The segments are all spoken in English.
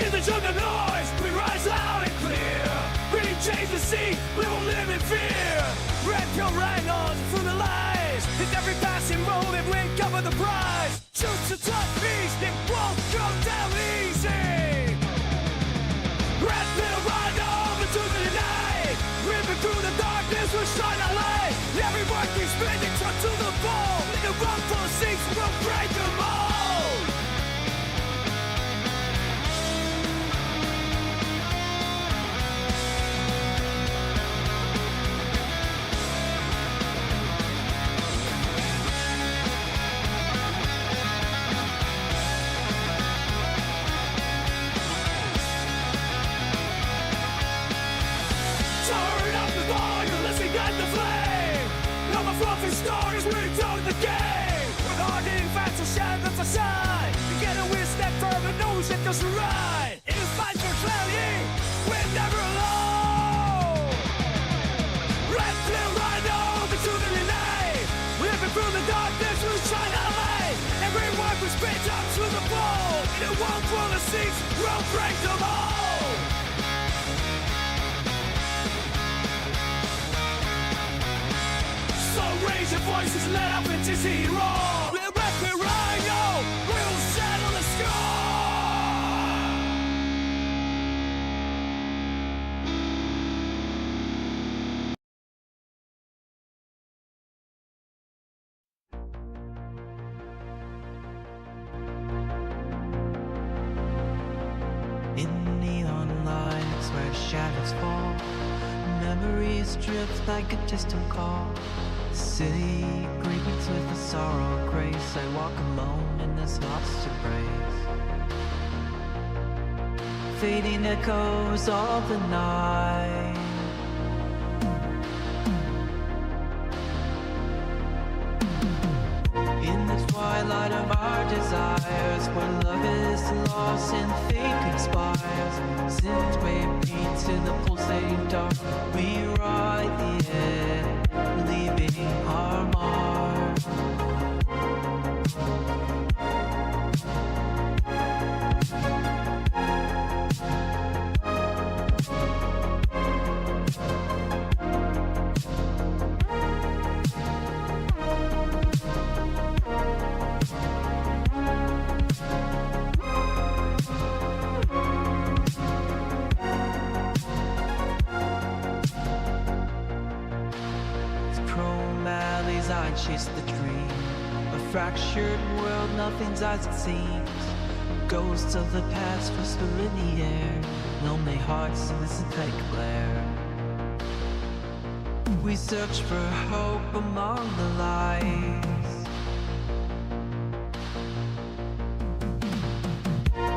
In the jungle noise, we rise loud and clear. We change the sea, we won't live in fear. Red pill rhinos through the lies. In every passing moment, we cover the prize. Choose to tough beast, it won't go down easy. Red pill rhino into the night. Ripping through the darkness, we'll shine a light. Every working spinning truck to the pole. In the room full of seats, we'll break them all. Stories we told the game. With Auditing facts will shine the facade. Together we stand firm and knows it goes right. In the fight for clarity, we're never alone. Red pill rhino into the night. Living through the darkness, we shine our light. Every word we spit up to the pole. In a world full of seats, we'll break them all. Raise your voices, let up into zero. We'll rip the rhino, we'll settle the score. In neon lights where shadows fall, memories drift like a distant call. City greets with a sorrow grace. I walk alone in this lost embrace. Fading echoes of the night. In the twilight of our desires, where love is lost and fate conspires. Since we beat to the pulsating dark, we ride the edge, leaving our mark. I chase the dream, a fractured world, nothing's as it seems. Ghosts of the past whisper in the air, lonely hearts listen like a blare. We search for hope among the lies.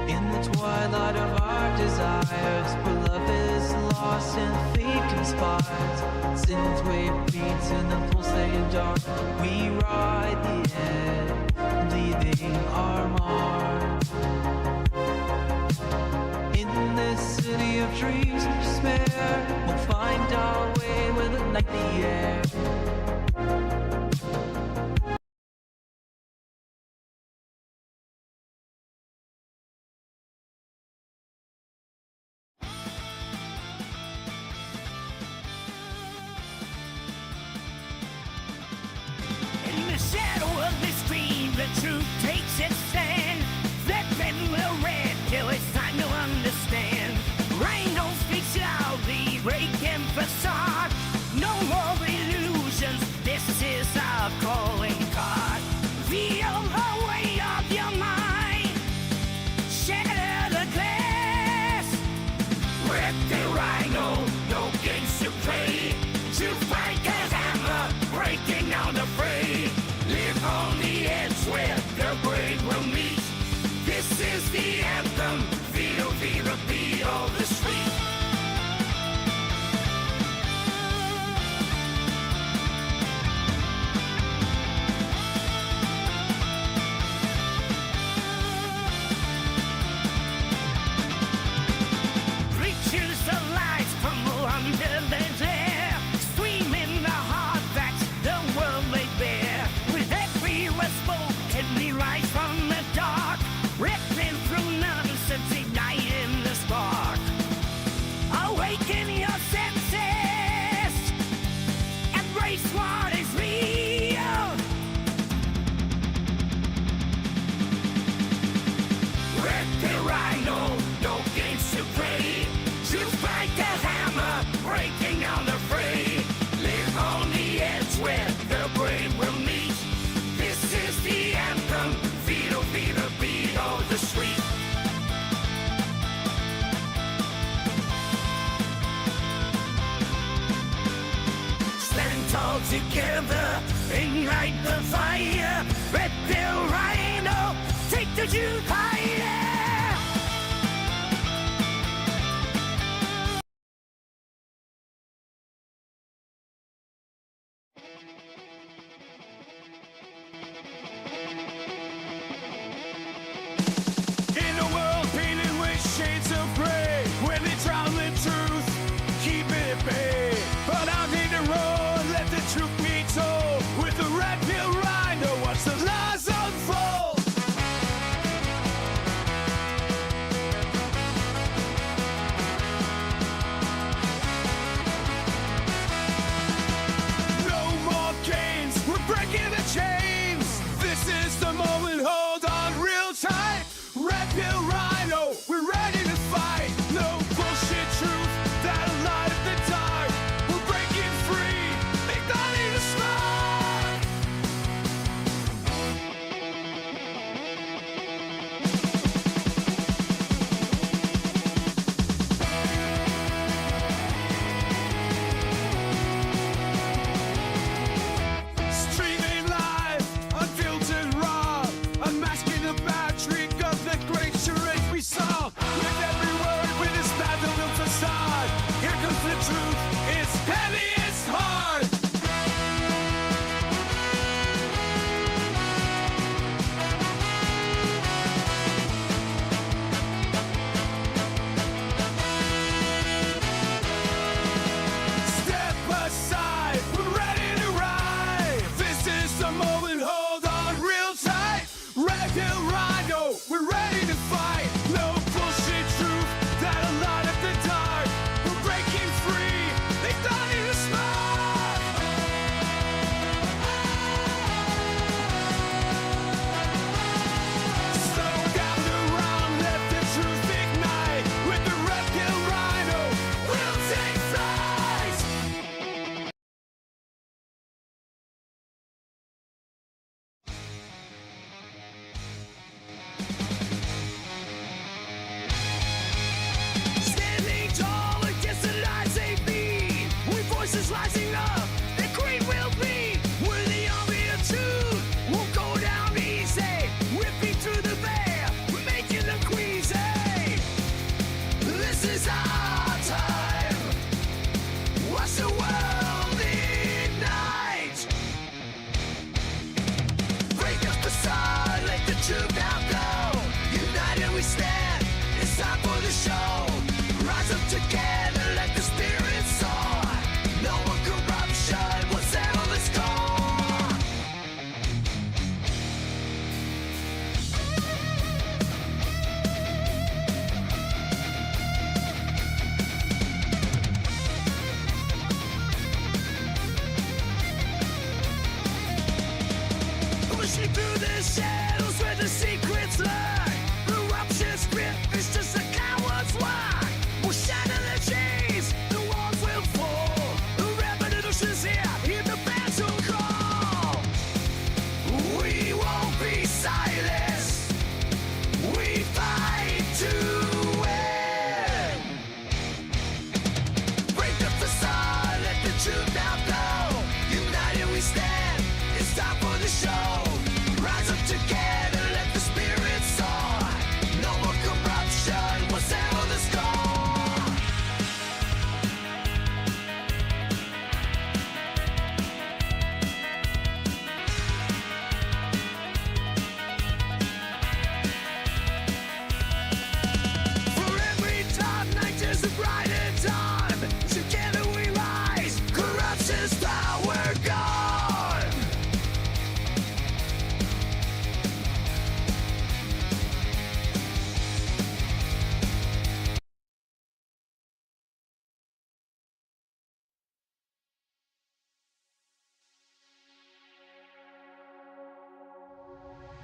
In the twilight of our desires, where love is lost and fate conspires. Since we beat in the pulsating dark, we ride the edge, leaving our mark. In this city of dreams and despair, we'll find our way with a night in the air. The anthem, feel the beat of the street. Preachers of lights crumble under their glare, screaming the hard facts the world laid bare. With every word spoken, we rise from the dark, ripping through nonsense, igniting Red pill rhino, no games to play. Choose by the hammer, breaking on the fray. Live on the edge where the brain will meet. This is the anthem, feel the beat of the street. Stand tall together, ignite the fire. Red pill rhino, take the youth higher. In a world painted with shades of gray, where they drown the truth, keep it at bay. But out in the road, let the truth be told. With the red pill rhino, watch the lies unfold.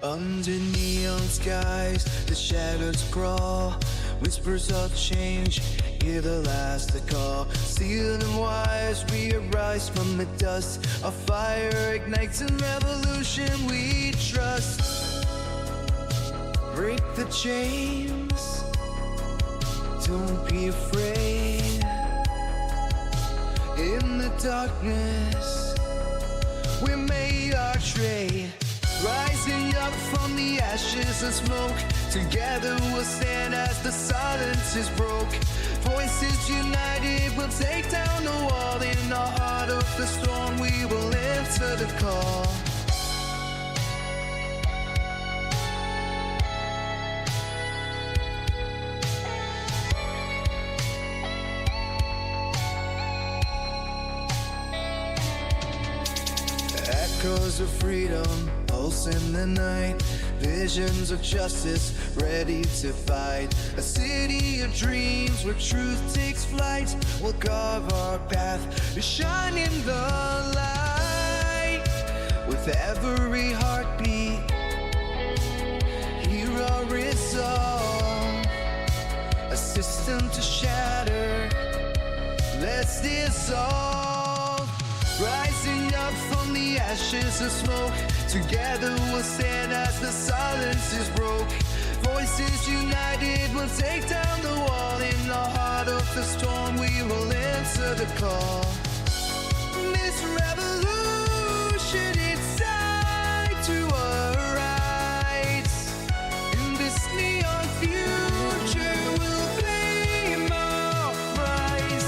Under neon skies, the shadows crawl. Whispers of change, hear the last call. Steel and wires, we arise from the dust. Our fire ignites a revolution we trust. Break the chains, don't be afraid. In the darkness, we made our trade. Rising up from the ashes of smoke, together we'll stand as the silences broke. Voices united, we'll take down the wall. In the heart of the storm, we will answer the call. Echoes of freedom pulse in the night, visions of justice ready to fight. A city of dreams where truth takes flight. We'll carve our path to shine in the light. With every heartbeat, hear our resolve. A system to shatter, let's dissolve. Rising up from the ashes of smoke, together we'll stand as the silences broke. Voices united, we'll take down the wall. In the heart of the storm, we will answer the call. This revolution, it's time to arise. In this neon future, we'll claim our prize.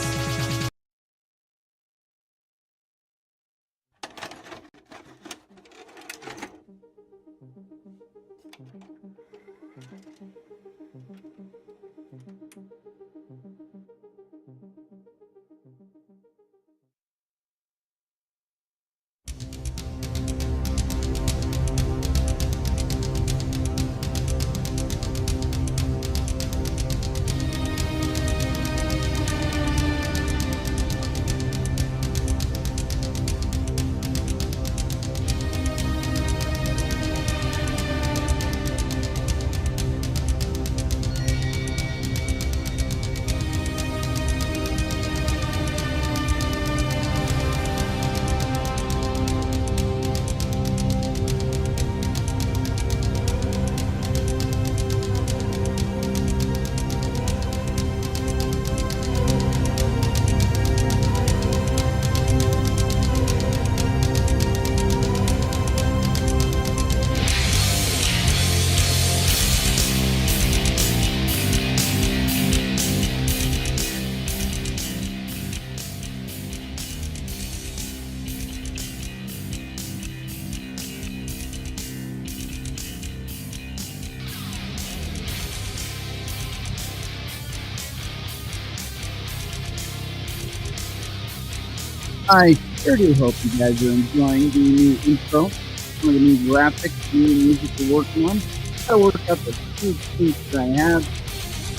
I sure do hope you guys are enjoying the new intro, some of the new graphics, new music we're working on. Gotta work out the two tweaks that I have.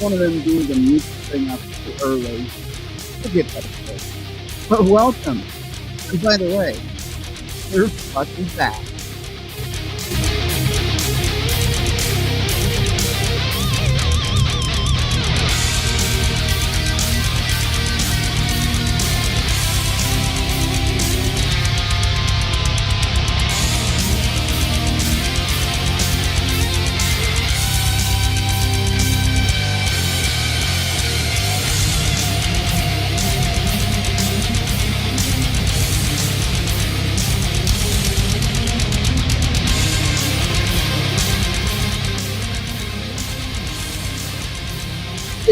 One of them being the mute thing up too early. We'll get better for it. But welcome. And by the way, we're fucking back.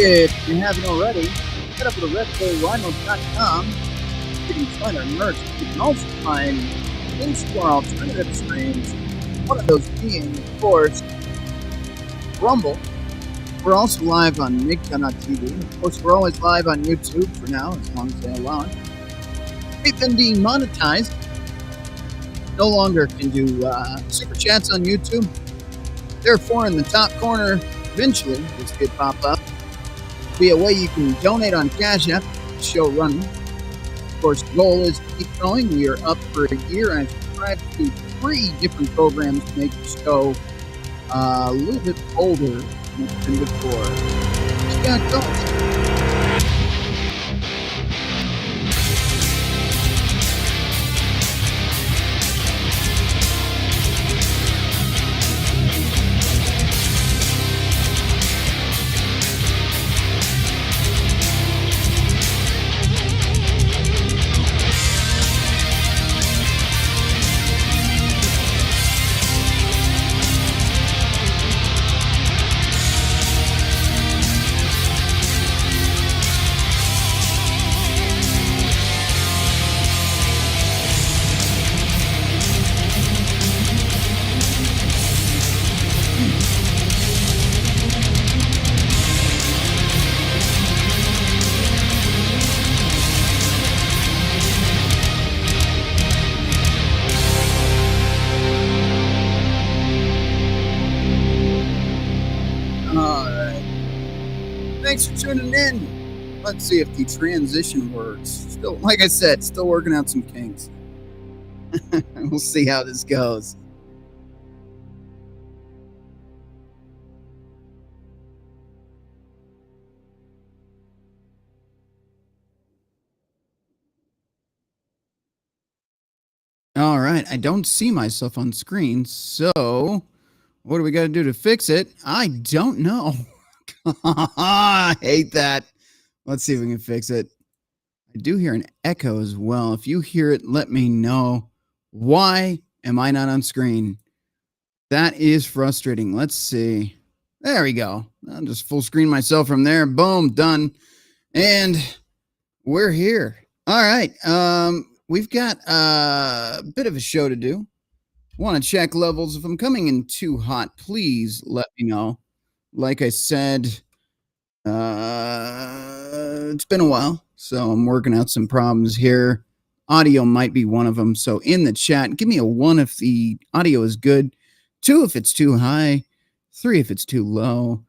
If you haven't already, head up to redbullrhino.com. You can find our merch. You can also find links to our alternative streams. One of those being, of course, Rumble. We're also live on Migta.tv. Of course, we're always live on YouTube for now, as long as they allow it. We've been demonetized. No longer can do super chats on YouTube. Therefore, in the top corner, eventually, this could pop up. Be a way you can donate on Cash App, the show running. Of course, the goal is to keep growing. We are up for a year. I subscribe to 3 different programs to make the show a little bit bolder than it's been before. See how it goes. Thanks for tuning in. Let's see if the transition works. Still, like I said, still working out some kinks. We'll see how this goes. All right, I don't see myself on screen, so what do we got to do to fix it? I don't know. I hate that. Let's see if we can fix it. I do hear an echo as well. If you hear it, let me know. Why am I not on screen? That is frustrating. Let's see. There we go. I'll just full screen myself from there. Boom, done. And we're here. All right. We've got a bit of a show to do. Want to check levels. If I'm coming in too hot, please let me know. Like I said, it's been a while, so I'm working out some problems here. Audio might be one of them. So in the chat, give me a 1 if the audio is good, 2 if it's too high, 3 if it's too low.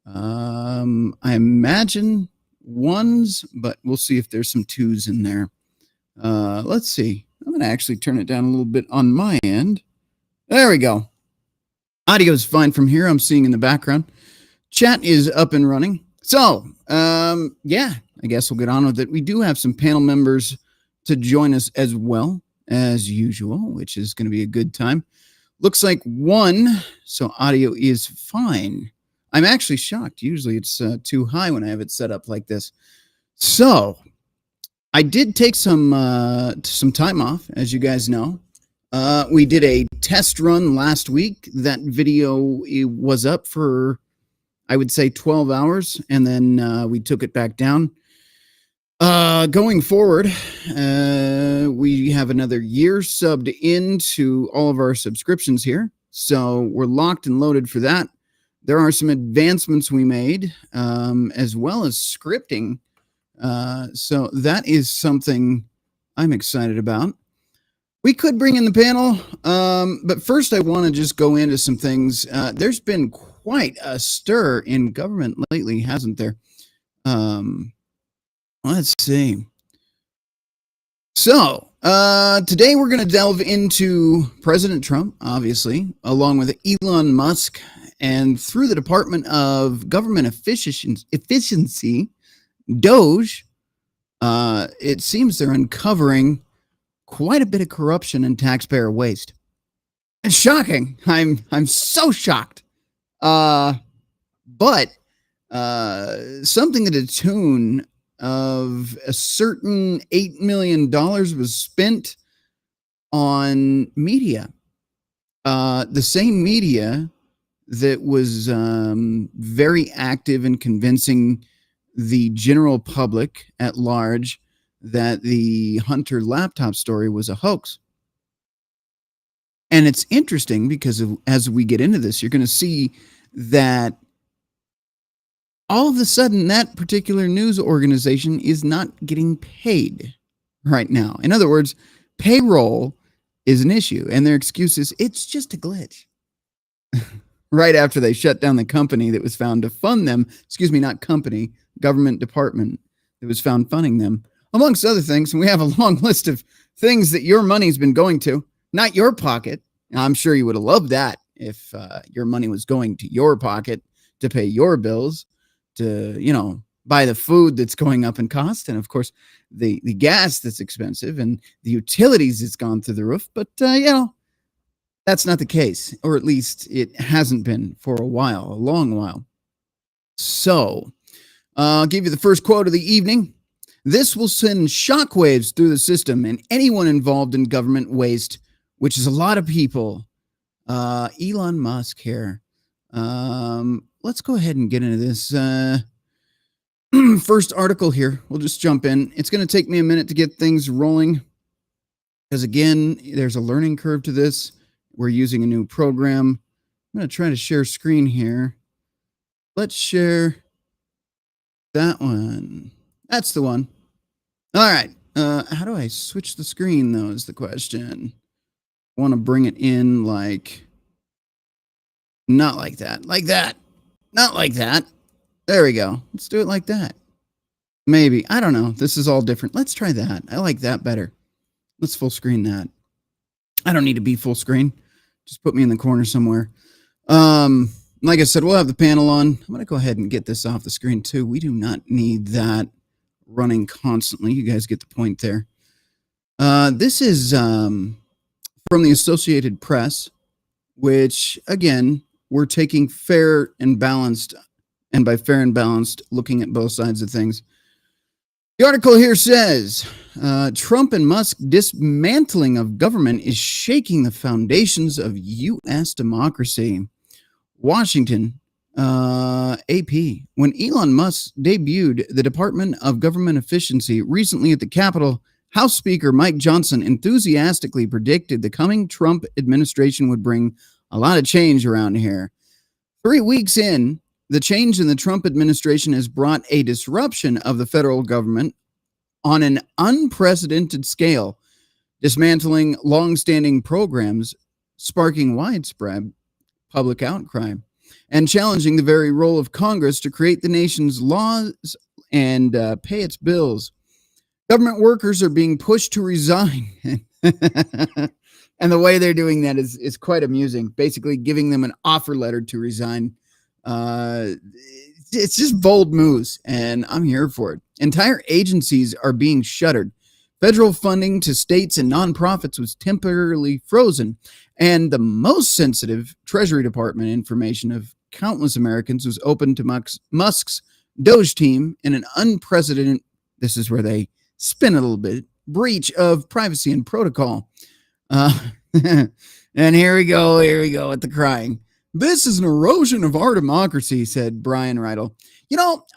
I imagine 1s, but we'll see if there's some 2s in there. Let's see. I'm going to actually turn it down a little bit on my end. There we go. Audio is fine from here. I'm seeing in the background. Chat is up and running. So, yeah, I guess we'll get on with it. We do have some panel members to join us as well as usual, which is going to be a good time. Looks like 1, so audio is fine. I'm actually shocked. Usually it's too high when I have it set up like this. So, I did take some time off, as you guys know. We did a test run last week. That video was up for, I would say, 12 hours, and then we took it back down. Going forward, we have another year subbed into all of our subscriptions here, so we're locked and loaded for that. There are some advancements we made, as well as scripting, so that is something I'm excited about. We could bring in the panel, but first I want to just go into some things. There's been quite a stir in government lately, hasn't there? Let's see. So, today we're going to delve into President Trump, obviously, along with Elon Musk, and through the Department of Government Efficiency, DOGE, it seems they're uncovering quite a bit of corruption and taxpayer waste. It's shocking. I'm so shocked. But something to the tune of a certain $8 million was spent on media. The same media that was very active in convincing the general public at large that the Hunter laptop story was a hoax. And it's interesting because as we get into this, you're going to see that all of a sudden that particular news organization is not getting paid right now. In other words, payroll is an issue, and their excuse is it's just a glitch. Right after they shut down the company that was found to fund them, not company, government department that was found funding them, amongst other things. And we have a long list of things that your money's been going to, not your pocket, I'm sure you would have loved that if your money was going to your pocket to pay your bills, to, buy the food that's going up in cost. And of course, the gas that's expensive and the utilities that's gone through the roof. But, that's not the case, or at least it hasn't been for a long while. So I'll give you the first quote of the evening. This will send shockwaves through the system and anyone involved in government waste, which is a lot of people. Elon Musk here. Let's go ahead and get into this first article here. We'll just jump in. It's going to take me a minute to get things rolling because, again, there's a learning curve to this. We're using a new program. I'm going to try to share screen here. Let's share that one. That's the one. All right. How do I switch the screen, though, is the question. I want to bring it in not like that. Like that. Not like that. There we go. Let's do it like that. Maybe. I don't know. This is all different. Let's try that. I like that better. Let's full screen that. I don't need to be full screen. Just put me in the corner somewhere. Like I said, we'll have the panel on. I'm going to go ahead and get this off the screen too. We do not need that running constantly. You guys get the point there. This is from the Associated Press, which, again, we're taking fair and balanced, and by fair and balanced, looking at both sides of things. The article here says, Trump and Musk dismantling of government is shaking the foundations of U.S. democracy. Washington, AP. When Elon Musk debuted the Department of Government Efficiency recently at the Capitol, House Speaker Mike Johnson enthusiastically predicted the coming Trump administration would bring a lot of change around here. 3 weeks in, the change in the Trump administration has brought a disruption of the federal government on an unprecedented scale, dismantling longstanding programs, sparking widespread public outcry, and challenging the very role of Congress to create the nation's laws and pay its bills. Government workers are being pushed to resign. And the way they're doing that is quite amusing, basically giving them an offer letter to resign. It's just bold moves, and I'm here for it. Entire agencies are being shuttered. Federal funding to states and nonprofits was temporarily frozen, and the most sensitive Treasury Department information of countless Americans was open to Musk's Doge team in an unprecedented, this is where they spin a little bit, breach of privacy and protocol. And here we go with the crying. This is an erosion of our democracy, said Brian Reidel.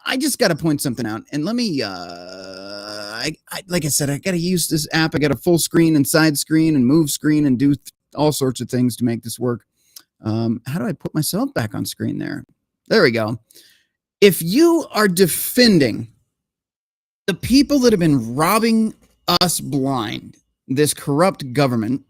I just got to point something out, and let me, like I said, I got to use this app. I got a full screen and side screen and move screen and do all sorts of things to make this work. How do I put myself back on screen there? There we go. If you are defending the people that have been robbing us blind, this corrupt government,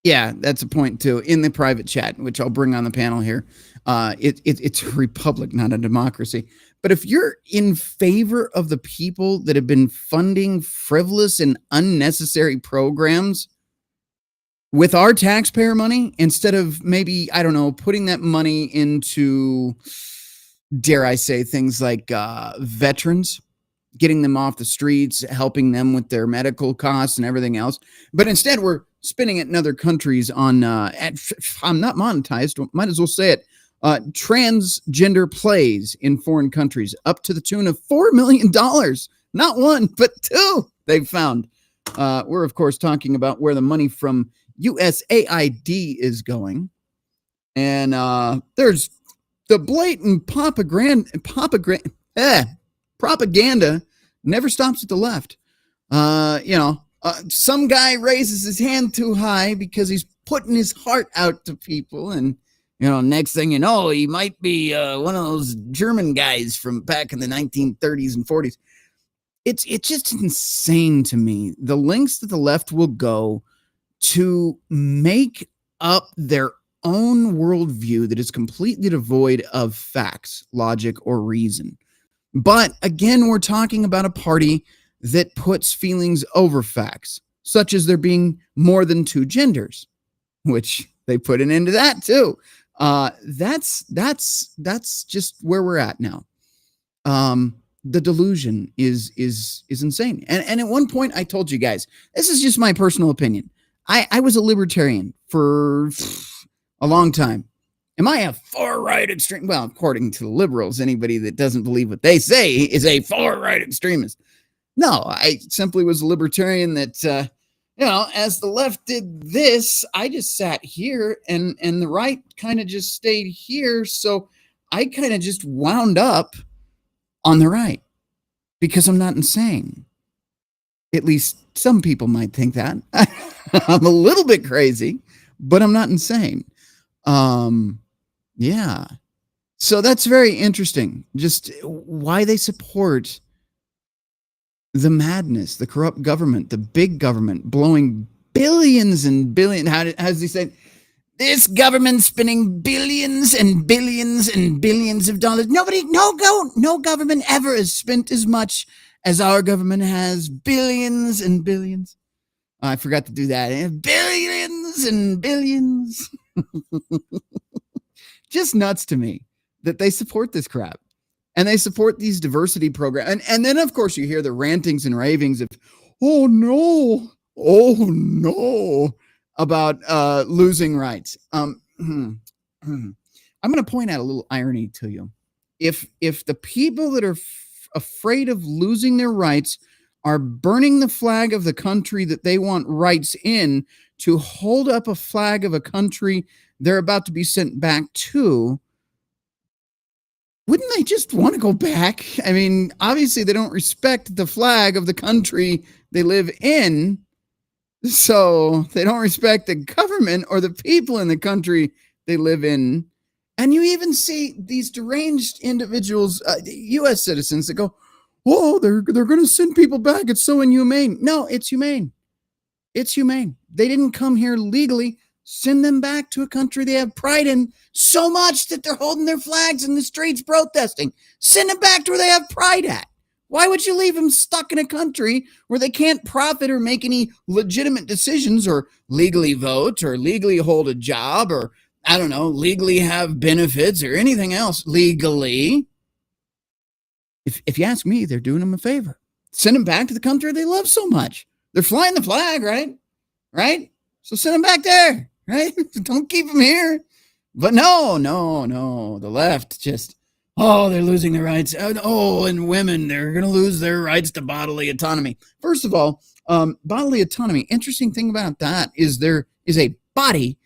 yeah, that's a point too, in the private chat, which I'll bring on the panel here. It's a republic, not a democracy. But if you're in favor of the people that have been funding frivolous and unnecessary programs with our taxpayer money, instead of maybe, I don't know, putting that money into, dare I say, things like veterans, getting them off the streets, helping them with their medical costs and everything else. But instead, we're spending it in other countries on, I'm not monetized, might as well say it, transgender plays in foreign countries up to the tune of $4 million. Not one, but two they've found. We're, of course, talking about where the money from USAID is going. And there's the blatant propaganda never stops at the left. Some guy raises his hand too high because he's putting his heart out to people. And, next thing you know, he might be one of those German guys from back in the 1930s and 40s. It's just insane to me, the lengths that the left will go to make up their own worldview that is completely devoid of facts, logic, or reason. But again, we're talking about a party that puts feelings over facts, such as there being more than two genders. which they put an end to that too. That's just where we're at now. The delusion is insane. And at one point I told you guys, this is just my personal opinion. I was a libertarian for a long time. Am I a far right extreme? Well, according to the liberals, anybody that doesn't believe what they say is a far right extremist. No, I simply was a libertarian that, as the left did this, I just sat here and the right kind of just stayed here. So I kind of just wound up on the right because I'm not insane. At least some people might think that. I'm a little bit crazy, but I'm not insane. Yeah. So that's very interesting. Just why they support the madness, the corrupt government, the big government blowing billions and billions. How does he say? This government spending billions and billions and billions of dollars. No government ever has spent as much as our government has. Billions and billions. Oh, I forgot to do that. Billions and billions. Just nuts to me that they support this crap. And they support these diversity programs. And then, of course, you hear the rantings and ravings of, oh, no, about losing rights. I'm going to point out a little irony to you. If the people that are afraid of losing their rights are burning the flag of the country that they want rights in to hold up a flag of a country they're about to be sent back to, wouldn't they just want to go back? I mean, obviously they don't respect the flag of the country they live in, so they don't respect the government or the people in the country they live in. And you even see these deranged individuals, U.S. citizens, that go, oh, they're going to send people back. It's so inhumane. No, it's humane. It's humane. They didn't come here legally. Send them back to a country they have pride in so much that they're holding their flags in the streets protesting. Send them back to where they have pride at. Why would you leave them stuck in a country where they can't profit or make any legitimate decisions or legally vote or legally hold a job or, I don't know, legally have benefits or anything else legally? If you ask me, they're doing them a favor. Send them back to the country they love so much. They're flying the flag, right? Right? So send them back there, right? Don't keep them here. But no. The left just, they're losing their rights. Oh, and women, they're going to lose their rights to bodily autonomy. First of all, bodily autonomy, interesting thing about that is there is a body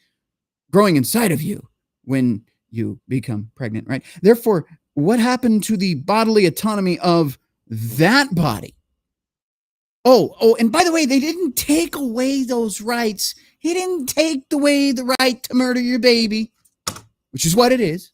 growing inside of you when you become pregnant, right? Therefore, what happened to the bodily autonomy of that body? Oh, and by the way, they didn't take away those rights. He didn't take away the right to murder your baby, which is what it is.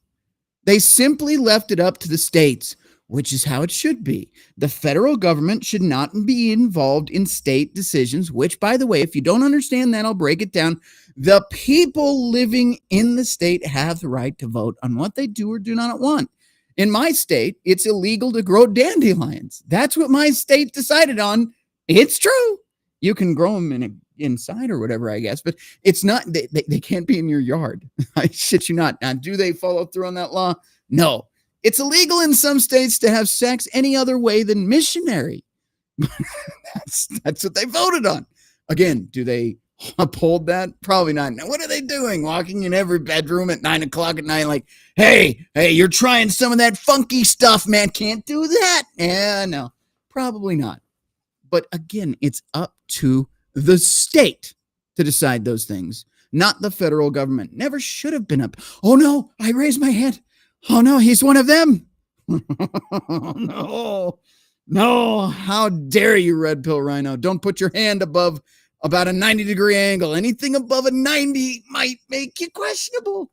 They simply left it up to the states, which is how it should be. The federal government should not be involved in state decisions, which, by the way, if you don't understand that, I'll break it down. The people living in the state have the right to vote on what they do or do not want. In my state, it's illegal to grow dandelions. That's what my state decided on. It's true. You can grow them inside or whatever, I guess, but it's not, they can't be in your yard. I shit you not. Now, do they follow through on that law? No. It's illegal in some states to have sex any other way than missionary. That's what they voted on. Again, do they uphold that? Probably not. Now, what are they doing? Walking in every bedroom at 9 o'clock at night like, hey, you're trying some of that funky stuff, man. Can't do that. Yeah, no, probably not. But again, it's up to the state to decide those things, not the federal government. Never should have been up. Oh, no, I raised my hand. Oh, no, he's one of them. No, how dare you, red pill rhino. Don't put your hand above about a 90-degree angle. Anything above a 90 might make you questionable.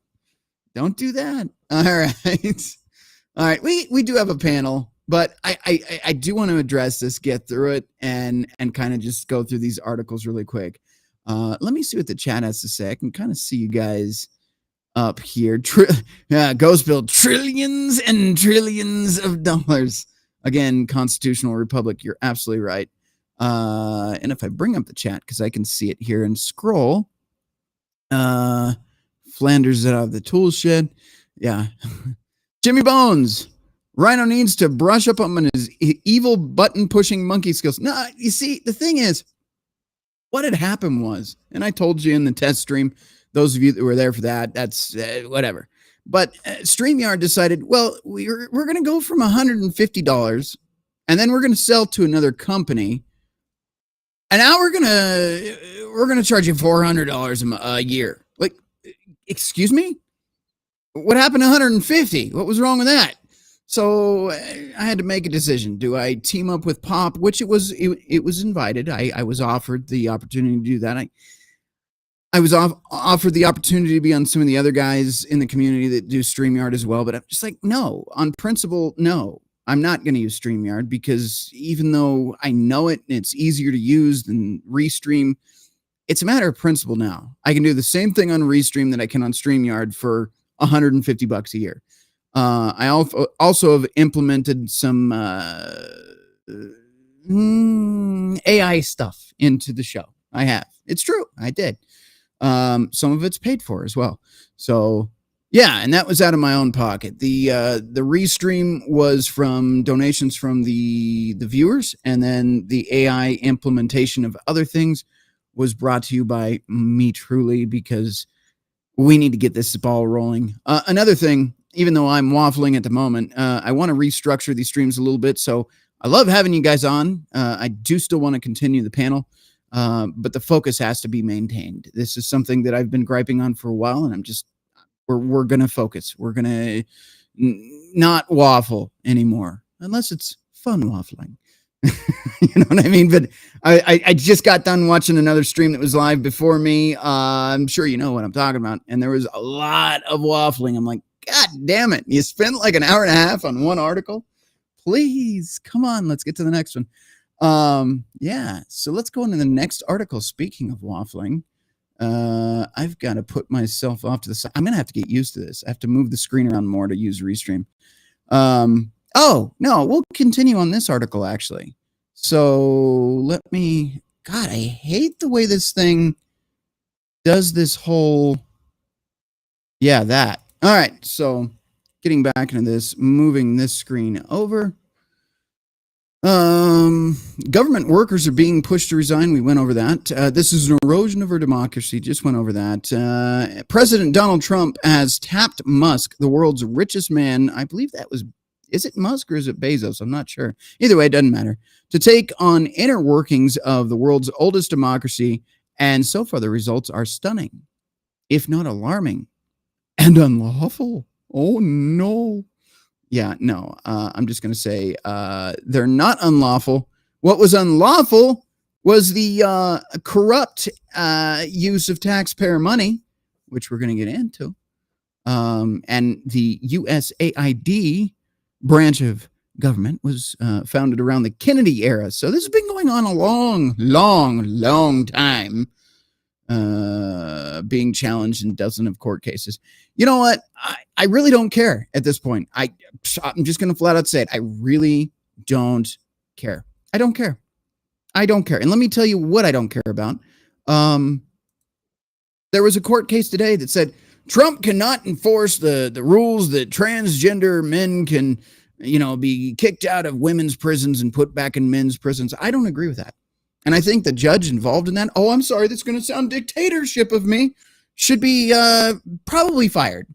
Don't do that. All right. We do have a panel. But I do want to address this, get through it, and kind of just go through these articles really quick. Let me see what the chat has to say. I can kind of see you guys up here. Ghost Bill, trillions and trillions of dollars. Again, constitutional republic. You're absolutely right. And if I bring up the chat, because I can see it here and scroll, Flanders out of the tool shed. Yeah. Jimmy Bones. Rhino needs to brush up on his evil button-pushing monkey skills. No, you see, the thing is, what had happened was, and I told you in the test stream, those of you that were there for that, that's whatever. But StreamYard decided, well, we're going to go from $150, and then we're going to sell to another company, and now we're gonna charge you $400 a year. Like, excuse me? What happened to 150? What was wrong with that? So I had to make a decision. Do I team up with Pop, which it was invited. I was offered the opportunity to do that. I was offered the opportunity to be on some of the other guys in the community that do StreamYard as well, but I'm just like, no, on principle, no. I'm not going to use StreamYard because even though I know it and it's easier to use than Restream, it's a matter of principle now. I can do the same thing on Restream that I can on StreamYard for $150 a year. I also have implemented some AI stuff into the show. I have. It's true. I did. Some of it's paid for as well. So yeah, and that was out of my own pocket. The Restream was from donations from the viewers, and then the AI implementation of other things was brought to you by me truly, because we need to get this ball rolling. Another thing, even though I'm waffling at the moment, I want to restructure these streams a little bit. So I love having you guys on. I do still want to continue the panel, but the focus has to be maintained. This is something that I've been griping on for a while, and we're going to focus. We're going to not waffle anymore, unless it's fun waffling. You know what I mean? But I just got done watching another stream that was live before me. I'm sure you know what I'm talking about. And there was a lot of waffling. I'm like, God damn it. You spent like an hour and a half on one article? Please, come on. Let's get to the next one. Yeah. So let's go into the next article. Speaking of waffling, I've got to put myself off to the side. I'm going to have to get used to this. I have to move the screen around more to use Restream. Oh, no, we'll continue on this article, actually. So God, I hate the way this thing does this whole, yeah, that. All right, so getting back into this, moving this screen over. Government workers are being pushed to resign. We went over that. This is an erosion of our democracy. Just went over that. President Donald Trump has tapped Musk, the world's richest man. I believe that was, is it Musk or is it Bezos? I'm not sure. Either way, it doesn't matter. To take on inner workings of the world's oldest democracy. And so far, the results are stunning, if not alarming, and unlawful. Oh, no. Yeah, no, I'm just going to say they're not unlawful. What was unlawful was the corrupt use of taxpayer money, which we're going to get into, and the USAID branch of government was founded around the Kennedy era. So this has been going on a long time, being challenged in dozens of court cases. You know what? I really don't care at this point. I'm just going to flat out say it. I really don't care. I don't care. And let me tell you what I don't care about. There was a court case today that said Trump cannot enforce the rules that transgender men can, be kicked out of women's prisons and put back in men's prisons. I don't agree with that. And I think the judge involved in that, I'm sorry, that's going to sound dictatorship of me, should be probably fired,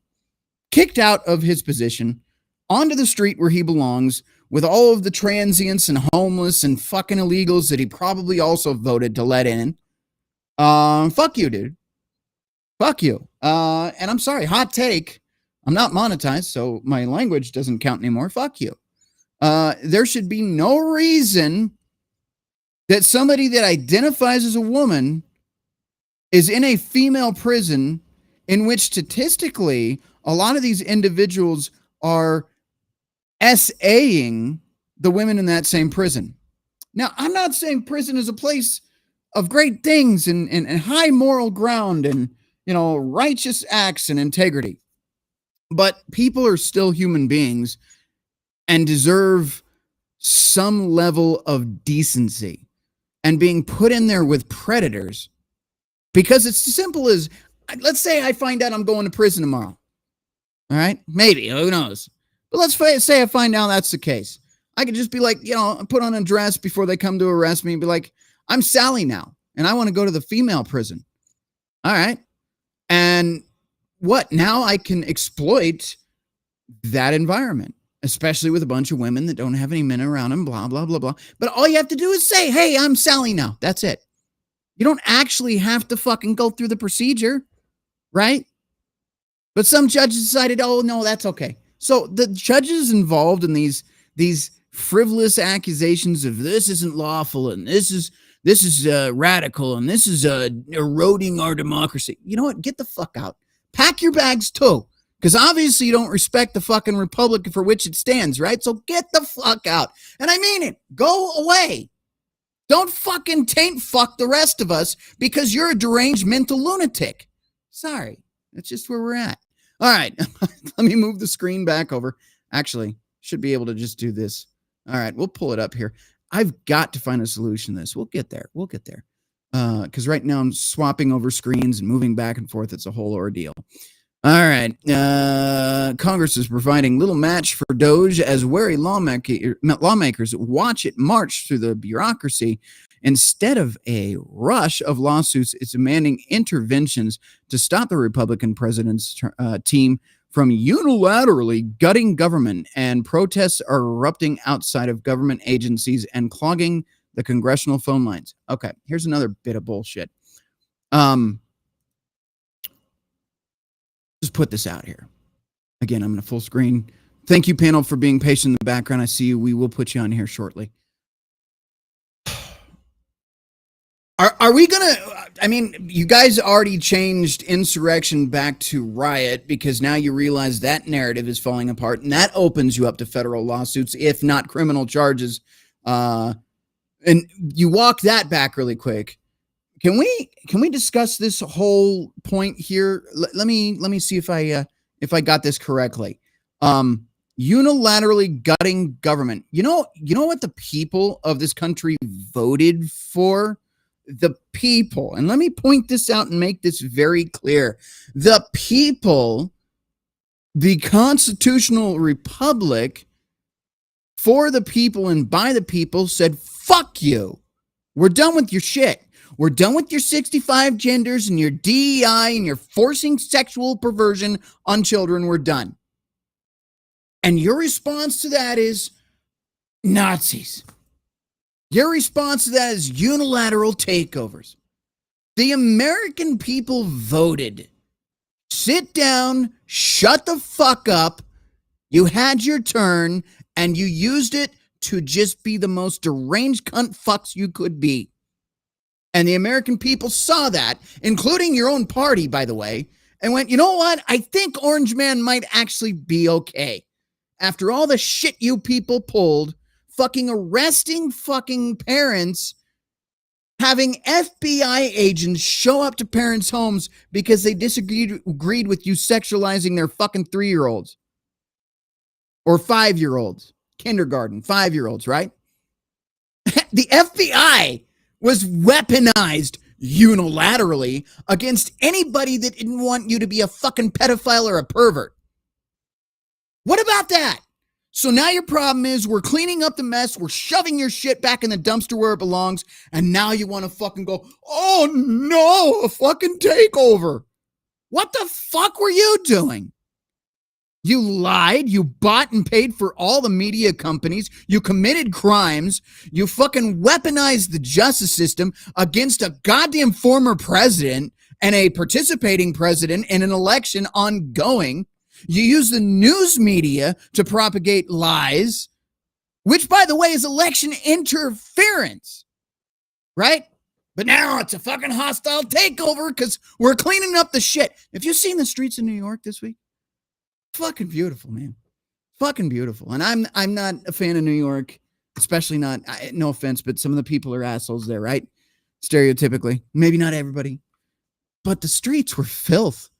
kicked out of his position, onto the street where he belongs, with all of the transients and homeless and fucking illegals that he probably also voted to let in. Fuck you, dude. Fuck you. And I'm sorry, hot take. I'm not monetized, so my language doesn't count anymore. Fuck you. There should be no reason that somebody that identifies as a woman is in a female prison in which statistically a lot of these individuals are SAing the women in that same prison. Now, I'm not saying prison is a place of great things and high moral ground and, righteous acts and integrity. But people are still human beings and deserve some level of decency. And being put in there with predators, because it's as simple as let's say I find out I'm going to prison tomorrow. All right, maybe, who knows? But let's say I find out that's the case. I could just be like, put on a dress before they come to arrest me and be like, I'm Sally now, and I want to go to the female prison. All right. And what? Now I can exploit that environment, especially with a bunch of women that don't have any men around them, blah, blah, blah, blah. But all you have to do is say, hey, I'm Sally now. That's it. You don't actually have to fucking go through the procedure, right? But some judges decided, oh, no, that's okay. So the judges involved in these frivolous accusations of this isn't lawful and this is radical and this is eroding our democracy. You know what? Get the fuck out. Pack your bags too, because obviously you don't respect the fucking republic for which it stands, right? So get the fuck out. And I mean it. Go away. Don't fucking taint fuck the rest of us because you're a deranged mental lunatic. Sorry. That's just where we're at. All right. Let me move the screen back over. Actually, should be able to just do this. All right. We'll pull it up here. I've got to find a solution to this. We'll get there. Because right now I'm swapping over screens and moving back and forth. It's a whole ordeal. All right. Congress is providing little match for Doge as wary lawmakers watch it march through the bureaucracy. Instead of a rush of lawsuits, it's demanding interventions to stop the Republican president's team from unilaterally gutting government, and protests are erupting outside of government agencies and clogging the congressional phone lines. Okay, here's another bit of bullshit. Just put this out here. Again, I'm in a full screen. Thank you, panel, for being patient in the background. I see you. We will put you on here shortly. Are we going to, I mean, you guys already changed insurrection back to riot because now you realize that narrative is falling apart, and that opens you up to federal lawsuits, if not criminal charges. And you walk that back really quick. Can we discuss this whole point here? Let me see if I got this correctly. Unilaterally gutting government. You know what the people of this country voted for? The people, and let me point this out and make this very clear. The people, the constitutional republic, for the people and by the people, said, fuck you. We're done with your shit. We're done with your 65 genders and your DEI and your forcing sexual perversion on children. We're done. And your response to that is Nazis. Your response to that is unilateral takeovers. The American people voted. Sit down, shut the fuck up. You had your turn, and you used it to just be the most deranged cunt fucks you could be. And the American people saw that, including your own party, by the way, and went, you know what? I think Orange Man might actually be okay. After all the shit you people pulled, fucking arresting fucking parents, having FBI agents show up to parents' homes because they disagreed with you sexualizing their fucking 3-year-olds or 5-year-olds, kindergarten, 5-year-olds, right? The FBI was weaponized unilaterally against anybody that didn't want you to be a fucking pedophile or a pervert. What about that? So now your problem is we're cleaning up the mess, we're shoving your shit back in the dumpster where it belongs, and now you want to fucking go, oh no, a fucking takeover. What the fuck were you doing? You lied, you bought and paid for all the media companies, you committed crimes, you fucking weaponized the justice system against a goddamn former president and a participating president in an election ongoing. You use the news media to propagate lies, which, by the way, is election interference, right? But now it's a fucking hostile takeover because we're cleaning up the shit. Have you seen the streets of New York this week? Fucking beautiful, man. Fucking beautiful. And I'm not a fan of New York, especially not, no offense, but some of the people are assholes there, right? Stereotypically. Maybe not everybody. But the streets were filth.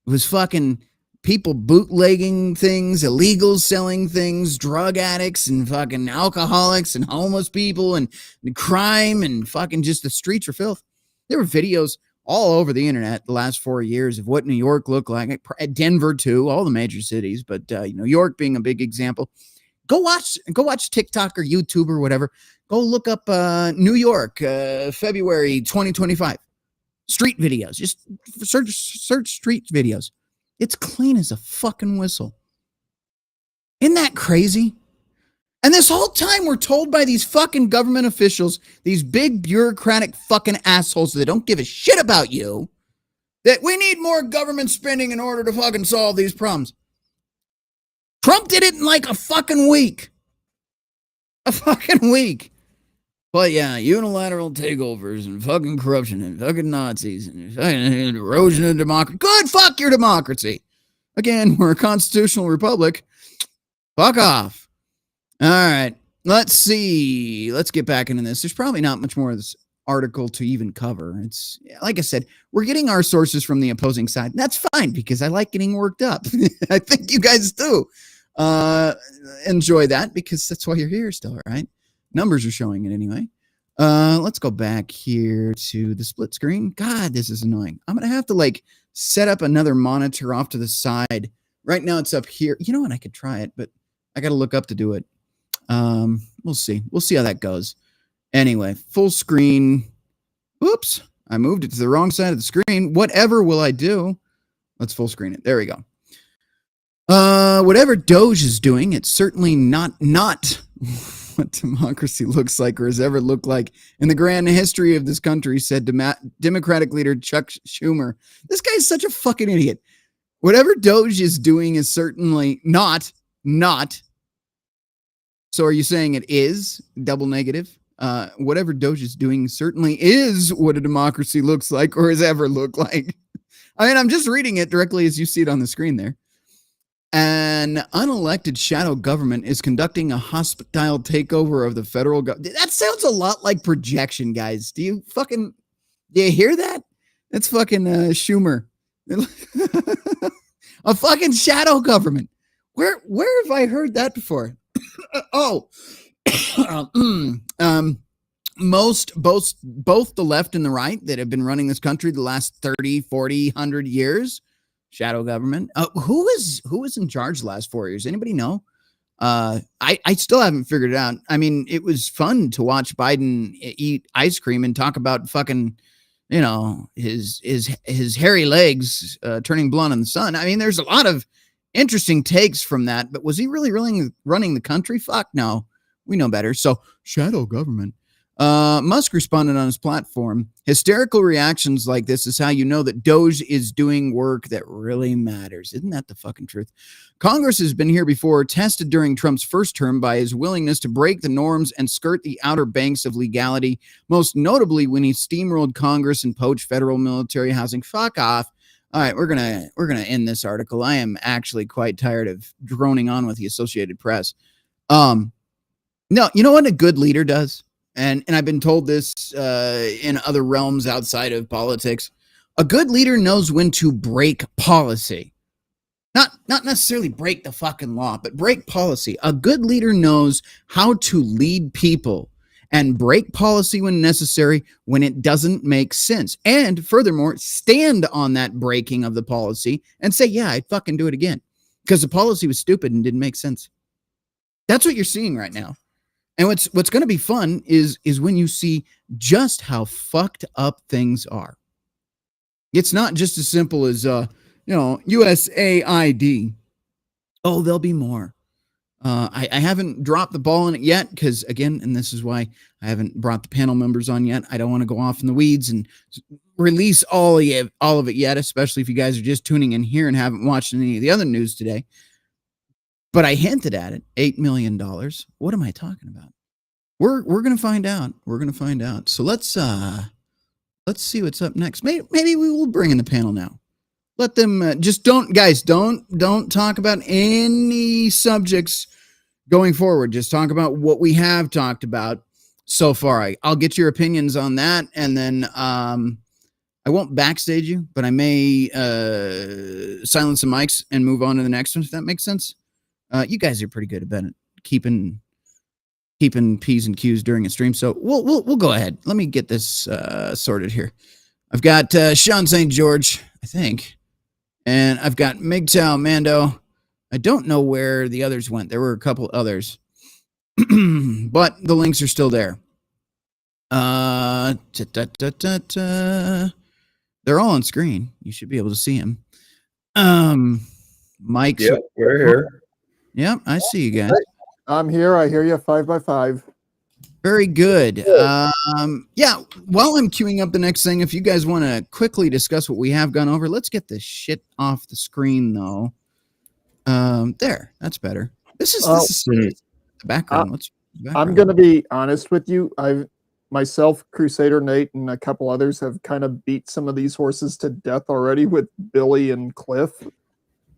It was fucking people bootlegging things, illegals selling things, drug addicts and fucking alcoholics and homeless people and crime and fucking just the streets are filth. There were videos all over the internet the last 4 years of what New York looked like, Denver too, all the major cities, but New York being a big example. Go watch TikTok or YouTube or whatever. Go look up New York, February 2025. Street videos. Just search street videos. It's clean as a fucking whistle. Isn't that crazy? And this whole time we're told by these fucking government officials, these big bureaucratic fucking assholes that don't give a shit about you, that we need more government spending in order to fucking solve these problems. Trump did it in like a fucking week. A fucking week. But yeah, unilateral takeovers and fucking corruption and fucking Nazis and fucking erosion of democracy. Good, fuck your democracy. Again, we're a constitutional republic. Fuck off. All right, let's see. Let's get back into this. There's probably not much more of this article to even cover. It's like I said, we're getting our sources from the opposing side. That's fine because I like getting worked up. I think you guys do enjoy that because that's why you're here still, right? Numbers are showing it anyway. Let's go back here to the split screen. God, this is annoying. I'm going to have to like set up another monitor off to the side. Right now it's up here. You know what? I could try it, but I got to look up to do it. We'll see. We'll see how that goes. Anyway, full screen. Oops. I moved it to the wrong side of the screen. Whatever will I do? Let's full screen it. There we go. Whatever Doge is doing, it's certainly not what democracy looks like or has ever looked like in the grand history of this country, said Democratic leader Chuck Schumer. This guy's such a fucking idiot. Whatever Doge is doing is certainly not. So are you saying it is double negative? Whatever Doge is doing certainly is what a democracy looks like or has ever looked like. I mean, I'm just reading it directly as you see it on the screen there. An unelected shadow government is conducting a hostile takeover of the federal government. That sounds a lot like projection, guys. Do you hear that? That's fucking Schumer. A fucking shadow government. Where have I heard that before? Both the left and the right that have been running this country the last 30, 40, 100 years. Shadow government. Who was in charge the last 4 years? Anybody know? I still haven't figured it out. I mean, it was fun to watch Biden eat ice cream and talk about fucking, his hairy legs turning blonde in the sun. I mean, there's a lot of interesting takes from that, but was he really running the country? Fuck no. We know better. So shadow government. Musk responded on his platform. Hysterical reactions like this is how you know that Doge is doing work that really matters. Isn't that the fucking truth? Congress has been here before, tested during Trump's first term by his willingness to break the norms and skirt the outer banks of legality, most notably when he steamrolled Congress and poached federal military housing. Fuck off. All right, we're gonna end this article. I am actually quite tired of droning on with the Associated Press. No, you know what a good leader does? And I've been told this in other realms outside of politics. A good leader knows when to break policy. Not necessarily break the fucking law, but break policy. A good leader knows how to lead people and break policy when necessary, when it doesn't make sense. And furthermore, stand on that breaking of the policy and say, yeah, I'd fucking do it again. Because the policy was stupid and didn't make sense. That's what you're seeing right now. And what's going to be fun is when you see just how fucked up things are. It's not just as simple as, USAID. Oh, there'll be more. I haven't dropped the ball on it yet because, again, and this is why I haven't brought the panel members on yet. I don't want to go off in the weeds and release all of it yet, especially if you guys are just tuning in here and haven't watched any of the other news today. But I hinted at it. $8 million. What am I talking about? We're going to find out. We're going to find out. So let's see what's up next. Maybe we will bring in the panel now. Let them just don't talk about any subjects going forward. Just talk about what we have talked about so far. I'll get your opinions on that, and then I won't backstage you, but I may silence the mics and move on to the next one, if that makes sense. You guys are pretty good about it, keeping P's and Q's during a stream. So we'll go ahead. Let me get this sorted here. I've got Sean St. George, I think, and I've got MGTOW Mando. I don't know where the others went. There were a couple others, but the links are still there. They're all on screen. You should be able to see them. Mike. Yep, we're here. Yep, I see you guys. I'm here. I hear you. 5 by 5. Very good. Yeah, while I'm queuing up the next thing, if you guys want to quickly discuss what we have gone over, let's get this shit off the screen, though. There, that's better. This is the background. I'm going to be honest with you. Myself, Crusader Nate, and a couple others have kind of beat some of these horses to death already with Billy and Cliff.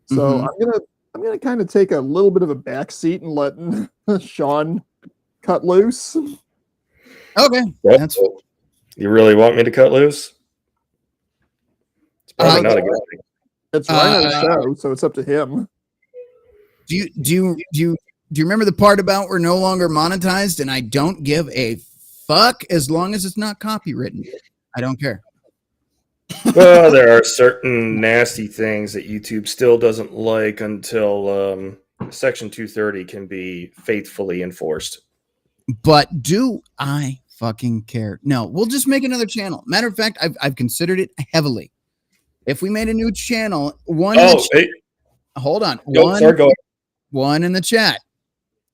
So I'm gonna kind of take a little bit of a back seat and let Sean cut loose. Okay, that's. You really want me to cut loose? It's probably not a good thing. It's Rhino's show, so it's up to him. Do you remember the part about we're no longer monetized and I don't give a fuck as long as it's not copywritten? I don't care. Well, there are certain nasty things that YouTube still doesn't like until Section 230 can be faithfully enforced. But do I fucking care? No, we'll just make another channel. Matter of fact, I've considered it heavily. If we made a new channel, hold on. One in the chat.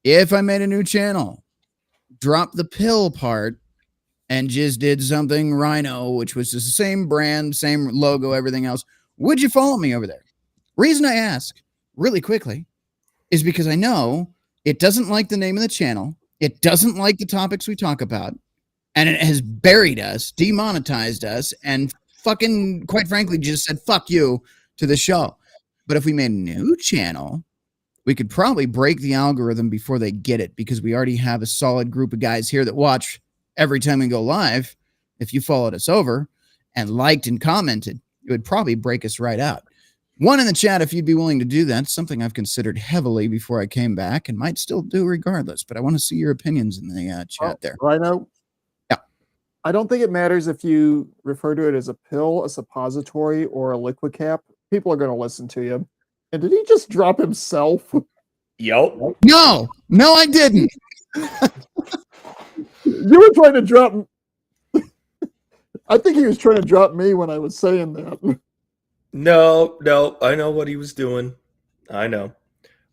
If I made a new channel, drop the pill part, and just did something Rhino, which was the same brand, same logo, everything else, would you follow me over there? Reason I ask, really quickly, is because I know it doesn't like the name of the channel, it doesn't like the topics we talk about, and it has buried us, demonetized us, and fucking, quite frankly, just said, fuck you to the show. But if we made a new channel, we could probably break the algorithm before they get it, because we already have a solid group of guys here that watch every time we go live. If you followed us over and liked and commented, it would probably break us right out. One in the chat, if you'd be willing to do that. Something I've considered heavily before I came back and might still do regardless, but I want to see your opinions in the chat there. Rhino? Yeah. I don't think it matters if you refer to it as a pill, a suppository, or a liquid cap. People are going to listen to you. And did he just drop himself? Yep. No, I didn't. You were trying to drop. I think he was trying to drop me when I was saying that. No, I know what he was doing. I know.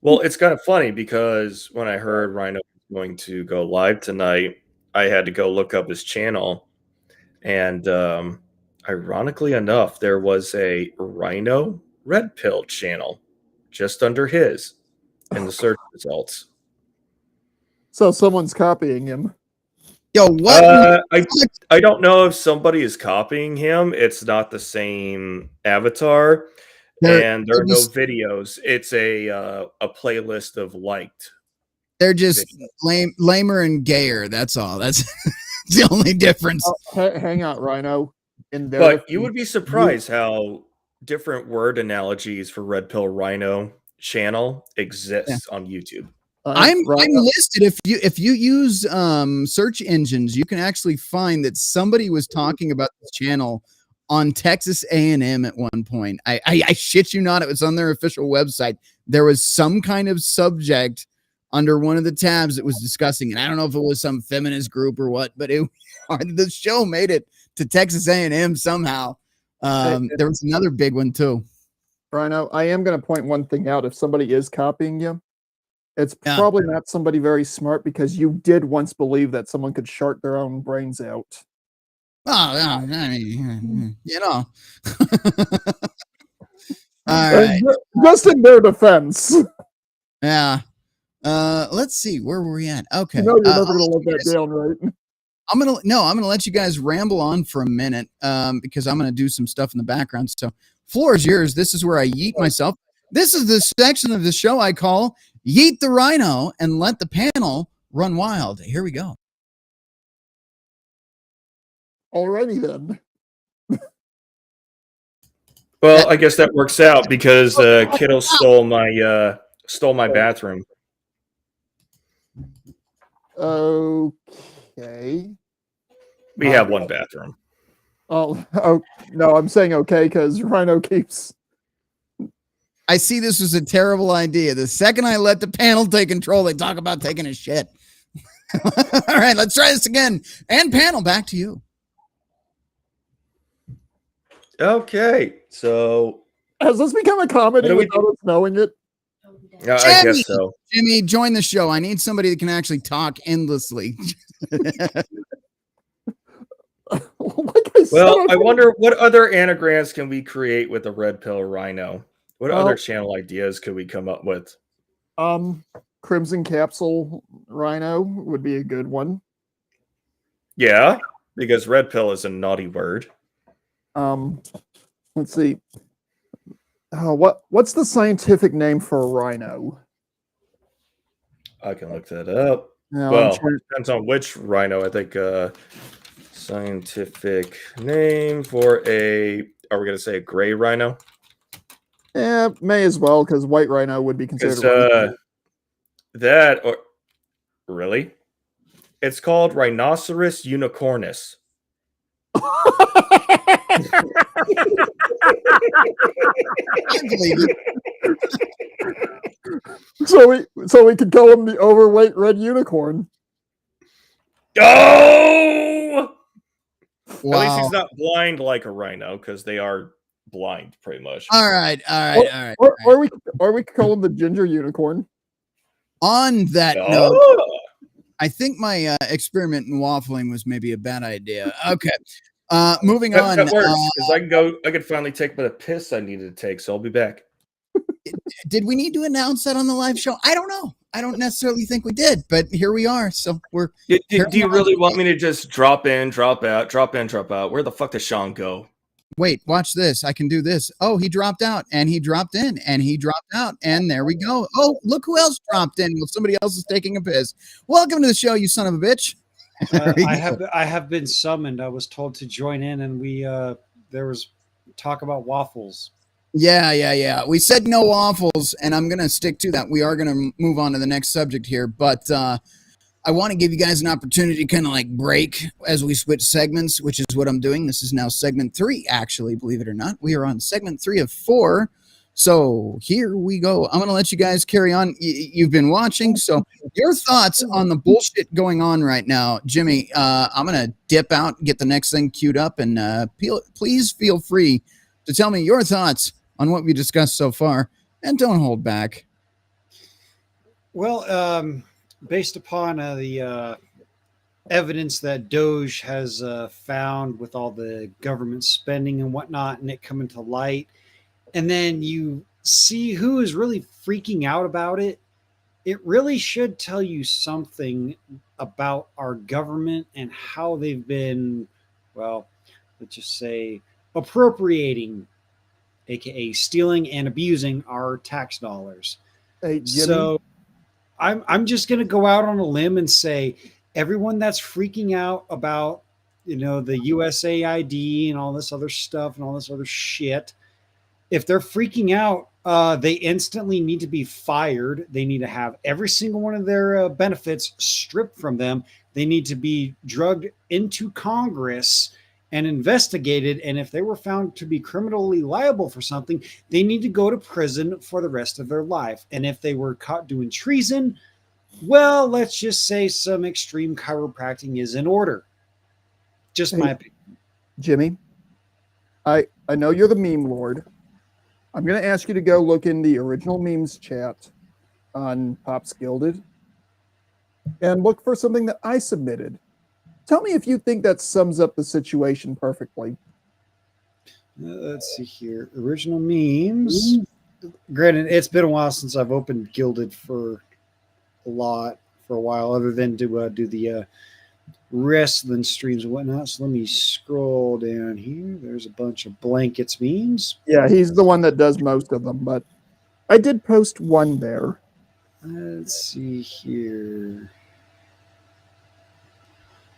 Well, it's kind of funny because when I heard Rhino was going to go live tonight, I had to go look up his channel. And ironically enough, there was a Rhino Red Pill channel just under his in the search results. So someone's copying him. Yo, what? I don't know if somebody is copying him. It's not the same avatar, and there are no videos. It's a playlist of liked. They're just lamer and gayer. That's all. That's the only difference. Hang out, Rhino. But you would be surprised how different word analogies for Red Pill Rhino channel exists on YouTube. I'm listed. If you use search engines, you can actually find that somebody was talking about this channel on Texas A&M at one point. I shit you not, it was on their official website. There was some kind of subject under one of the tabs that was discussing, and I don't know if it was some feminist group or what, but the show made it to Texas A&M somehow. There was another big one too. Rhino, I am going to point one thing out. If somebody is copying you, it's probably not somebody very smart, because you did once believe that someone could shart their own brains out. Oh, I mean, you know. All right. Just in their defense. Yeah. Let's see. Where were we at? Okay. You know you're never going to let that down, right? I'm gonna let you guys ramble on for a minute, because I'm gonna do some stuff in the background. So, floor is yours. This is where I yeet myself. This is the section of the show I call Yeet the Rhino and Let the Panel Run Wild. Here we go. Alrighty then. Well, I guess that works out because Kiddo stole my bathroom. Okay. We have one bathroom. Oh no, I'm saying okay because Rhino keeps. I see this was a terrible idea. The second I let the panel take control, they talk about taking a shit. All right, let's try this again. And panel, back to you. Okay, so Has this become a comedy without us knowing it? I guess so. Jimmy, join the show. I need somebody that can actually talk endlessly. I wonder what other anagrams can we create with the red pill rhino? What other channel ideas could we come up with? Crimson Capsule Rhino would be a good one. Yeah, because red pill is a naughty word. Let's see. What's the scientific name for a rhino? I can look that up. No, well, depends on which rhino. I think scientific name for are we going to say a gray rhino? Yeah, may as well, because white rhino would be considered. Really? It's called Rhinoceros unicornis. So we could call him the overweight red unicorn. Oh! Wow. At least he's not blind like a rhino, because they are blind pretty much. All right. Or we could call him the ginger unicorn. On that note, I think my experiment in waffling was maybe a bad idea. Okay. Moving on. That works, because I can finally take the piss I needed to take, so I'll be back. Did we need to announce that on the live show? I don't know. I don't necessarily think we did, but here we are. So we're. Do you really want me to just drop in, drop out, drop in, drop out? Where the fuck does Sean go? Wait, watch this. I can do this. Oh, he dropped out and he dropped in and he dropped out. And there we go. Oh, look who else dropped in. Well, somebody else is taking a piss. Welcome to the show, you son of a bitch. I have been summoned. I was told to join in, and there was talk about waffles. Yeah. We said no waffles, and I'm gonna stick to that. We are gonna move on to the next subject here, but I want to give you guys an opportunity to kind of like break as we switch segments, which is what I'm doing. This is now segment 3, actually, believe it or not. We are on segment 3 of 4. So here we go. I'm going to let you guys carry on. You've been watching. So your thoughts on the bullshit going on right now. Jimmy, I'm going to dip out, get the next thing queued up, and please feel free to tell me your thoughts on what we discussed so far, and don't hold back. Well, based upon the evidence that Doge has found with all the government spending and whatnot, and it coming to light, and then you see who is really freaking out about it, it really should tell you something about our government and how they've been, well, let's just say, appropriating, aka stealing and abusing our tax dollars. Hey, so I'm just going to go out on a limb and say everyone that's freaking out about, the USAID and all this other stuff and all this other shit, if they're freaking out, they instantly need to be fired. They need to have every single one of their benefits stripped from them. They need to be drugged into Congress and investigated. And if they were found to be criminally liable for something, they need to go to prison for the rest of their life. And if they were caught doing treason, well, let's just say some extreme chiropractic is in order. Just my opinion. Jimmy, I know you're the meme lord. I'm going to ask you to go look in the original memes chat on Pops Gilded and look for something that I submitted. Tell me if you think that sums up the situation perfectly. Let's see here. Original memes. Granted, it's been a while since I've opened Gilded for a while, other than to do the wrestling streams and whatnot. So let me scroll down here. There's a bunch of blankets memes. Yeah, he's the one that does most of them, but I did post one there. Let's see here.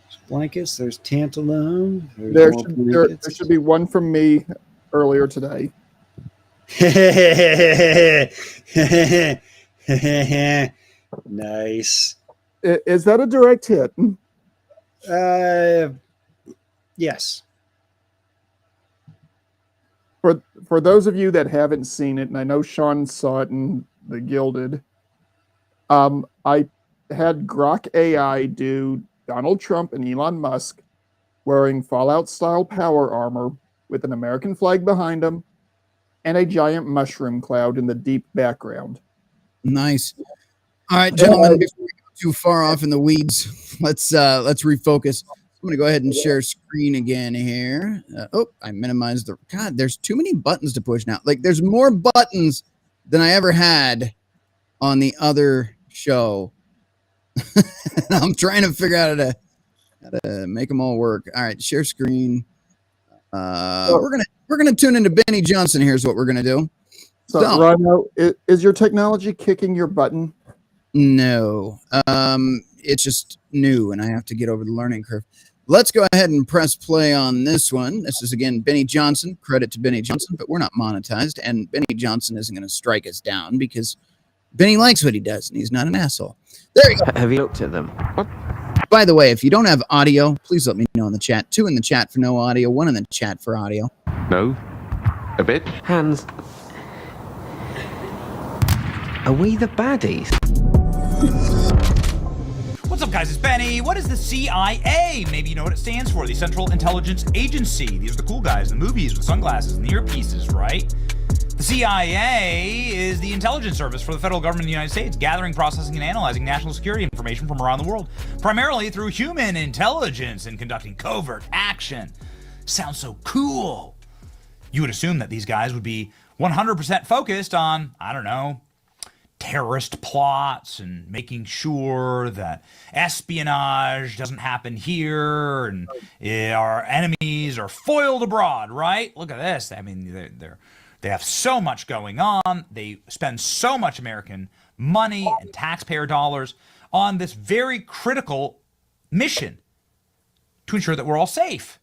There's blankets. There's tantalum. There should be one from me earlier today. Nice. Is that a direct hit? Yes. For those of you that haven't seen it, and I know Sean saw it in The Gilded, I had Grok AI do Donald Trump and Elon Musk wearing Fallout-style power armor with an American flag behind them and a giant mushroom cloud in the deep background. Nice. All right, gentlemen, before we go too far off in the weeds, let's refocus. I'm going to go ahead and share screen again here. I minimized the... God, there's too many buttons to push now. Like, there's more buttons than I ever had on the other show. I'm trying to figure out how to make them all work. All right, share screen. We're gonna tune into Benny Johnson. Here's what we're gonna do. So, Rhino, is your technology kicking your button? No, it's just new, and I have to get over the learning curve. Let's go ahead and press play on this one. This is, again, Benny Johnson. Credit to Benny Johnson, but we're not monetized, and Benny Johnson isn't going to strike us down because Benny likes what he does, and he's not an asshole. There you go. Have you looked at them? What? By the way, if you don't have audio, please let me know in the chat. 2 in the chat for no audio, 1 in the chat for audio. No. A bit? Hands. Are we the baddies? What's up, guys? It's Benny. What is the CIA? Maybe you know what it stands for. The Central Intelligence Agency. These are the cool guys in the movies with sunglasses and the earpieces, right? The CIA is the intelligence service for the federal government of the United States, gathering, processing, and analyzing national security information from around the world, primarily through human intelligence and conducting covert action. Sounds so cool. You would assume that these guys would be 100% focused on, I don't know, terrorist plots and making sure that espionage doesn't happen here and our enemies are foiled abroad, right? Look at this. I mean, they have so much going on. They spend so much American money and taxpayer dollars on this very critical mission to ensure that we're all safe.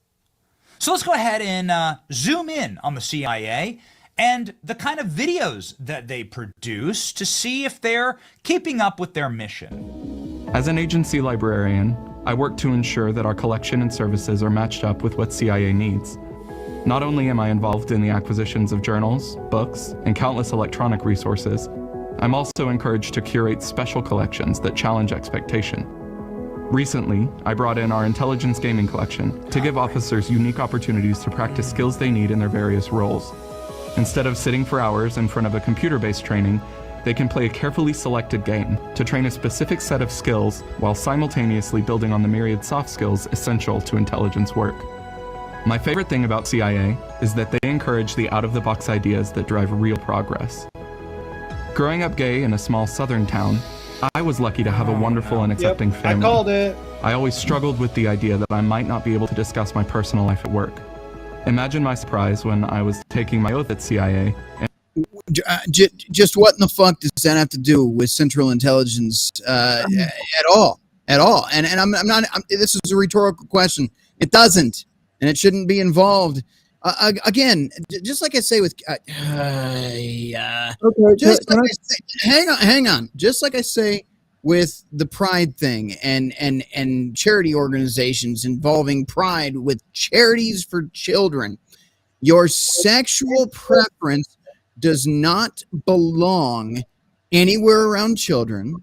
So let's go ahead and zoom in on the CIA and the kind of videos that they produce to see if they're keeping up with their mission. As an agency librarian, I work to ensure that our collection and services are matched up with what CIA needs. Not only am I involved in the acquisitions of journals, books, and countless electronic resources, I'm also encouraged to curate special collections that challenge expectation. Recently, I brought in our intelligence gaming collection to give officers unique opportunities to practice skills they need in their various roles. Instead of sitting for hours in front of a computer-based training, they can play a carefully selected game to train a specific set of skills while simultaneously building on the myriad soft skills essential to intelligence work. My favorite thing about CIA is that they encourage the out-of-the-box ideas that drive real progress. Growing up gay in a small southern town, I was lucky to have a wonderful and accepting family. I called it. I always struggled with the idea that I might not be able to discuss my personal life at work. Imagine my surprise when I was taking my oath at CIA. Just what in the fuck does that have to do with Central Intelligence at all? At all? And I'm not. This is a rhetorical question. It doesn't, and it shouldn't be involved. Again, just like I say with, hang on. Just like I say with the Pride thing and charity organizations involving Pride with charities for children, your sexual preference does not belong anywhere around children,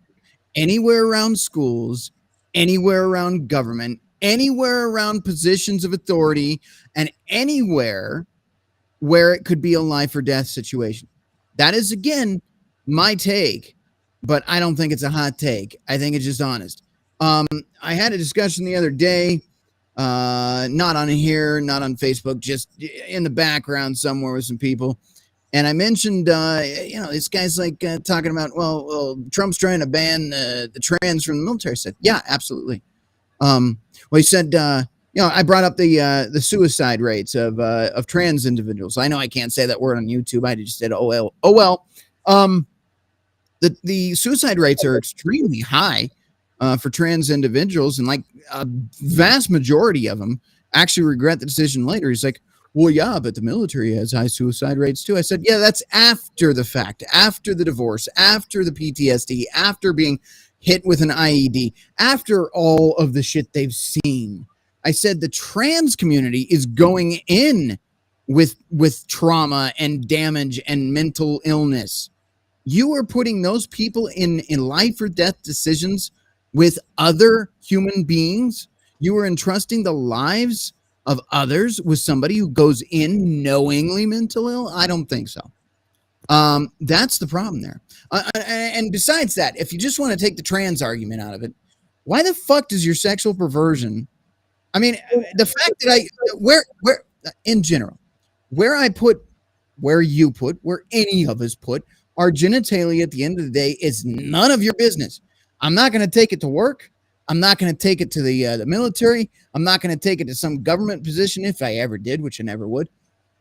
anywhere around schools, anywhere around government, anywhere around positions of authority, and anywhere where it could be a life or death situation. That is, again, my take, but I don't think it's a hot take. I think it's just honest. I had a discussion the other day, not on here, not on Facebook, just in the background somewhere with some people. And I mentioned, this guy's like talking about, well, Trump's trying to ban the trans from the military. I said, yeah, absolutely. Well, he said, I brought up the suicide rates of trans individuals. I know I can't say that word on YouTube. I just said, oh well. The suicide rates are extremely high for trans individuals, and like a vast majority of them actually regret the decision later. He's like, well, yeah, but the military has high suicide rates too. I said, yeah, that's after the fact, after the divorce, after the PTSD, after being hit with an IED, after all of the shit they've seen. I said the trans community is going in with trauma and damage and mental illness. You are putting those people in life or death decisions with other human beings. You are entrusting the lives of others with somebody who goes in knowingly mental ill. I don't think so. That's the problem there. And besides that, if you just want to take the trans argument out of it, why the fuck does your sexual perversion? I mean, the fact that where in general, where you put, where any of us put our genitalia at the end of the day is none of your business. I'm not going to take it to work. I'm not going to take it to the military. I'm not going to take it to some government position if I ever did, which I never would.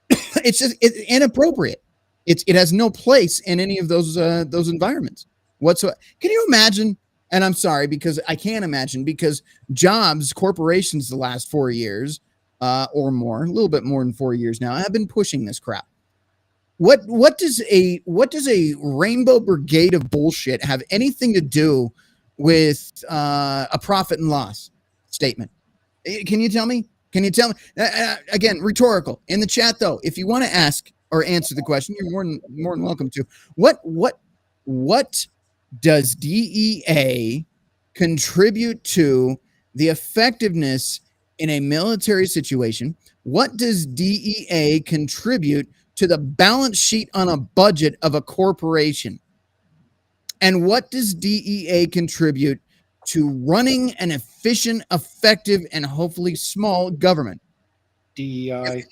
It's inappropriate. It has no place in any of those environments whatsoever. Can you imagine? And I'm sorry, because I can't imagine, because jobs, corporations, the last 4 years or more, a little bit more than 4 years now, have been pushing this crap. What does a rainbow brigade of bullshit have anything to do with a profit and loss statement? Can you tell me? Can you tell me? Again, rhetorical. In the chat, though, if you want to ask or answer the question, you're more than welcome to. What does DEA contribute to the effectiveness in a military situation? What does DEA contribute to the balance sheet on a budget of a corporation? And what does DEA contribute to running an efficient, effective, and hopefully small government? DEI.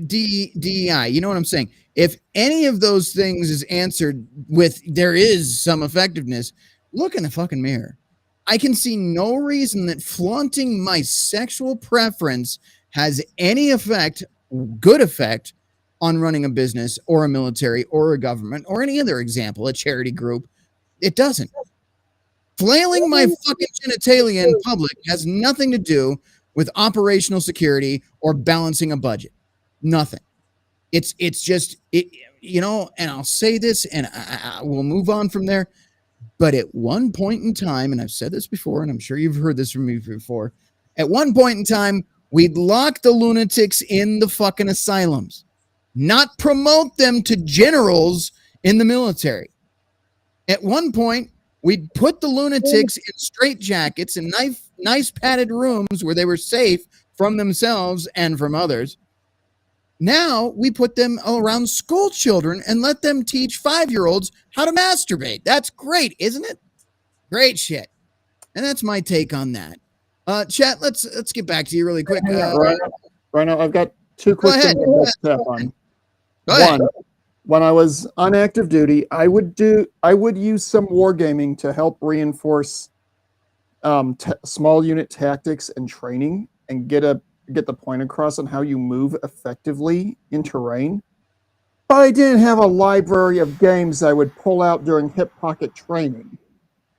DEI, you know what I'm saying? If any of those things is answered with there is some effectiveness, look in the fucking mirror. I can see no reason that flaunting my sexual preference has any effect, good effect, on running a business or a military or a government or any other example, a charity group. It doesn't. Flailing my fucking genitalia in public has nothing to do with operational security or balancing a budget. Nothing. It's just, you know, and I'll say this and I will move on from there. But at one point in time, and I've said this before, and I'm sure you've heard this from me before, at one point in time, we'd lock the lunatics in the fucking asylums, not promote them to generals in the military. At one point, we'd put the lunatics in straitjackets and nice padded rooms where they were safe from themselves and from others. Now we put them around school children and let them teach 5-year-olds how to masturbate. That's great, isn't it? Great shit. And that's my take on that. Chat, let's get back to you really quick. Rhino, I've got two quick things to tap on. Go ahead. One, when I was on active duty, I would use some wargaming to help reinforce small unit tactics and training and get the point across on how you move effectively in terrain. But I didn't have a library of games I would pull out during hip pocket training.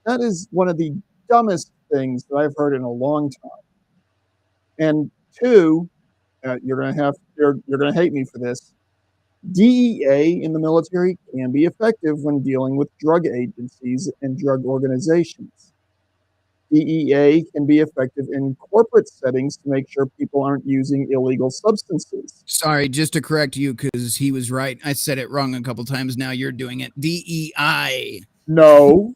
That is one of the dumbest things that I've heard in a long time. And two, you're gonna hate me for this. DEA in the military can be effective when dealing with drug agencies and drug organizations. DEA can be effective in corporate settings to make sure people aren't using illegal substances. Sorry, just to correct you, because he was right. I said it wrong a couple times. Now you're doing it. DEI. No.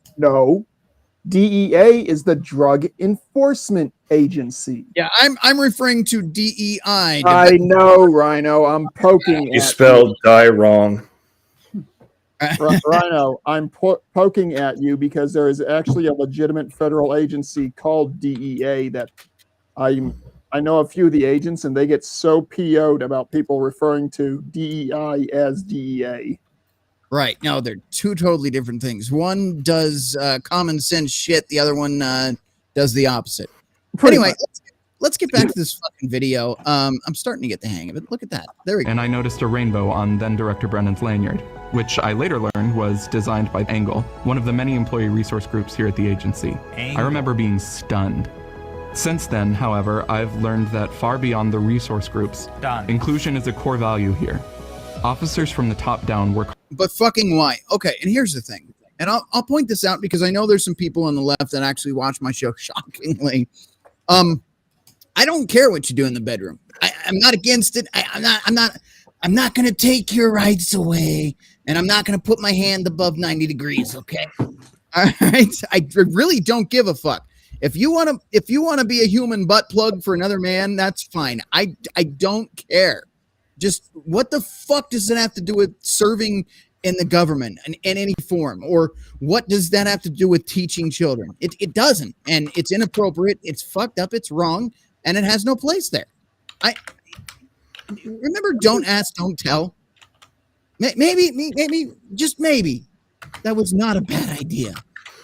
DEA is the Drug Enforcement Agency. Yeah, I'm referring to DEI. I know, Rhino. I'm poking You at spelled die wrong. Rhino, I'm poking at you because there is actually a legitimate federal agency called DEA that I know a few of the agents, and they get so PO'd about people referring to DEI as DEA. Right. No, they're two totally different things. One does common sense shit. The other one does the opposite. Anyway, let's get back to this fucking video. I'm starting to get the hang of it. Look at that. There we go. And I noticed a rainbow on then-Director Brennan's lanyard, which I later learned was designed by Angle, one of the many employee resource groups here at the agency. I remember being stunned. Since then, however, I've learned that far beyond the resource groups, inclusion is a core value here. Officers from the top down work. But fucking why? Okay, and here's the thing. And I'll point this out because I know there's some people on the left that actually watch my show, shockingly. I don't care what you do in the bedroom. I'm not against it. I'm not I'm not going to take your rights away, and I'm not going to put my hand above 90 degrees. Okay. All right. I really don't give a fuck. If you want to be a human butt plug for another man, that's fine. I don't care. Just what the fuck does it have to do with serving in the government in any form? Or what does that have to do with teaching children? It doesn't. And it's inappropriate. It's fucked up. It's wrong. And it has no place there. I remember, don't ask, don't tell. Maybe, just maybe, that was not a bad idea.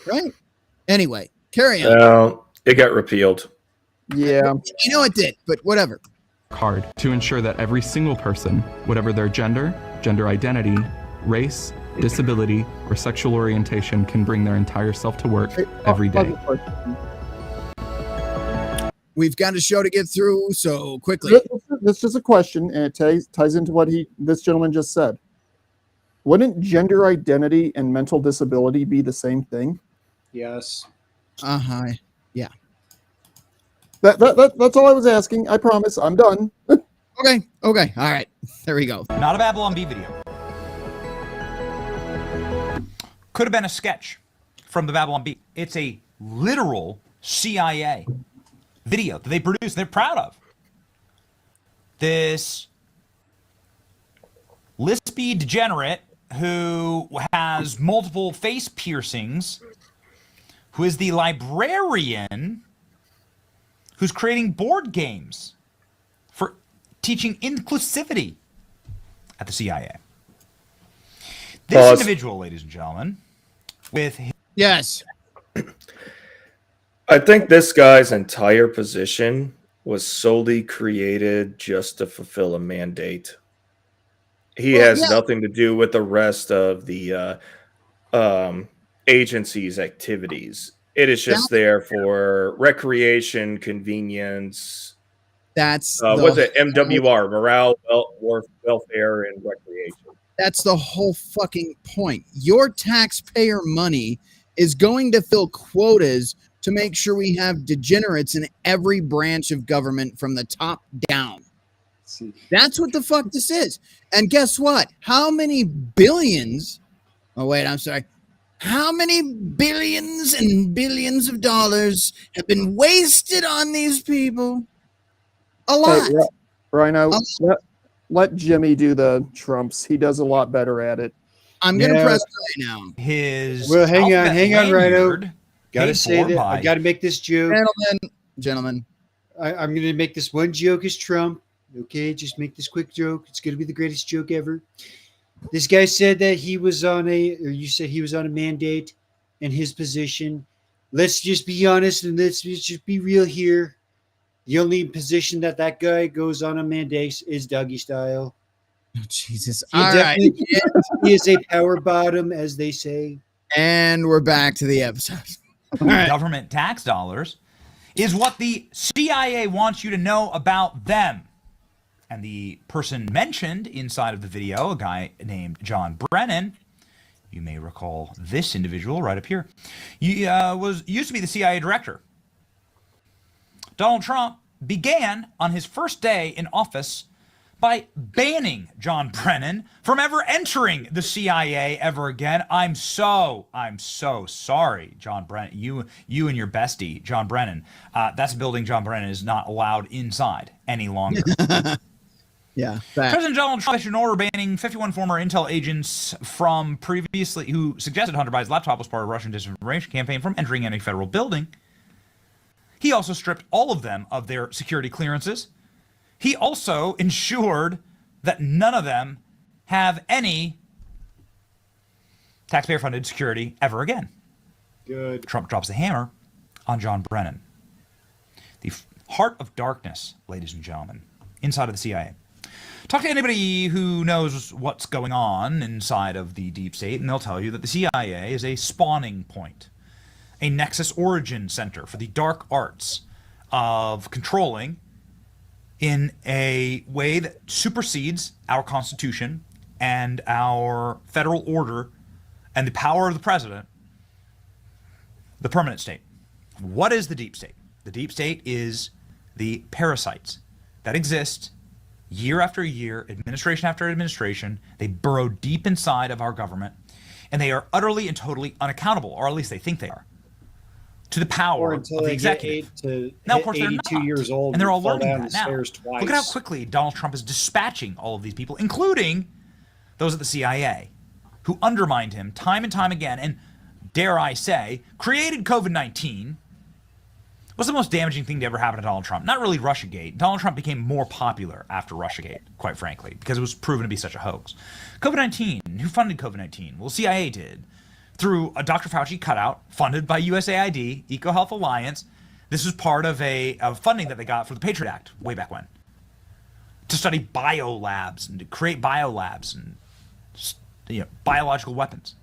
Right? Anyway, carry on. Well, it got repealed. Yeah. You know it did, but whatever. Hard to ensure that every single person, whatever their gender, gender identity, race, disability, or sexual orientation, can bring their entire self to work every day. We've got a show to get through, so quickly. This is a question, and it ties into what this gentleman just said. Wouldn't gender identity and mental disability be the same thing? Yes. Yeah. That's all I was asking. I promise. I'm done. Okay. All right. There we go. Not a Babylon Bee video. Could have been a sketch from the Babylon Bee. It's a literal CIA video that they produced. They're proud of. This lispy degenerate who has multiple face piercings, who is the librarian who's creating board games for teaching inclusivity at the CIA. This individual, ladies and gentlemen, with his... Yes. I think this guy's entire position was solely created just to fulfill a mandate. He has nothing to do with the rest of the agency's activities. It is just there for recreation, convenience. That's what's it? MWR, morale, welfare, and recreation. That's the whole fucking point. Your taxpayer money is going to fill quotas to make sure we have degenerates in every branch of government from the top down. That's what the fuck this is. And guess what? How many billions? Oh, wait, I'm sorry. How many billions and billions of dollars have been wasted on these people? A lot. Hey, Rhino, let Jimmy do the Trumps. He does a lot better at it. I'm going to press play now. Well, hang on, Rhino. Gotta say that. by- I gotta make this joke. Gentlemen. I'm gonna make this one joke as Trump. Okay, just make this quick joke. It's gonna be the greatest joke ever. This guy said that he was on you said he was on a mandate in his position. Let's just be honest and let's just be real here. The only position that guy goes on a mandate is doggy style. Oh, Jesus. He All right. He is a power bottom, as they say. And we're back to the episode. All right. Government tax dollars is what the CIA wants you to know about them. And the person mentioned inside of the video, a guy named John Brennan, you may recall this individual right up here, he used to be the CIA director. Donald Trump began on his first day in office by banning John Brennan from ever entering the CIA ever again. I'm so sorry, John Brennan. You and your bestie, John Brennan. That's a building John Brennan is not allowed inside any longer. Yeah. President Donald Trump issued an order banning 51 former intel agents from previously who suggested Hunter Biden's laptop was part of a Russian disinformation campaign from entering any federal building. He also stripped all of them of their security clearances. He also ensured that none of them have any taxpayer-funded security ever again. Good. Trump drops the hammer on John Brennan. The heart of darkness, ladies and gentlemen, inside of the CIA. Talk to anybody who knows what's going on inside of the deep state, and they'll tell you that the CIA is a spawning point, a nexus origin center for the dark arts of controlling in a way that supersedes our Constitution and our federal order and the power of the president, the permanent state. What is the deep state? The deep state is the parasites that exist year after year, administration after administration. They burrow deep inside of our government, and they are utterly and totally unaccountable, or at least they think they are, to the power Or of until the they get executive. Now, of course, they're 82 not. years old, and they're all fall learning down that the now. stairs twice. Look at how quickly Donald Trump is dispatching all of these people, including those at the CIA, who undermined him time and time again, and dare I say, created COVID-19. What's the most damaging thing to ever happen to Donald Trump? Not really Russiagate. Donald Trump became more popular after Russiagate, quite frankly, because it was proven to be such a hoax. COVID-19, who funded COVID-19? Well, CIA did, through a Dr. Fauci cutout funded by USAID, EcoHealth Alliance. This was part of a funding that they got for the Patriot Act way back when, to study biolabs and to create biolabs and biological weapons.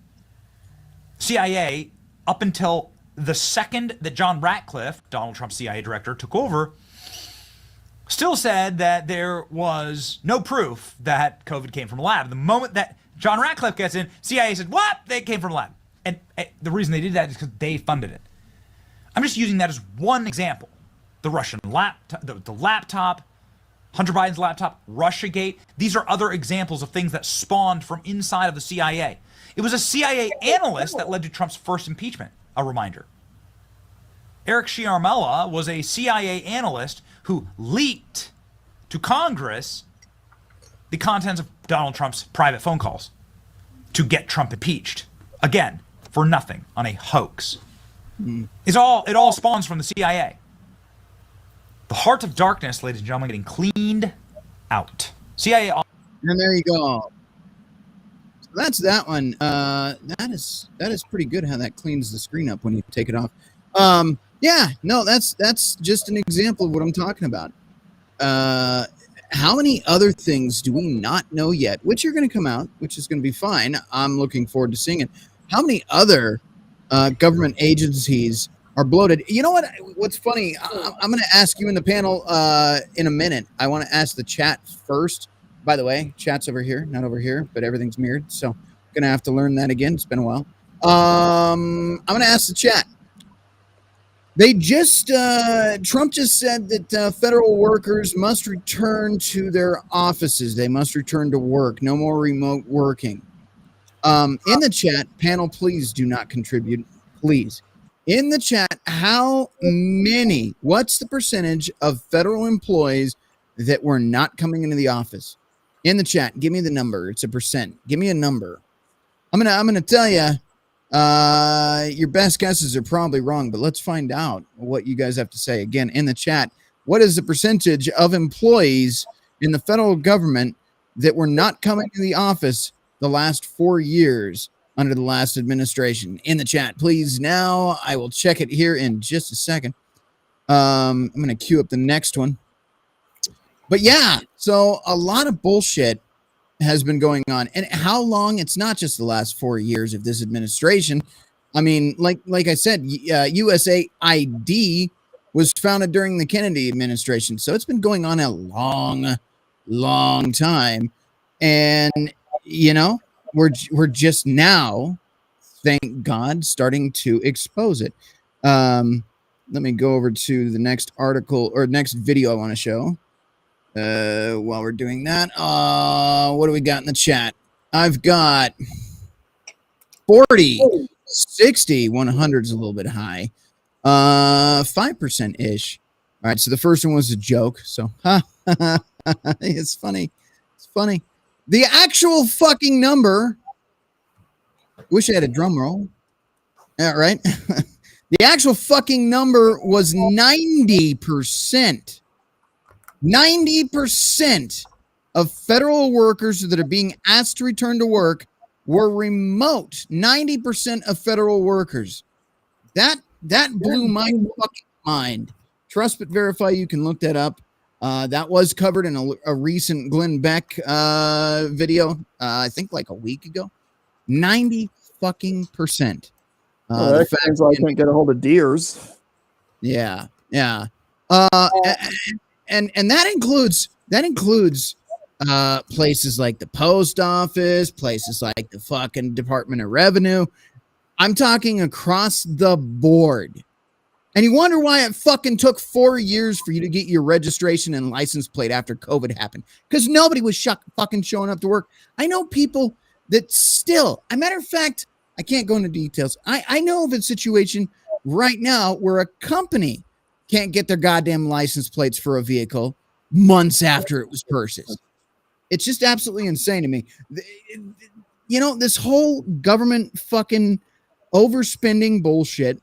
CIA, up until the second that John Ratcliffe, Donald Trump's CIA director, took over, still said that there was no proof that COVID came from a lab. The moment that John Ratcliffe gets in, CIA said, what? They came from a lab. And the reason they did that is because they funded it. I'm just using that as one example. The Russian laptop, the laptop, Hunter Biden's laptop, Russiagate. These are other examples of things that spawned from inside of the CIA. It was a CIA analyst that led to Trump's first impeachment, a reminder. Eric Sciarmella was a CIA analyst who leaked to Congress the contents of Donald Trump's private phone calls to get Trump impeached. Again, for nothing, on a hoax. It all spawns from the CIA. The heart of darkness, ladies and gentlemen, getting cleaned out. CIA. And there you go. So that's that one. That is pretty good how that cleans the screen up when you take it off. Yeah, no, that's just an example of what I'm talking about. How many other things do we not know yet, which are going to come out, which is going to be fine. I'm looking forward to seeing it. How many other government agencies are bloated? You know what? What's funny? I'm going to ask you in the panel in a minute. I want to ask the chat first. By the way, chat's over here, not over here, but everything's mirrored. So I'm going to have to learn that again. It's been a while. I'm going to ask the chat. They just, Trump just said that federal workers must return to their offices. They must return to work. No more remote working. In the chat, panel, please do not contribute. Please. In the chat, what's the percentage of federal employees that were not coming into the office? In the chat, give me the number. It's a percent. Give me a number. I'm gonna tell you, your best guesses are probably wrong, but let's find out what you guys have to say. Again, in the chat, what is the percentage of employees in the federal government that were not coming to the office the last 4 years under the last administration? In the chat, please. Now I will check it here in just a second. I'm going to queue up the next one. But yeah, so a lot of bullshit has been going on. And how long? It's not just the last 4 years of this administration. I mean, like I said, USAID was founded during the Kennedy administration. So it's been going on a long time. And, you know, we're just now, thank God, starting to expose it. Let me go over to the next article or next video I want to show. While we're doing that, what do we got in the chat? I've got 40, 60, 100 is a little bit high. 5% ish. All right, so the first one was a joke. So, it's funny. It's funny. The actual fucking number. Wish I had a drum roll. Yeah, right. The actual fucking number was 90%. 90% of federal workers that are being asked to return to work were remote. 90% of federal workers. That blew my fucking mind. Trust but verify. You can look that up. That was covered in a recent Glenn Beck video. I think like a week ago. 90 fucking percent. That seems like I can't get a hold of deers. Yeah. And that includes places like the post office, places like the fucking Department of Revenue. I'm talking across the board. And you wonder why it fucking took 4 years for you to get your registration and license plate after COVID happened. Because nobody was fucking showing up to work. I know people that still, a matter of fact, I can't go into details. I know of a situation right now where a company can't get their goddamn license plates for a vehicle months after it was purchased. It's just absolutely insane to me. You know, this whole government fucking overspending bullshit,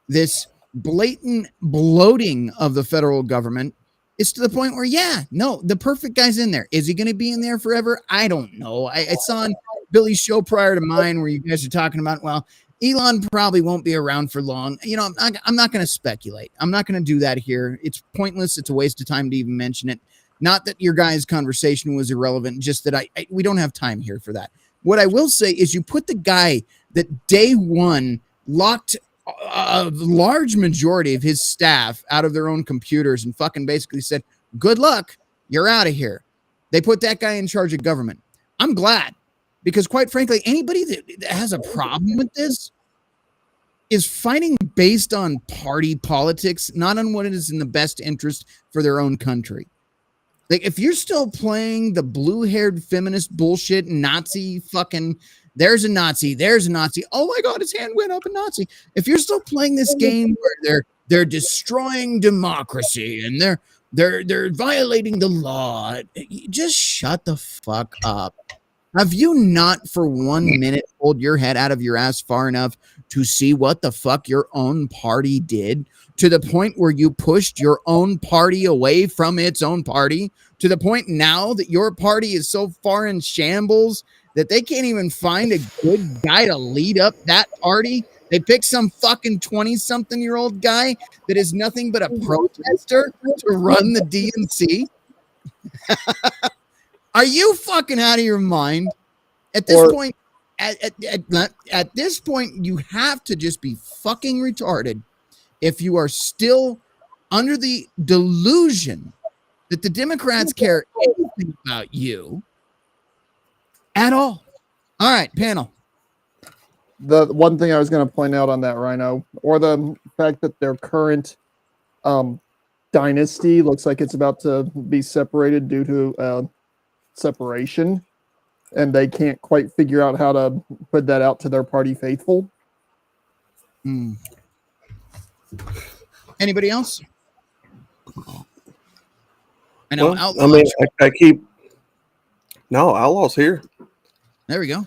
this blatant bloating of the federal government is to the point where, the perfect guy's in there. Is he going to be in there forever? I don't know. I saw on Billy's show prior to mine where you guys are talking about, well, Elon probably won't be around for long. You know, I'm not going to speculate. I'm not going to do that here. It's pointless. It's a waste of time to even mention it. Not that your guys' conversation was irrelevant, just that we don't have time here for that. What I will say is you put the guy that day one locked a large majority of his staff out of their own computers and fucking basically said, good luck, you're out of here. They put that guy in charge of government. I'm glad, because quite frankly, anybody that has a problem with this is fighting based on party politics, not on what is in the best interest for their own country. Like, if you're still playing the blue-haired feminist bullshit, Nazi fucking, there's a Nazi. Oh my God, his hand went up a Nazi. If you're still playing this game where they're destroying democracy and they're violating the law, just shut the fuck up. Have you not for 1 minute pulled your head out of your ass far enough to see what the fuck your own party did, to the point where you pushed your own party away from its own party, to the point now that your party is so far in shambles that they can't even find a good guy to lead up that party? They pick some fucking 20-something-year-old guy that is nothing but a protester to run the DNC. Are you fucking out of your mind? At this point, at this point, you have to just be fucking retarded if you are still under the delusion that the Democrats care anything about you at all. All right, panel. The one thing I was going to point out on that, Rhino, or the fact that their current dynasty looks like it's about to be separated due to separation, and they can't quite figure out how to put that out to their party faithful. Anybody else? I know. Well, I mean, I keep. No, Outlaw's here. There we go.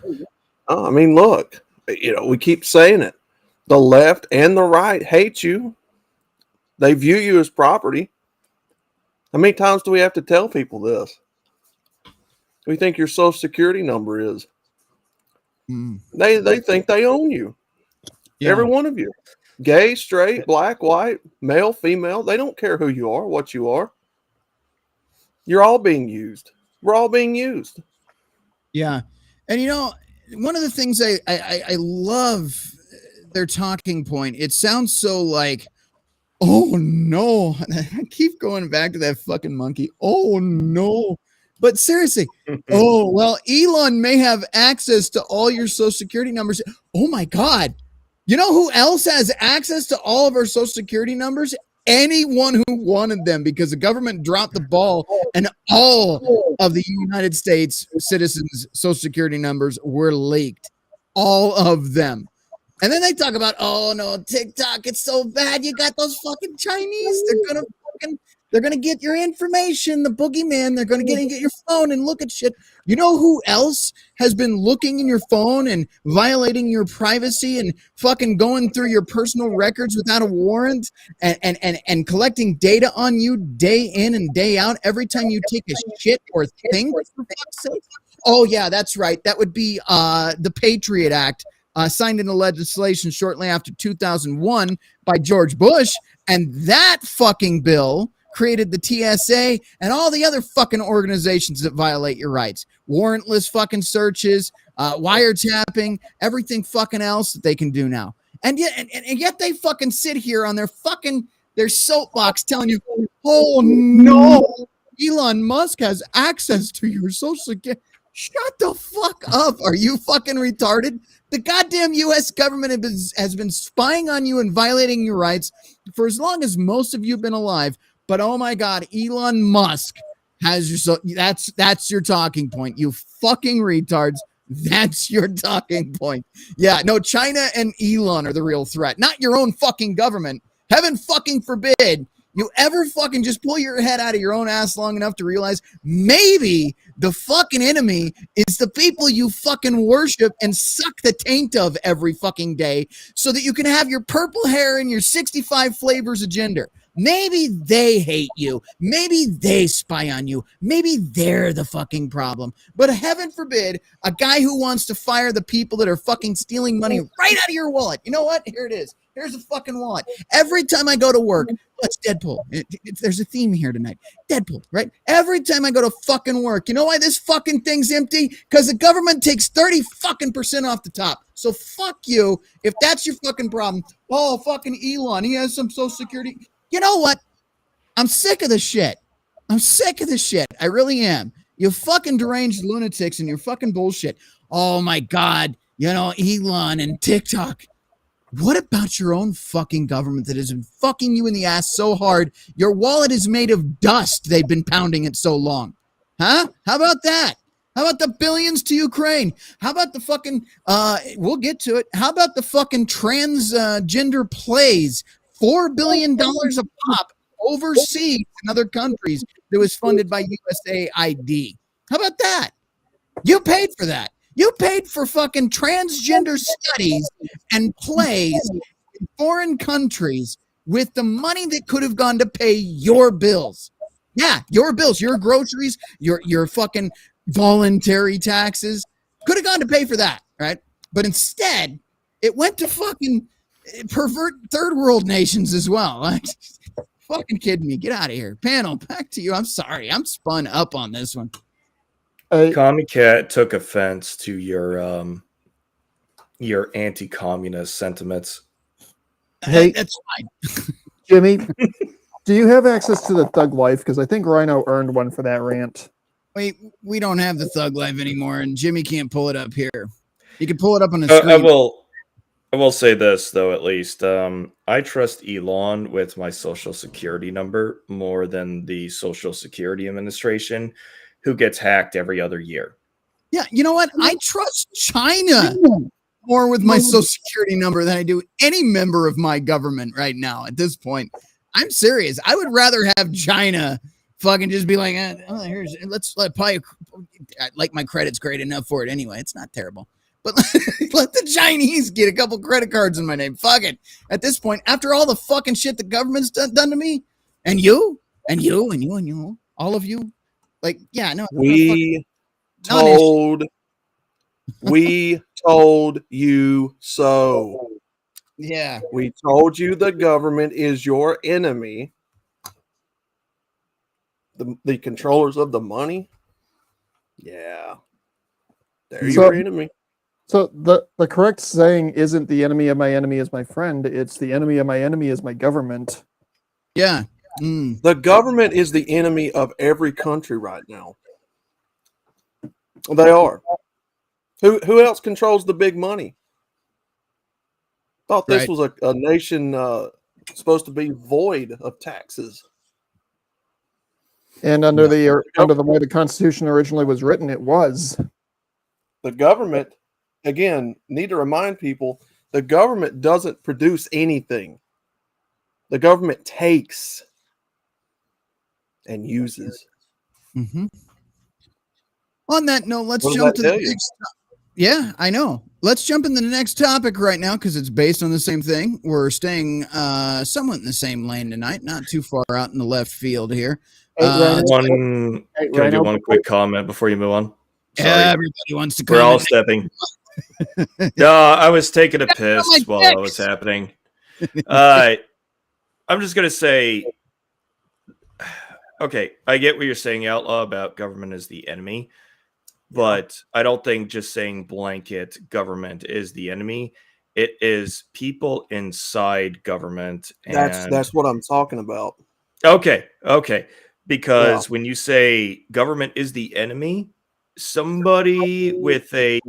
I mean, look, we keep saying it. The left and the right hate you. They view you as property. How many times do we have to tell people this? What do you think your social security number is? They think they own you. Yeah. Every one of you. Gay, straight, black, white, male, female. They don't care who you are, what you are. You're all being used. We're all being used. Yeah. And one of the things I love their talking point, it sounds so like, oh no. I keep going back to that fucking monkey. Oh no. But seriously, oh, well, Elon may have access to all your social security numbers. Oh my God. You know who else has access to all of our social security numbers? Anyone who wanted them, because the government dropped the ball and all of the United States citizens' social security numbers were leaked. All of them. And then they talk about, oh no, TikTok, it's so bad. You got those fucking Chinese. They're going to get your information, the boogeyman. They're going to get your phone and look at shit. You know who else has been looking in your phone and violating your privacy and fucking going through your personal records without a warrant and collecting data on you day in and day out every time you take a shit or think, for fuck's sake? Oh, yeah, that's right. That would be the Patriot Act, signed into legislation shortly after 2001 by George Bush. And that fucking bill created the TSA and all the other fucking organizations that violate your rights. Warrantless fucking searches, wiretapping, everything fucking else that they can do now. And yet they fucking sit here on their soapbox telling you, oh no, Elon Musk has access to your social security. Shut the fuck up. Are you fucking retarded? The goddamn U.S. government has been spying on you and violating your rights for as long as most of you have been alive. But oh my God, Elon Musk has your, so that's your talking point. You fucking retards. That's your talking point. Yeah, no, China and Elon are the real threat, not your own fucking government. Heaven fucking forbid you ever fucking just pull your head out of your own ass long enough to realize maybe the fucking enemy is the people you fucking worship and suck the taint of every fucking day so that you can have your purple hair and your 65 flavors of gender. Maybe they hate you. Maybe they spy on you. Maybe they're the fucking problem. But heaven forbid, a guy who wants to fire the people that are fucking stealing money right out of your wallet. You know what? Here it is. Here's a fucking wallet. Every time I go to work, it's Deadpool. There's a theme here tonight. Deadpool, right? Every time I go to fucking work, you know why this fucking thing's empty? Because the government takes 30 fucking % off the top. So fuck you if that's your fucking problem. Oh, fucking Elon, he has some social security. You know what? I'm sick of the shit. I'm sick of the shit. I really am. You fucking deranged lunatics and your fucking bullshit. Oh my God. You know, Elon and TikTok. What about your own fucking government that has been fucking you in the ass so hard? Your wallet is made of dust. They've been pounding it so long. Huh? How about that? How about the billions to Ukraine? How about the fucking, we'll get to it. How about the fucking transgender plays? $4 billion a pop overseas in other countries that was funded by USAID. How about that? You paid for that. You paid for fucking transgender studies and plays in foreign countries with the money that could have gone to pay your bills. Yeah, your bills, your groceries, your fucking voluntary taxes could have gone to pay for that, right? But instead, it went to fucking pervert third world nations as well. Like, fucking kidding me. Get out of here. Panel, back to you. I'm sorry. I'm spun up on this one. Commie Cat took offense to your anti-communist sentiments. Hey, that's fine. Jimmy, do you have access to the Thug Life? Because I think Rhino earned one for that rant. Wait, we don't have the Thug Life anymore, and Jimmy can't pull it up here. You can pull it up on the screen. I will say this, though, at least. I trust Elon with my social security number more than the Social Security Administration, who gets hacked every other year. Yeah, you know what? I trust China more with my social security number than I do any member of my government right now at this point. I'm serious. I would rather have China fucking just be like, let's probably, like, my credit's great enough for it anyway. It's not terrible. But let the Chinese get a couple credit cards in my name. Fuck it. At this point, after all the fucking shit the government's done to me, and you, all of you, like, yeah, no. We told you so. Yeah. We told you the government is your enemy. The controllers of the money. Yeah. They're your enemy. So the correct saying isn't the enemy of my enemy is my friend. It's the enemy of my enemy is my government. Yeah. The government is the enemy of every country right now. They are. Who else controls the big money? Thought this was a nation supposed to be void of taxes. And under the way the Constitution originally was written, it was. The government, again, need to remind people, the government doesn't produce anything. The government takes and uses. Mm-hmm. On that note, let's jump to the next. Yeah, I know. Let's jump into the next topic right now because it's based on the same thing. We're staying somewhat in the same lane tonight, not too far out in the left field here. Can I do one quick comment before you move on? Sorry. Everybody wants to comment. We're all stepping. No, I was taking a piss while that was happening. I'm just going to say, okay, I get what you're saying, Outlaw, about government as the enemy. But I don't think just saying blanket government is the enemy. It is people inside government. And that's what I'm talking about. Okay. Because when you say government is the enemy, somebody with a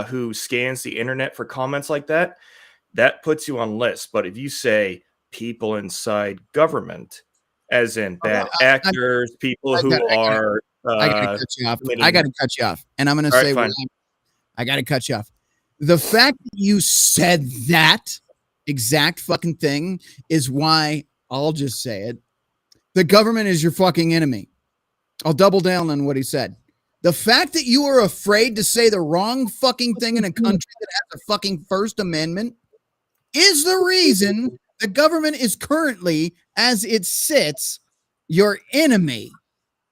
who scans the internet for comments like that, that puts you on lists. But if you say people inside government, as in bad actors, people who are I gotta cut you off. committing- I gotta cut you off. And I'm gonna All right, say fine. I gotta cut you off. The fact that you said that exact fucking thing is why I'll just say it. The government is your fucking enemy. I'll double down on what he said. The fact that you are afraid to say the wrong fucking thing in a country that has a fucking First Amendment is the reason the government is currently, as it sits, your enemy,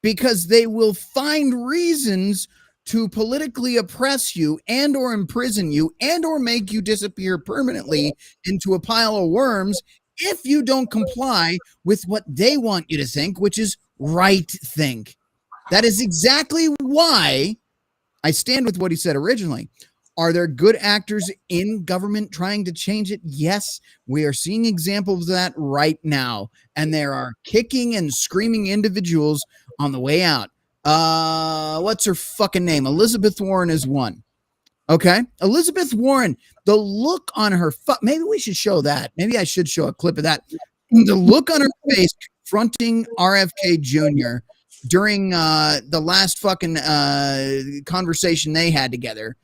because they will find reasons to politically oppress you and or imprison you and or make you disappear permanently into a pile of worms if you don't comply with what they want you to think, which is right think. That is exactly why I stand with what he said originally. Are there good actors in government trying to change it? Yes, we are seeing examples of that right now. And there are kicking and screaming individuals on the way out. What's her fucking name? Elizabeth Warren is one. Okay. Elizabeth Warren, the look on her, maybe we should show that. Maybe I should show a clip of that. The look on her face confronting RFK Jr. during the last fucking conversation they had together.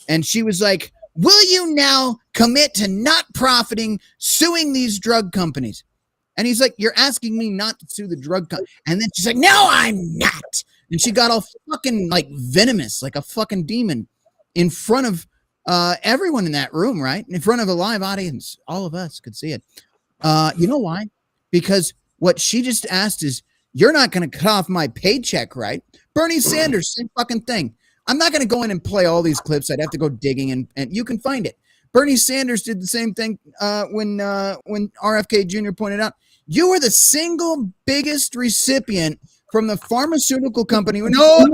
And she was like, will you now commit to not profiting, suing these drug companies? And he's like, you're asking me not to sue the drug company. And then she's like, no, I'm not. And she got all fucking like venomous, like a fucking demon in front of everyone in that room, right? In front of a live audience. All of us could see it. You know why? Because what she just asked is, you're not going to cut off my paycheck, right? Bernie Sanders, same fucking thing. I'm not going to go in and play all these clips. I'd have to go digging, and you can find it. Bernie Sanders did the same thing when RFK Jr. pointed out, you were the single biggest recipient from the pharmaceutical company. No.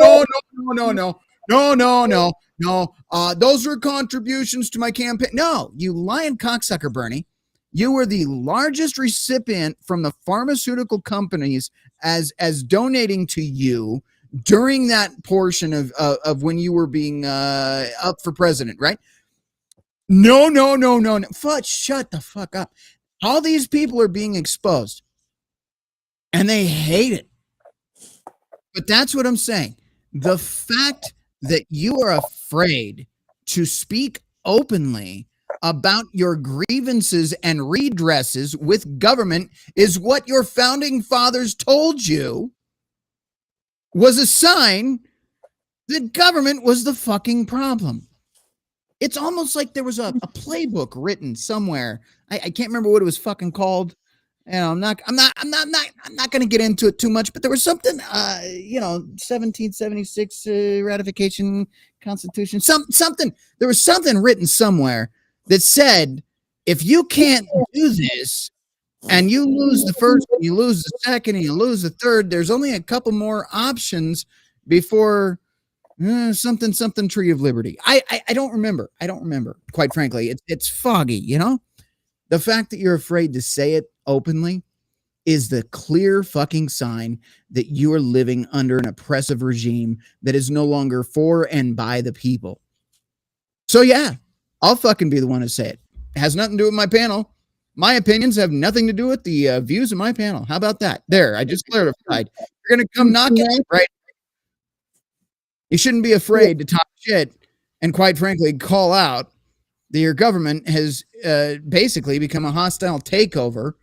Those were contributions to my campaign. No, you lying cocksucker, Bernie. You were the largest recipient from the pharmaceutical companies as donating to you during that portion of when you were being up for president, right? No. Fudge, shut the fuck up. All these people are being exposed and they hate it. But that's what I'm saying. The fact that you are afraid to speak openly about your grievances and redresses with government is what your founding fathers told you was a sign that government was the fucking problem. It's almost like there was a playbook written somewhere. I can't remember what it was fucking called. You know, I'm not going to get into it too much, but there was something, 1776 ratification constitution, something. There was something written somewhere that said, if you can't do this and you lose the first, and you lose the second, and you lose the third, there's only a couple more options before something tree of liberty. I don't remember. Quite frankly, it's foggy, you know? The fact that you're afraid to say it openly is the clear fucking sign that you are living under an oppressive regime that is no longer for and by the people. So yeah, I'll fucking be the one to say it. It has nothing to do with my panel. My opinions have nothing to do with the views of my panel. How about that? There, I just clarified. You're going to come knocking, right? You shouldn't be afraid to talk shit and, quite frankly, call out that your government has basically become a hostile takeover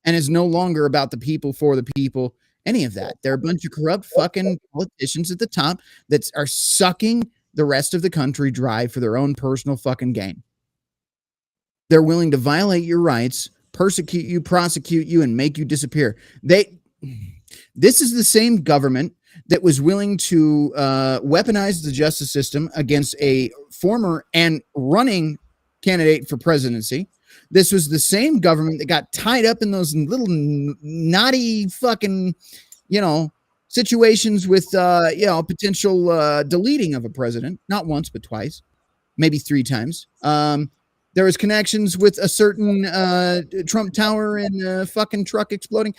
and is no longer about the people, for the people, any of that. They're a bunch of corrupt fucking politicians at the top that are sucking the rest of the country dry for their own personal fucking gain. They're willing to violate your rights, persecute you, prosecute you, and make you disappear. This is the same government that was willing to weaponize the justice system against a former and running candidate for presidency. This was the same government that got tied up in those little naughty fucking, situations with, potential deleting of a president, not once, but twice, maybe 3 times. There was connections with a certain Trump Tower and fucking truck exploding.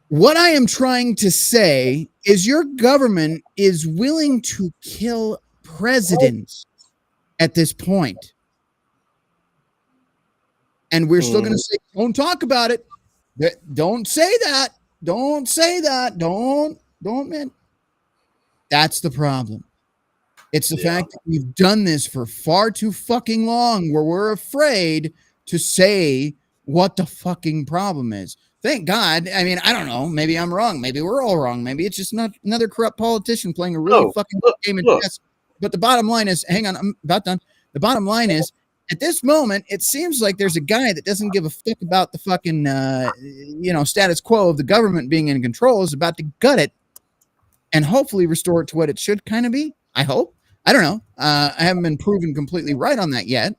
What I am trying to say is your government is willing to kill presidents at this point. And we're still going to say, don't talk about it. Don't say that. Don't say that. Don't, man. That's the problem. It's the fact that we've done this for far too fucking long where we're afraid to say what the fucking problem is. Thank God. I mean, I don't know. Maybe I'm wrong. Maybe we're all wrong. Maybe it's just not another corrupt politician playing a really fucking game of chess. But the bottom line is, hang on, I'm about done. The bottom line is, at this moment, it seems like there's a guy that doesn't give a fuck about the fucking, status quo of the government being in control, is about to gut it and hopefully restore it to what it should kind of be. I hope. I don't know. I haven't been proven completely right on that yet,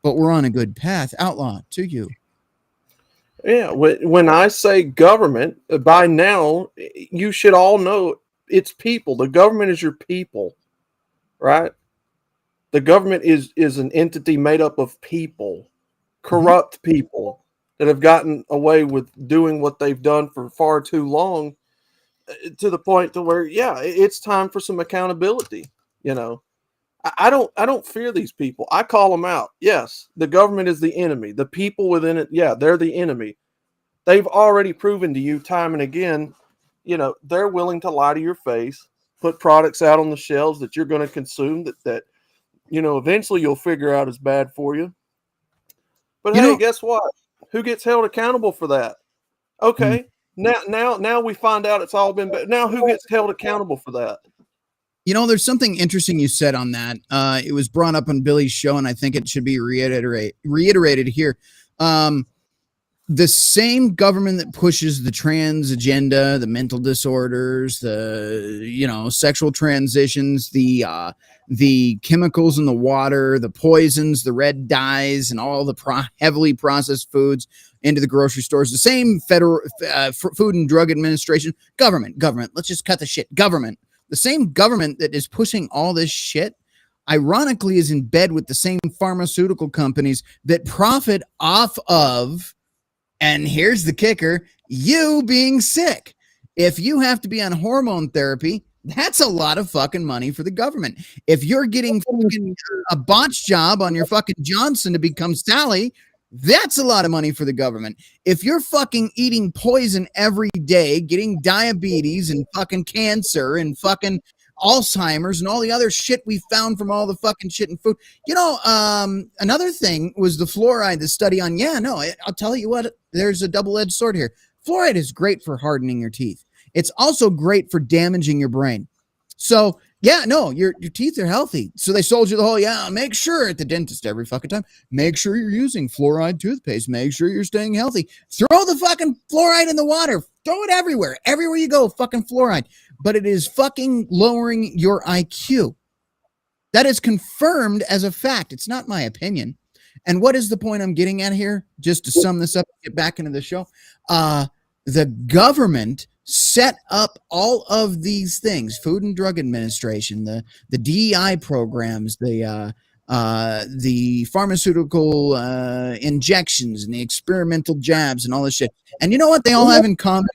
but we're on a good path. Outlaw, to you. Yeah, when I say government, by now, you should all know it's people. The government is your people, right? The government is an entity made up of people, corrupt people that have gotten away with doing what they've done for far too long, to the point to where, it's time for some accountability. You know, I don't fear these people. I call them out. Yes, the government is the enemy. The people within it, they're the enemy. They've already proven to you time and again, they're willing to lie to your face, put products out on the shelves that you're going to consume that eventually you'll figure out is bad for you. But hey, guess what? Who gets held accountable for that? Okay. Now we find out it's all been bad. Now who gets held accountable for that? There's something interesting you said on that. It was brought up on Billy's show, and I think it should be reiterated here. The same government that pushes the trans agenda, the mental disorders, the sexual transitions, the chemicals in the water, the poisons, the red dyes, and all the heavily processed foods into the grocery stores. The same federal Food and Drug Administration, government. Let's just cut the shit. Government. The same government that is pushing all this shit, ironically, is in bed with the same pharmaceutical companies that profit off of. And here's the kicker, you being sick. If you have to be on hormone therapy, that's a lot of fucking money for the government. If you're getting fucking a botch job on your fucking Johnson to become Sally, that's a lot of money for the government. If you're fucking eating poison every day, getting diabetes and fucking cancer and fucking Alzheimer's and all the other shit we found from all the fucking shit in food. Another thing was the fluoride, the study on, I'll tell you what, there's a double-edged sword here. Fluoride is great for hardening your teeth. It's also great for damaging your brain. So, your teeth are healthy. So they sold you the whole, make sure at the dentist every fucking time, make sure you're using fluoride toothpaste, make sure you're staying healthy. Throw the fucking fluoride in the water. Throw it everywhere. Everywhere you go, fucking fluoride. But it is fucking lowering your IQ. That is confirmed as a fact. It's not my opinion. And what is the point I'm getting at here? Just to sum this up, get back into the show. The government set up all of these things, Food and Drug Administration, the DEI programs, the pharmaceutical injections and the experimental jabs and all this shit. And you know what they all have in common?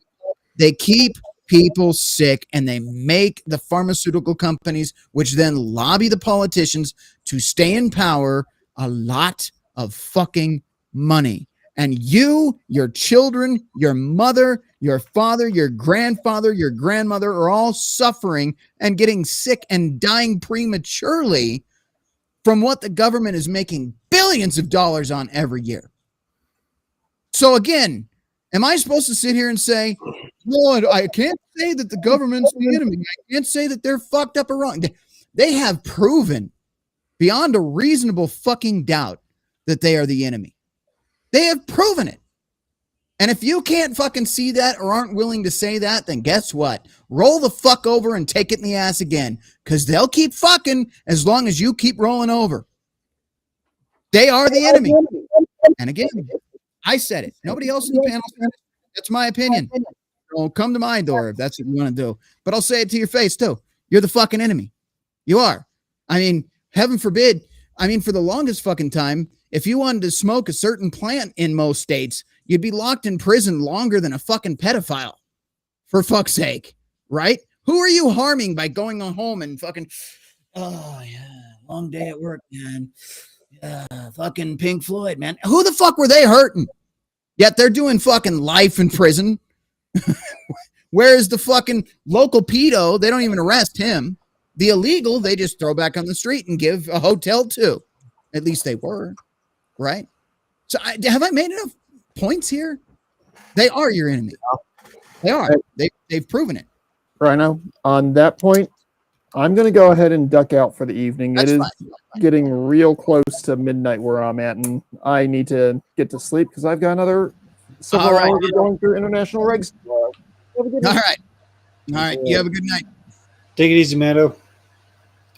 They keep people sick, and they make the pharmaceutical companies, which then lobby the politicians to stay in power, a lot of fucking money. And you, your children, your mother, your father, your grandfather, your grandmother are all suffering and getting sick and dying prematurely from what the government is making billions of dollars on every year. So again, am I supposed to sit here and say, no, I can't say that the government's the enemy. I can't say that they're fucked up or wrong. They have proven beyond a reasonable fucking doubt that they are the enemy. They have proven it. And if you can't fucking see that or aren't willing to say that, then guess what? Roll the fuck over and take it in the ass again, because they'll keep fucking as long as you keep rolling over. They are the enemy. And again, I said it. Nobody else in the panel said it. That's my opinion. So come to my door if that's what you want to do. But I'll say it to your face too. You're the fucking enemy. You are. I mean, heaven forbid. I mean, for the longest fucking time, if you wanted to smoke a certain plant in most states, you'd be locked in prison longer than a fucking pedophile. For fuck's sake, right? Who are you harming by going on home and fucking, oh yeah, long day at work, man. Yeah, fucking Pink Floyd, man. Who the fuck were they hurting? Yet they're doing fucking life in prison. Whereas the fucking local pedo, they don't even arrest him. The illegal, they just throw back on the street and give a hotel to. At least they were, right? So have I made enough points here? They are your enemy. They are. They've proven it. Rhino, on that point, I'm going to go ahead and duck out for the evening. That's it is fine. getting real close to midnight where I'm at, and I need to get to sleep because I've got another several hours of going through international regs. All right. All right. You have a good night. Take it easy, Mando.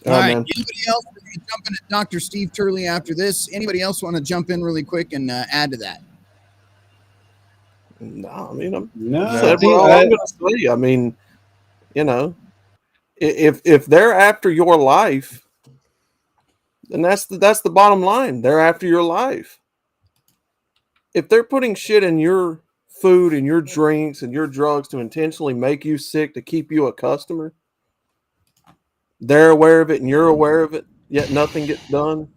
All right. man. Anybody else? We're going to jump in at Dr. Steve Turley after this. Anybody else want to jump in really quick and add to that? No, I mean, I'm I going to say. I mean, you know, if they're after your life, then that's the bottom line. They're after your life. If they're putting shit in your food and your drinks and your drugs to intentionally make you sick to keep you a customer, they're aware of it and you're aware of it, yet nothing gets done.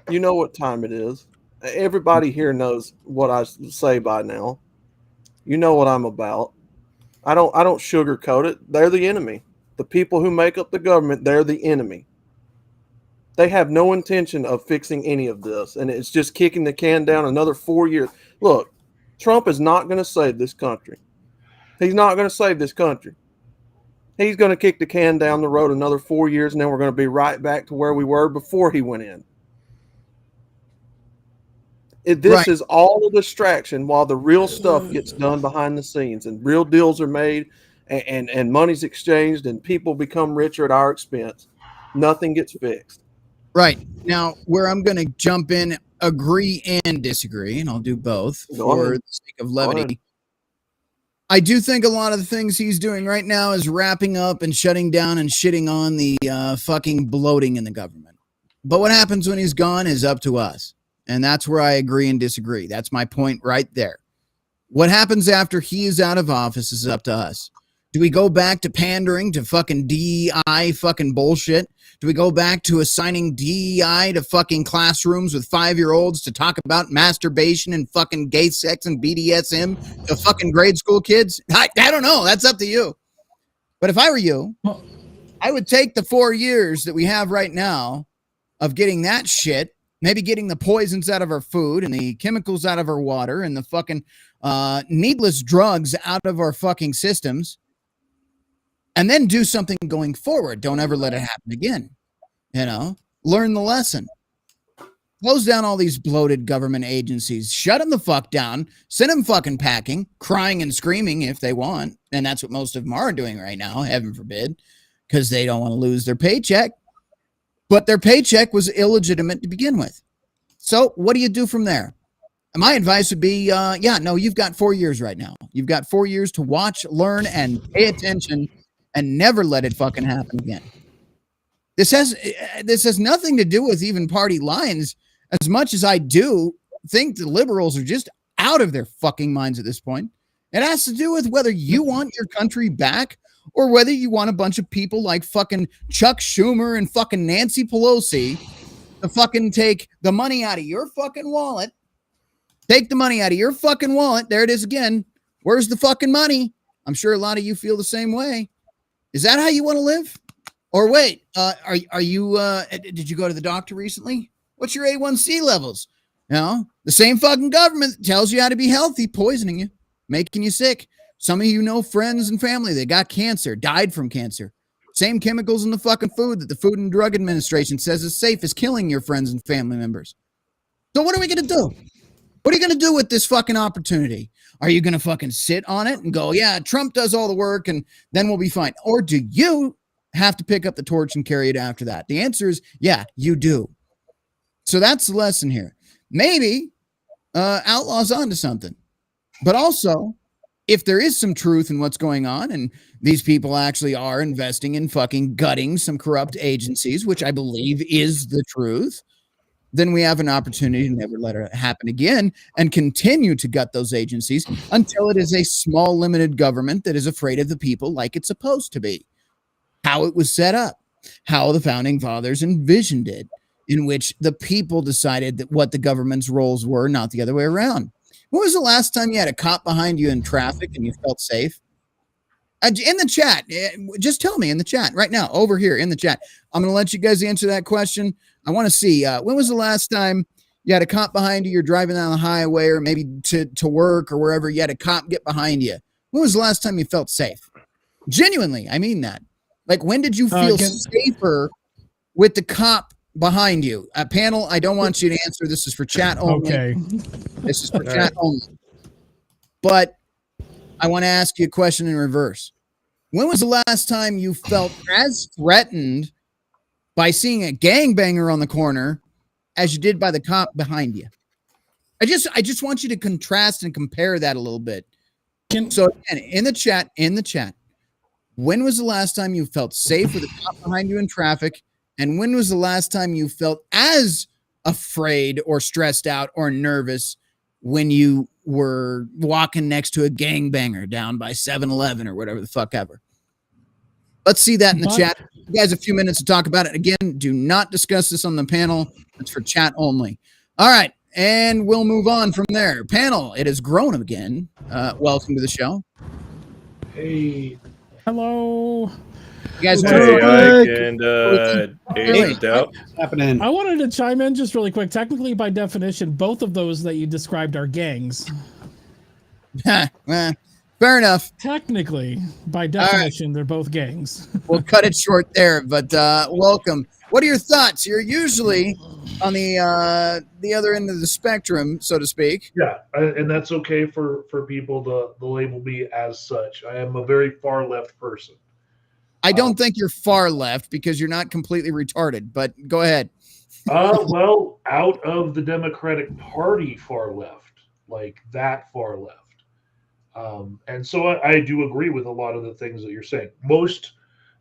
You know what time it is. Everybody here knows what I say by now. You know what I'm about. I don't sugarcoat it. They're the enemy. The people who make up the government, they're the enemy. They have no intention of fixing any of this, and it's just kicking the can down another 4 years. Look, Trump is not going to save this country. He's not going to save this country. He's going to kick the can down the road another 4 years, and then we're going to be right back to where we were before he went in. This is all a distraction while the real stuff gets done behind the scenes and real deals are made and money's exchanged and people become richer at our expense. Nothing gets fixed. Right. Now, where I'm going to jump in, agree and disagree, and I'll do both for the sake of levity. I do think a lot of the things he's doing right now is wrapping up and shutting down and shitting on the fucking bloating in the government. But what happens when he's gone is up to us. And that's where I agree and disagree. That's my point right there. What happens after he is out of office is up to us. Do we go back to pandering to fucking DEI fucking bullshit? Do we go back to assigning DEI to fucking classrooms with 5-year-olds to talk about masturbation and fucking gay sex and BDSM to fucking grade school kids? I don't know. That's up to you. But if I were you, I would take the 4 years that we have right now of getting that shit, maybe getting the poisons out of our food and the chemicals out of our water and the fucking needless drugs out of our fucking systems, and then do something going forward. Don't ever let it happen again. You know, learn the lesson. Close down all these bloated government agencies. Shut them the fuck down. Send them fucking packing, crying and screaming if they want. And that's what most of them are doing right now, heaven forbid, because they don't want to lose their paycheck. But their paycheck was illegitimate to begin with. So what do you do from there? And my advice would be, you've got 4 years right now. You've got 4 years to watch, learn, and pay attention and never let it fucking happen again. This has nothing to do with even party lines as much as I do think the liberals are just out of their fucking minds at this point. It has to do with whether you want your country back or whether you want a bunch of people like fucking Chuck Schumer and fucking Nancy Pelosi to fucking take the money out of your fucking wallet. Take the money out of your fucking wallet. There it is again. Where's the fucking money? I'm sure a lot of you feel the same way. Is that how you want to live? Or wait, are you, did you go to the doctor recently? What's your A1C levels? You know, the same fucking government that tells you how to be healthy, poisoning you, making you sick. Some of you know friends and family that got cancer, died from cancer. Same chemicals in the fucking food that the Food and Drug Administration says is safe is killing your friends and family members. So what are we going to do? What are you going to do with this fucking opportunity? Are you going to fucking sit on it and go, yeah, Trump does all the work and then we'll be fine? Or do you have to pick up the torch and carry it after that? The answer is, yeah, you do. So that's the lesson here. Maybe Outlaw's onto something. But also, if there is some truth in what's going on and these people actually are investing in fucking gutting some corrupt agencies, which I believe is the truth, then we have an opportunity to never let it happen again and continue to gut those agencies until it is a small, limited government that is afraid of the people like it's supposed to be. How it was set up, how the founding fathers envisioned it, in which the people decided that what the government's roles were, not the other way around. When was the last time you had a cop behind you in traffic and you felt safe? In the chat, just tell me in the chat right now, over here in the chat. I'm going to let you guys answer that question. I want to see, when was the last time you had a cop behind you, you're driving down the highway or maybe to work or wherever, you had a cop get behind you? When was the last time you felt safe? Genuinely, I mean that. Like, when did you feel safer with the cop behind you? Panel, I don't want you to answer. This is for chat only. Okay. This is for chat only. But I want to ask you a question in reverse. When was the last time you felt as threatened by seeing a gangbanger on the corner as you did by the cop behind you? I just want you to contrast and compare that a little bit. So again, in the chat, when was the last time you felt safe with a cop behind you in traffic? And when was the last time you felt as afraid or stressed out or nervous when you were walking next to a gangbanger down by 7-Eleven or whatever the fuck ever? Let's see that in the chat. You guys, a few minutes to talk about it. Again, do not discuss this on the panel. It's for chat only. All right. And we'll move on from there. Panel, it has grown again. Welcome to the show. Hey. Hello. You guys happening? I wanted to chime in just really quick. Technically, by definition, both of those that you described are gangs. Fair enough. Technically, by definition, they're both gangs. We'll cut it short there, but welcome. What are your thoughts? You're usually on the other end of the spectrum, so to speak. Yeah, and that's okay for people to label me as such. I am a very far left person. I don't think you're far left because you're not completely retarded, but go ahead. Well, out of the Democratic Party far left, like that far left. And so I do agree with a lot of the things that you're saying. Most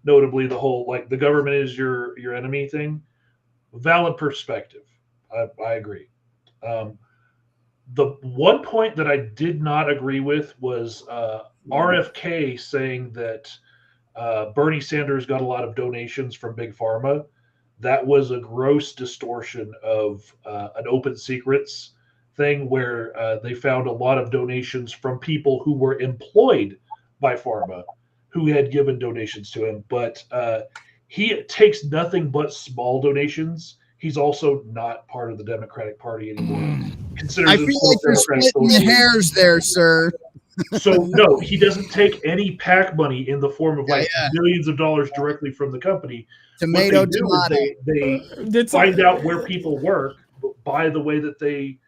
notably, the whole, like, the government is your enemy thing. Valid perspective. I agree. The one point that I did not agree with was RFK saying that Bernie Sanders got a lot of donations from Big Pharma. That was a gross distortion of an open secrets thing where they found a lot of donations from people who were employed by pharma who had given donations to him. But he takes nothing but small donations. He's also not part of the Democratic Party anymore. I feel like you're splitting the hairs there, sir. So no, he doesn't take any PAC money in the form of millions of dollars directly from the company. Tomato. They find out where people work by the way that they,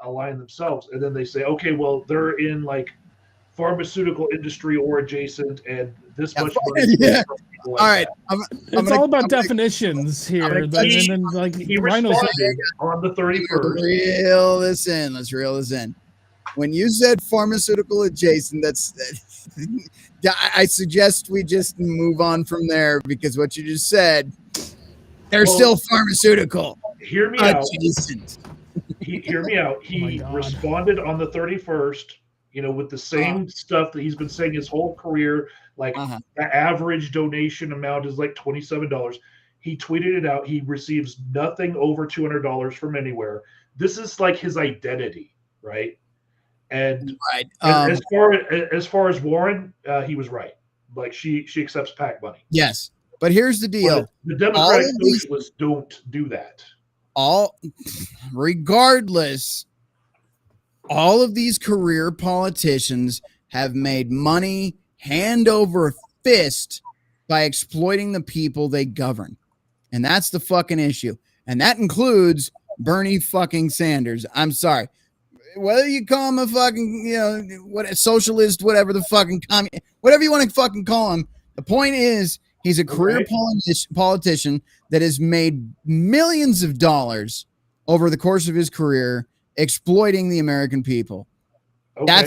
align themselves, and then they say, okay, well, they're in like pharmaceutical industry or adjacent, and this much money. Yeah. Like all right, it's all about definitions here. He responded on the 31st. Let's reel this in. When you said pharmaceutical adjacent, I suggest we just move on from there, because what you just said, they're still pharmaceutical. Hear me adjacent. Hear me out. He responded on the 31st, with the same stuff that he's been saying his whole career. Like the average donation amount is like $27. He tweeted it out. He receives nothing over $200 from anywhere. This is like his identity, right? And as far as Warren, he was right. Like she accepts PAC money. Yes, but here's the deal: but the Democratic Socialists don't do that. Regardless, all of these career politicians have made money hand over fist by exploiting the people they govern, and that's the fucking issue. And that includes Bernie fucking Sanders. I'm sorry. Whether you call him a fucking, what a socialist, whatever the fucking whatever you want to fucking call him. The point is, he's a career politician that has made millions of dollars over the course of his career exploiting the American people. Okay.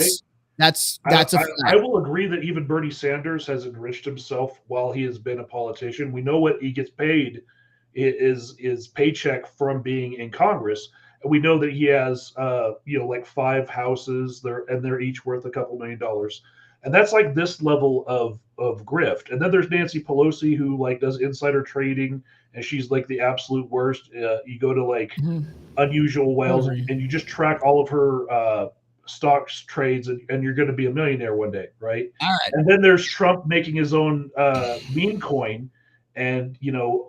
That's a fact. I will agree that even Bernie Sanders has enriched himself while he has been a politician. We know what he gets paid, is paycheck from being in Congress. And we know that he has, like 5 houses there, and they're each worth a couple $1 million. And that's like this level of grift. And then there's Nancy Pelosi, who like does insider trading, and she's like the absolute worst. You go to like Unusual Whales, and you just track all of her stocks trades, and you're going to be a millionaire one day, right? All right. And then there's Trump making his own meme coin, and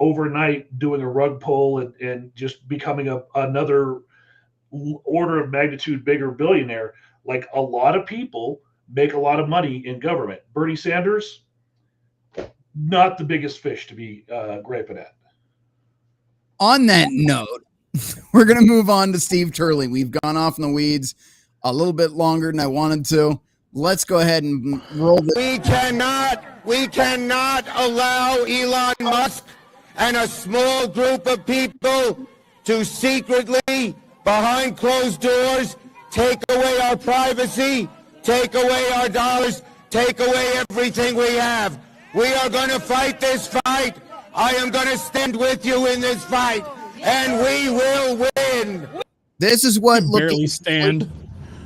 overnight doing a rug pull and just becoming another order of magnitude bigger billionaire. Like, a lot of people make a lot of money in government. Bernie Sanders, not the biggest fish to be griping at. On that note, we're going to move on to Steve Turley. We've gone off in the weeds a little bit longer than I wanted to. Let's go ahead and roll the... We cannot allow Elon Musk and a small group of people to secretly, behind closed doors, take away our privacy, take away our dollars, take away everything we have. We are going to fight this fight. I am going to stand with you in this fight, and we will win. This is what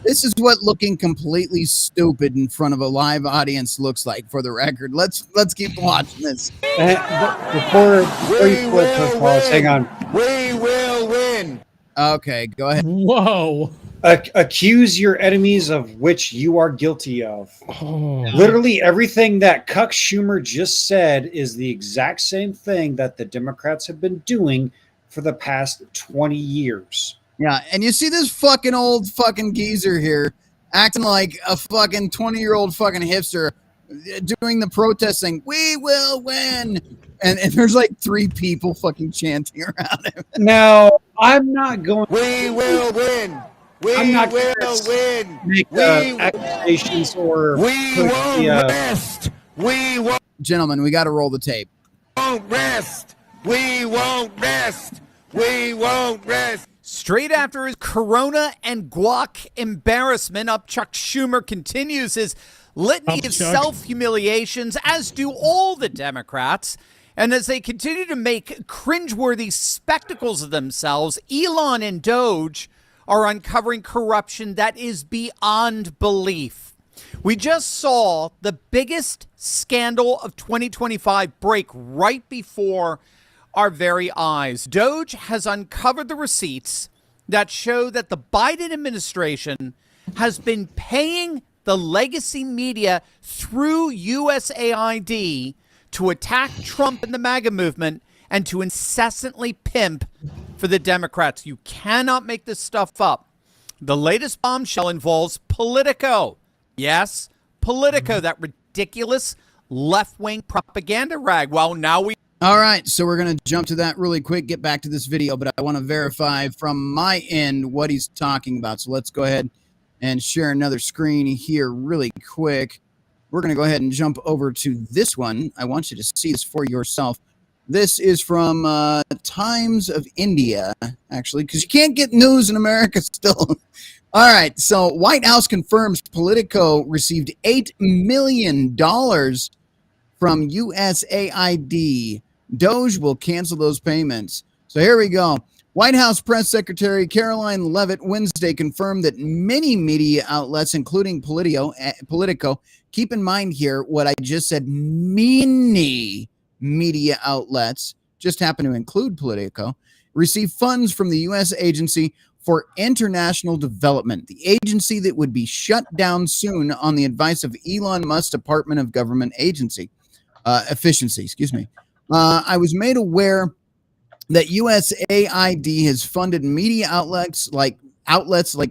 This is what looking completely stupid in front of a live audience looks like, for the record. Let's keep watching this. Before you quit, hang on. We will win. Okay, go ahead. Whoa. Accuse your enemies of which you are guilty of. Oh. Literally everything that Cuck Schumer just said is the exact same thing that the Democrats have been doing for the past 20 years. Yeah, and you see this fucking old fucking geezer here acting like a fucking 20-year-old fucking hipster doing the protesting, "We will win." And there's like 3 people fucking chanting around him. Now, I'm not going... We will win. We will win. Make accusations or... We won't rest. We won't... Gentlemen, we got to roll the tape. Rest. We won't rest. We won't rest. Straight after his Corona and guac embarrassment, Chuck Schumer continues his litany of self-humiliations, as do all the Democrats. And as they continue to make cringeworthy spectacles of themselves, Elon and Doge are uncovering corruption that is beyond belief. We just saw the biggest scandal of 2025 break right before our very eyes. Doge has uncovered the receipts that show that the Biden administration has been paying the legacy media through USAID to attack Trump and the MAGA movement and to incessantly pimp for the Democrats. You cannot make this stuff up. The latest bombshell involves Politico. Yes, Politico, that ridiculous left-wing propaganda rag. Well, now we... All right, so we're going to jump to that really quick, get back to this video, but I want to verify from my end what he's talking about. So let's go ahead and share another screen here really quick. We're going to go ahead and jump over to this one. I want you to see this for yourself. This is from Times of India, actually, because you can't get news in America still. All right, so White House confirms Politico received $8 million from USAID. Doge will cancel those payments. So here we go. White House Press Secretary Caroline Leavitt Wednesday confirmed that many media outlets, including Politico, keep in mind here what I just said, many media outlets, just happen to include Politico, receive funds from the U.S. Agency for International Development, the agency that would be shut down soon on the advice of Elon Musk's Department of Government Efficiency. I was made aware that USAID has funded media outlets like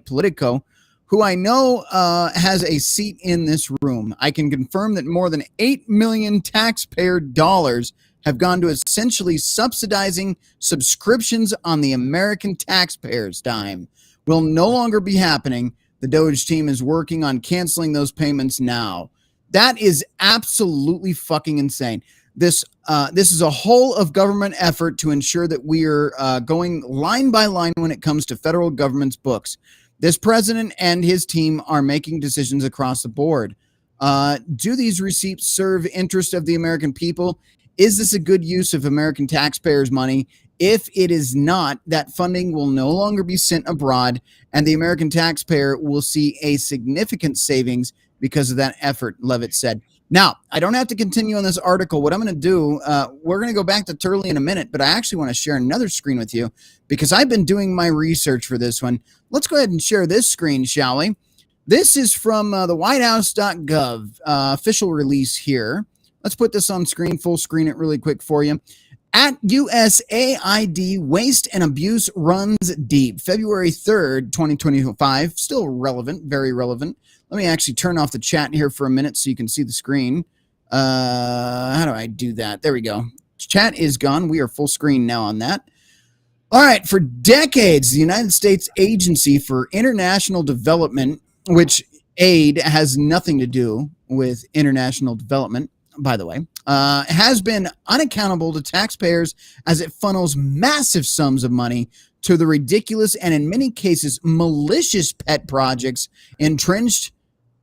Politico, who I know has a seat in this room. I can confirm that more than 8 million taxpayer dollars have gone to essentially subsidizing subscriptions on the American taxpayers' dime. Will no longer be happening. The Doge team is working on canceling those payments now. That is absolutely fucking insane. This is a whole of government effort to ensure that we are going line by line when it comes to federal government's books. This president and his team are making decisions across the board. Do these receipts serve interest of the American people? Is this a good use of American taxpayers' money? If it is not, that funding will no longer be sent abroad, and the American taxpayer will see a significant savings because of that effort, Levitt said. Now, I don't have to continue on this article. What I'm going to do, we're going to go back to Turley in a minute, but I actually want to share another screen with you because I've been doing my research for this one. Let's go ahead and share this screen, shall we? This is from the whitehouse.gov official release here. Let's put this on screen, full screen it really quick for you. At USAID, waste and abuse runs deep. February 3rd, 2025. Still relevant, very relevant. Let me actually turn off the chat here for a minute so you can see the screen. How do I do that? There we go. Chat is gone. We are full screen now on that. All right. For decades, the United States Agency for International Development, which aid has nothing to do with international development, by the way, has been unaccountable to taxpayers as it funnels massive sums of money to the ridiculous and in many cases malicious pet projects entrenched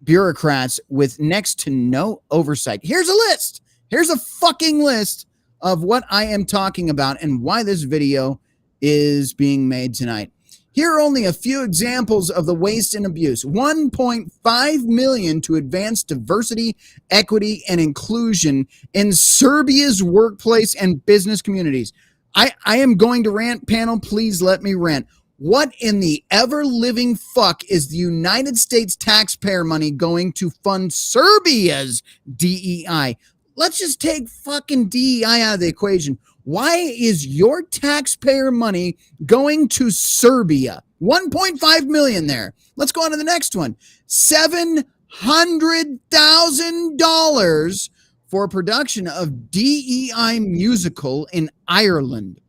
bureaucrats with next to no oversight. Here's a list. Here's a fucking list of what I am talking about and why this video is being made tonight. Here are only a few examples of the waste and abuse. $1.5 million to advance diversity, equity, and inclusion in Serbia's workplace and business communities. I am going to rant, panel. Please let me rant. What in the ever-living fuck is the United States taxpayer money going to fund Serbia's DEI? Let's just take fucking DEI out of the equation. Why is your taxpayer money going to Serbia? $1.5 million there. Let's go on to the next one. $700,000 for production of DEI musical in Ireland.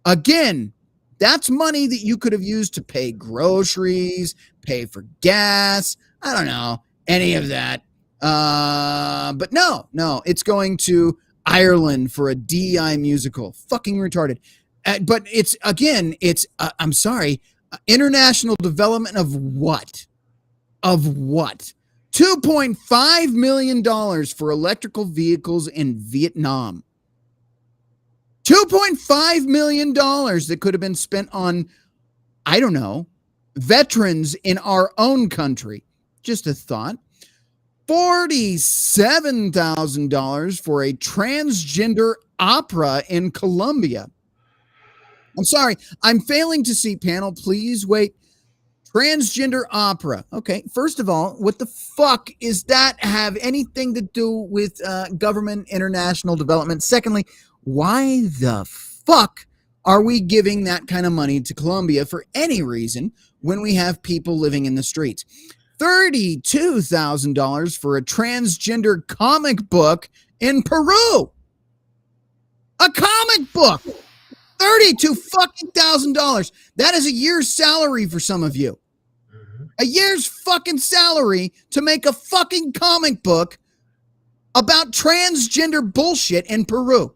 Again, that's money that you could have used to pay groceries, pay for gas. I don't know, any of that. But no, it's going to Ireland for a DEI musical. Fucking retarded. But it's, again, it's, I'm sorry, international development of what? Of what? $2.5 million for electrical vehicles in Vietnam. $2.5 million that could have been spent on, I don't know, veterans in our own country. Just a thought. $47,000 for a transgender opera in Colombia. I'm sorry, I'm failing to see, panel. Please wait. Transgender opera. Okay, first of all, what the fuck is that have anything to do with government international development? Secondly, why the fuck are we giving that kind of money to Colombia for any reason when we have people living in the streets? $32,000 for a transgender comic book in Peru. A comic book. $32,000. That is a year's salary for some of you. A year's fucking salary to make a fucking comic book about transgender bullshit in Peru.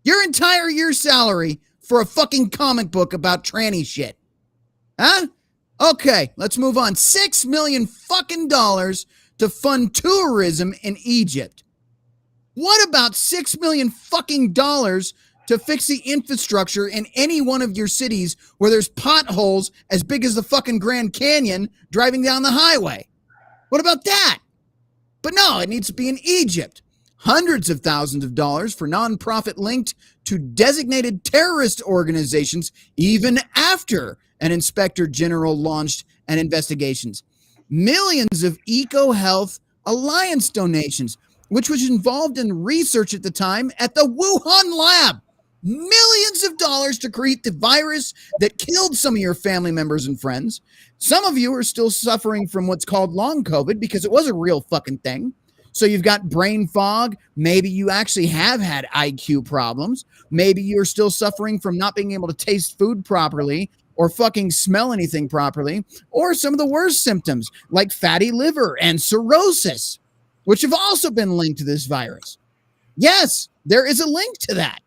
Your entire year's salary for a fucking comic book about tranny shit. Huh? Okay, let's move on. $6 million fucking dollars to fund tourism in Egypt. What about $6 million fucking dollars to fix the infrastructure in any one of your cities where there's potholes as big as the fucking Grand Canyon driving down the highway? What about that? But no, it needs to be in Egypt. Hundreds of thousands of dollars for nonprofit linked to designated terrorist organizations even after an inspector general launched an investigations. Millions of EcoHealth Alliance donations, which was involved in research at the time at the Wuhan lab. Millions of dollars to create the virus that killed some of your family members and friends. Some of you are still suffering from what's called long COVID because it was a real fucking thing. So you've got brain fog. Maybe you actually have had IQ problems. Maybe you're still suffering from not being able to taste food properly or fucking smell anything properly, or some of the worst symptoms like fatty liver and cirrhosis, which have also been linked to this virus. Yes, there is a link to that.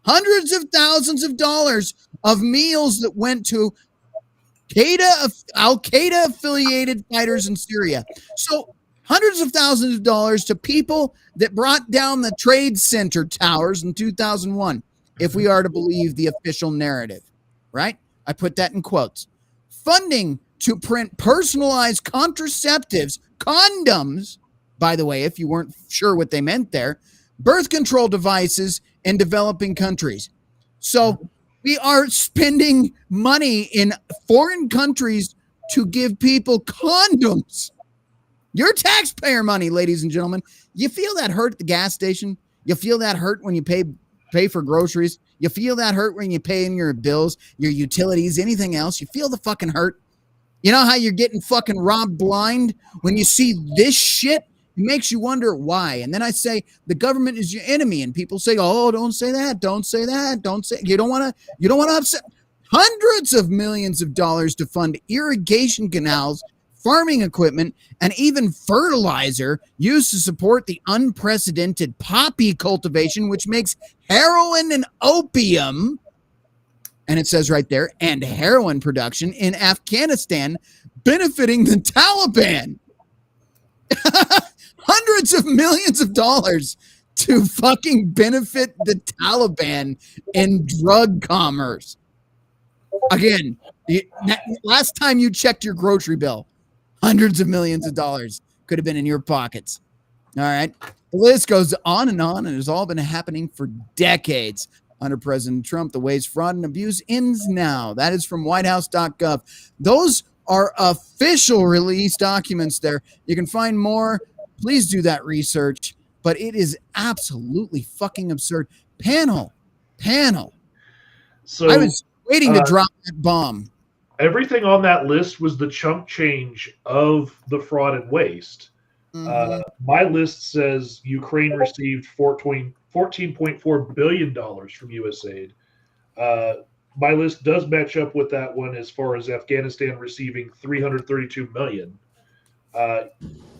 Hundreds of thousands of dollars of meals that went to Al-Qaeda affiliated fighters in Syria. So hundreds of thousands of dollars to people that brought down the Trade Center towers in 2001, if we are to believe the official narrative, right? I put that in quotes. Funding to print personalized contraceptives, condoms, by the way, if you weren't sure what they meant there, birth control devices in developing countries. So we are spending money in foreign countries to give people condoms. Your taxpayer money, ladies and gentlemen. You feel that hurt at the gas station? You feel that hurt when you pay for groceries? You feel that hurt when you pay in your bills, your utilities, anything else? You feel the fucking hurt? You know how you're getting fucking robbed blind when you see this shit? It makes you wonder why. And then I say the government is your enemy, and people say, "Oh, don't say that. Don't say that. Don't say." You don't want to upset. Hundreds of millions of dollars to fund irrigation canals, farming equipment, and even fertilizer used to support the unprecedented poppy cultivation, which makes heroin and opium. And it says right there, and heroin production in Afghanistan, benefiting the Taliban. Hundreds of millions of dollars to fucking benefit the Taliban in drug commerce. Again, last time you checked your grocery bill, hundreds of millions of dollars could have been in your pockets. All right. The list goes on, and it's all been happening for decades. Under President Trump, the ways fraud and abuse ends now. That is from whitehouse.gov. Those are official release documents there. You can find more. Please do that research. But it is absolutely fucking absurd. Panel. So I was waiting to drop that bomb. Everything on that list was the chunk change of the fraud and waste. My list says Ukraine received $14.4 billion from USAID. My list does match up with that one as far as Afghanistan receiving $332 million.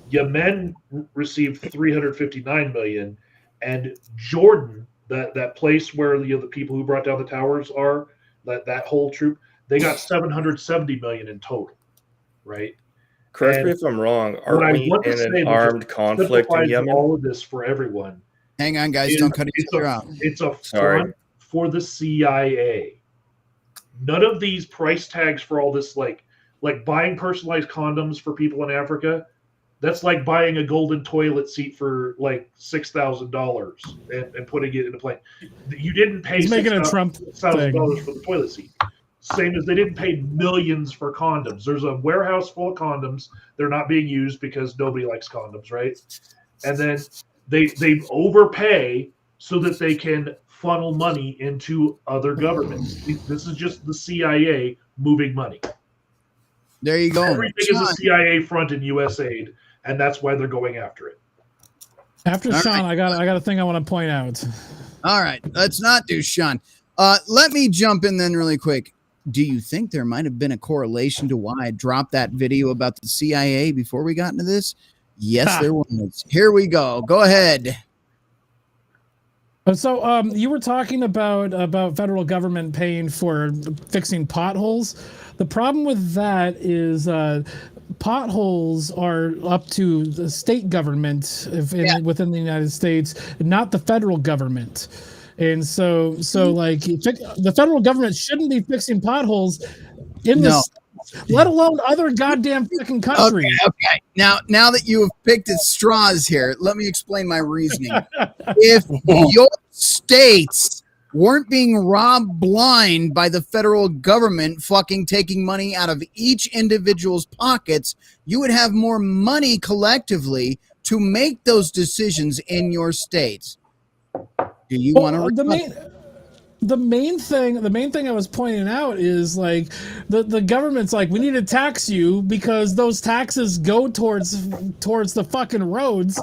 Yemen received $359 million, and Jordan, that place where the people who brought down the towers are, that whole troop, they got $770 million in total, right? Correct me if I'm wrong. Are we in an armed conflict in Yemen? All of this for everyone. Hang on, guys. Don't cut each other out. It's a front for the CIA. None of these price tags for all this, like buying personalized condoms for people in Africa, that's like buying a golden toilet seat for like $6,000 and putting it in a plane. You didn't pay $6,000 for the toilet seat. Same as they didn't pay millions for condoms. There's a warehouse full of condoms. They're not being used because nobody likes condoms, right? And then they overpay so that they can funnel money into other governments. This is just the CIA moving money. There you go. Everything is a CIA front in USAID, and that's why they're going after it. After Sean, I got a thing I want to point out. All right, let's not do Sean. Let me jump in then really quick. Do you think there might have been a correlation to why I dropped that video about the CIA before we got into this? Yes, there was. Here we go. Go ahead. So you were talking about federal government paying for fixing potholes. The problem with that is potholes are up to the state government within the United States, not the federal government. And so like the federal government shouldn't be fixing potholes in the states, let alone other goddamn fucking countries. Okay. Now that you have picked at straws here, let me explain my reasoning. If your states weren't being robbed blind by the federal government fucking taking money out of each individual's pockets, you would have more money collectively to make those decisions in your states. Do you want to? The main thing I was pointing out is like the government's like, we need to tax you because those taxes go towards the fucking roads.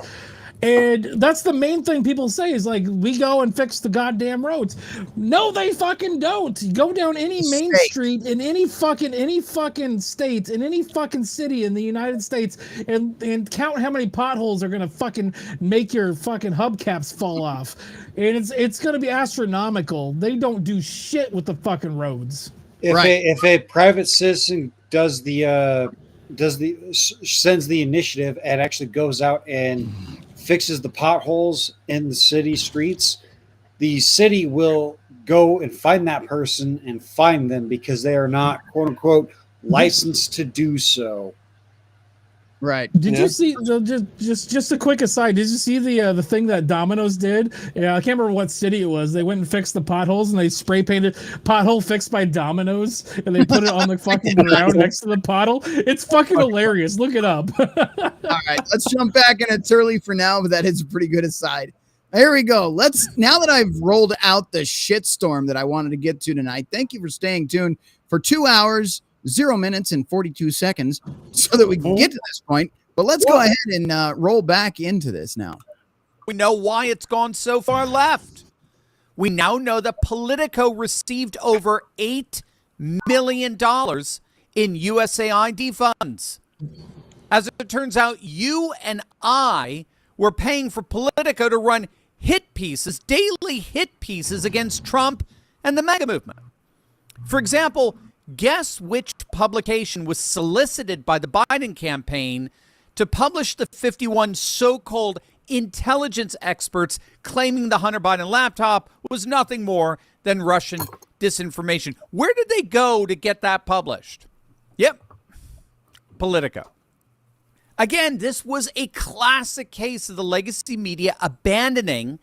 And that's the main thing people say is like, we go and fix the goddamn roads. No, they fucking don't. Go down any main street in any fucking state, in any fucking city in the United States and count how many potholes are gonna fucking make your fucking hubcaps fall off. And it's gonna be astronomical. They don't do shit with the fucking roads. If a private citizen does the sends the initiative and actually goes out and fixes the potholes in the city streets, the city will go and find that person and fine them because they are not, quote unquote, licensed to do so. Right. Did you see just a quick aside? Did you see the thing that Domino's did? Yeah, I can't remember what city it was. They went and fixed the potholes and they spray painted "pothole fixed by Domino's" and they put it on the fucking ground next to the pothole. It's fucking hilarious. Look it up. All right, let's jump back, and it's early for now, but that is a pretty good aside. Here we go. Now that I've rolled out the shitstorm that I wanted to get to tonight, thank you for staying tuned for 2 hours, 0 minutes, and 42 seconds so that we can get to this point. But let's go ahead and roll back into this now. We know why it's gone so far left. We now know that Politico received over $8 million in USAID funds. As it turns out, you and I were paying for Politico to run hit pieces, daily hit pieces against Trump and the MAGA movement. For example, guess which publication was solicited by the Biden campaign to publish the 51 so-called intelligence experts claiming the Hunter Biden laptop was nothing more than Russian disinformation? Where did they go to get that published? Yep, Politico. Again, this was a classic case of the legacy media abandoning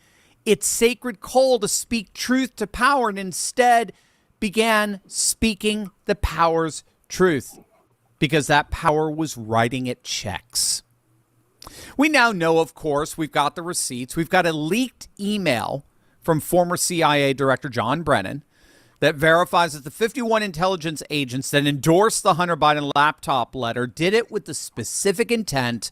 its sacred call to speak truth to power and instead began speaking the power's truth because that power was writing it checks. We now know, of course, we've got the receipts. We've got a leaked email from former CIA Director John Brennan that verifies that the 51 intelligence agents that endorsed the Hunter Biden laptop letter did it with the specific intent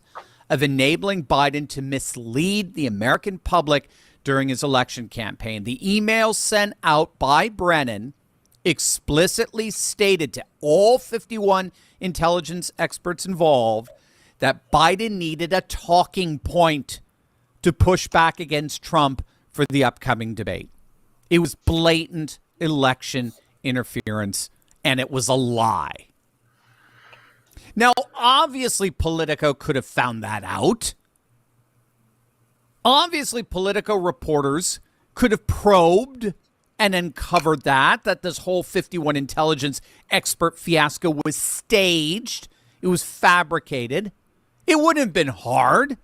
of enabling Biden to mislead the American public during his election campaign. The email sent out by Brennan explicitly stated to all 51 intelligence experts involved that Biden needed a talking point to push back against Trump for the upcoming debate. It was blatant election interference, and it was a lie. Now, obviously, Politico could have found that out. Obviously, Politico reporters could have probed and uncovered that this whole 51 intelligence expert fiasco was staged. It was fabricated. It wouldn't have been hard.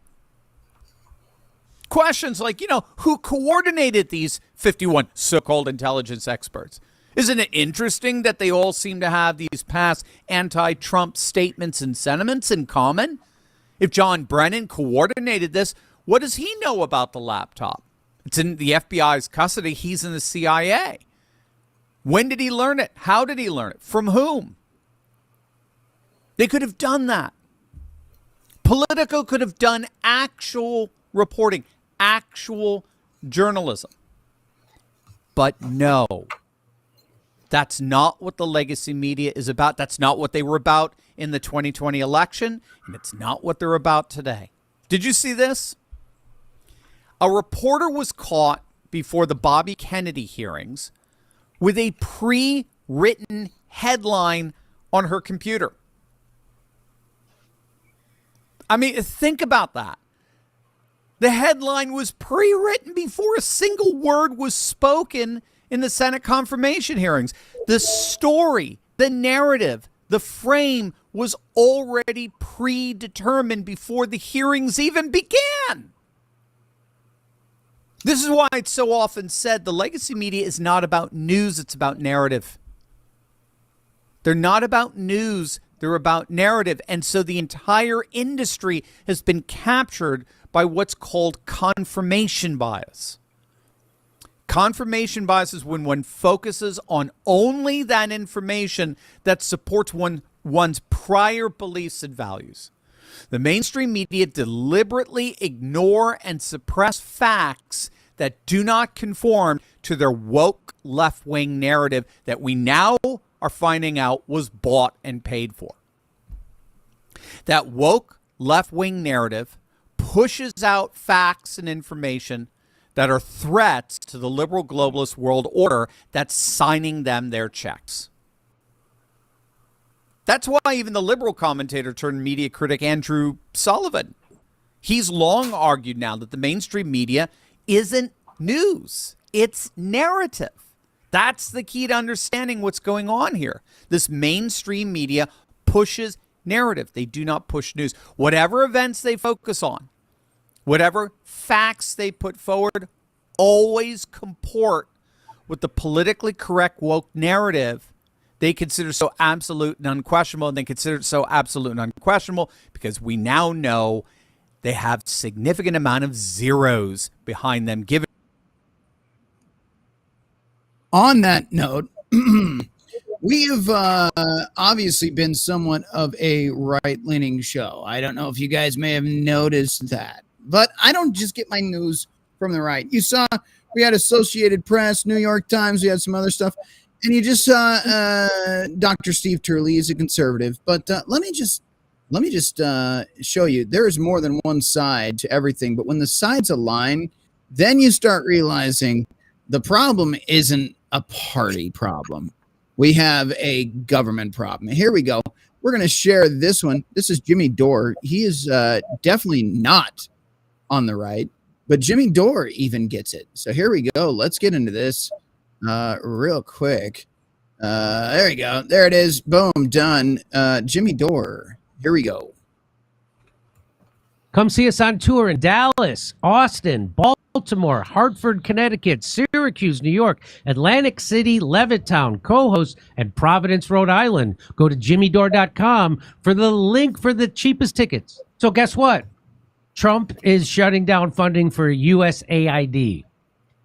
Questions like, who coordinated these 51 so-called intelligence experts? Isn't it interesting that they all seem to have these past anti-Trump statements and sentiments in common? If John Brennan coordinated this, what does he know about the laptop? It's in the FBI's custody. He's in the CIA. When did he learn it? How did he learn it? From whom? They could have done that. Politico could have done actual reporting, actual journalism. But no, that's not what the legacy media is about. That's not what they were about in the 2020 election, and it's not what they're about today. Did you see this? A reporter was caught before the Bobby Kennedy hearings with a pre-written headline on her computer. I mean, think about that. The headline was pre-written before a single word was spoken in the Senate confirmation hearings. The story, the narrative, the frame was already predetermined before the hearings even began. This is why it's so often said the legacy media is not about news, it's about narrative. They're not about news, they're about narrative. And so the entire industry has been captured by what's called confirmation bias. Confirmation bias is when one focuses on only that information that supports one's prior beliefs and values. The mainstream media deliberately ignore and suppress facts that do not conform to their woke left-wing narrative that we now are finding out was bought and paid for. That woke left-wing narrative pushes out facts and information that are threats to the liberal globalist world order that's signing them their checks. That's why even the liberal commentator turned media critic Andrew Sullivan, he's long argued now that the mainstream media isn't news. It's narrative. That's the key to understanding what's going on here. This mainstream media pushes narrative. They do not push news. Whatever events they focus on, whatever facts they put forward, always comport with the politically correct woke narrative they consider so absolute and unquestionable. And they consider it so absolute and unquestionable because we now know they have significant amount of zeros behind them. Given on that note, we have obviously been somewhat of a right-leaning show. I don't know if you guys may have noticed that, but I don't just get my news from the right. You saw we had Associated Press, New York Times, we had some other stuff, and you just saw Dr. Steve Turley is a conservative. But let me just show you. There is more than one side to everything, but when the sides align, then you start realizing the problem isn't a party problem. We have a government problem. Here we go. We're going to share this one. This is Jimmy Dore. He is definitely not on the right, but Jimmy Dore even gets it. So here we go. Let's get into this real quick. There we go. There it is. Boom. Done. Jimmy Dore. Here we go. Come see us on tour in Dallas, Austin, Baltimore, Hartford, Connecticut, Syracuse, New York, Atlantic City, Levittown, Cohost, and Providence, Rhode Island. Go to jimmydore.com for the link for the cheapest tickets. So guess what? Trump is shutting down funding for USAID.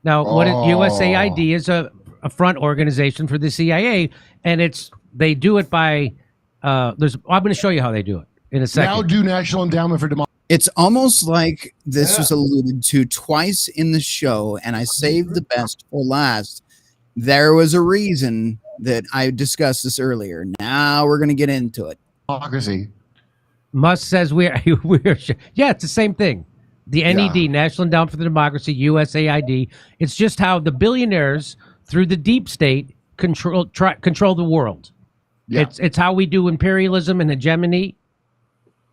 Now, USAID is a front organization for the CIA, and they do it by I'm going to show you how they do it in a second. Now do National Endowment for Democracy. It's almost like this was alluded to twice in the show, and I saved the best for last. There was a reason that I discussed this earlier. Now we're going to get into it. Democracy. Musk says we're yeah, it's the same thing. The NED, National Endowment for the Democracy, USAID. It's just how the billionaires through the deep state control the world. Yeah. It's how we do imperialism and hegemony.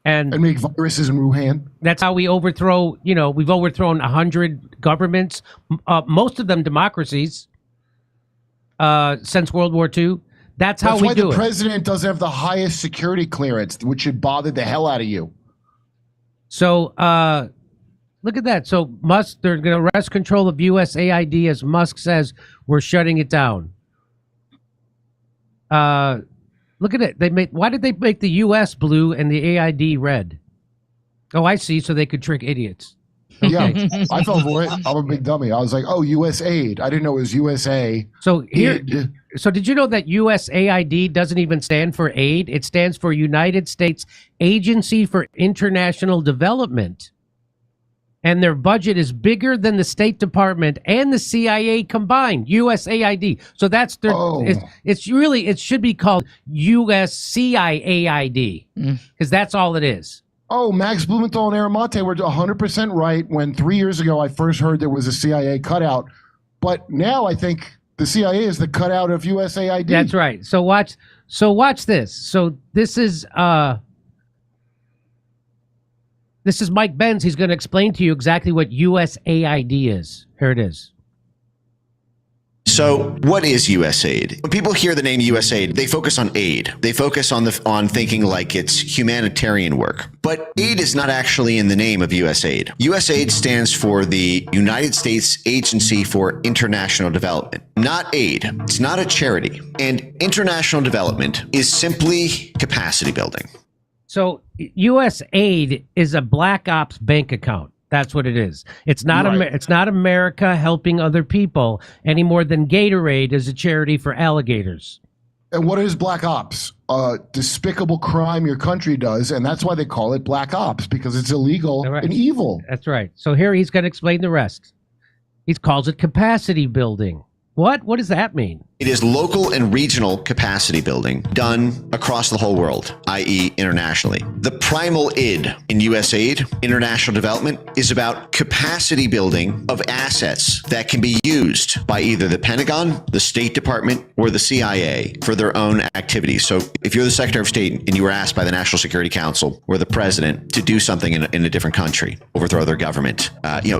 And make viruses in Wuhan. That's how we overthrow, we've overthrown 100 governments, most of them democracies, since World War II. That's how we do it. That's why the president doesn't have the highest security clearance, which should bother the hell out of you. So, look at that. So Musk, they're going to wrest control of USAID, as Musk says, we're shutting it down. Look at it. Why did they make the US blue and the AID red? Oh, I see. So they could trick idiots. Okay. Yeah, I fell for it. I'm a big dummy. I was like, oh, USAID. I didn't know it was USA. So did you know that USAID doesn't even stand for aid? It stands for United States Agency for International Development. And their budget is bigger than the State Department and the CIA combined. USAID. So that's their. It should be called USCIAID because that's all it is. Oh, Max Blumenthal and Aaron Mate were 100% right when 3 years ago I first heard there was a CIA cutout, but now I think the CIA is the cutout of USAID. That's right. So watch this. So this is Mike Benz. He's going to explain to you exactly what USAID is. Here it is. So what is USAID? When people hear the name USAID, they focus on aid. They focus on thinking like it's humanitarian work. But aid is not actually in the name of USAID. USAID stands for the United States Agency for International Development, not aid. It's not a charity. And international development is simply capacity building. So USAID is a black ops bank account. That's what it is. It's not it's not America helping other people any more than Gatorade is a charity for alligators. And what is black ops? Despicable crime your country does, and that's why they call it black ops, because it's illegal and evil. That's right. So here he's going to explain the rest. He calls it capacity building. What does that mean? It is local and regional capacity building done across the whole world, i.e. internationally. The primal id in USAID, international development, is about capacity building of assets that can be used by either the Pentagon, the State Department, or the CIA for their own activities. So if you're the Secretary of State and you were asked by the National Security Council or the President to do something in a different country, overthrow their government,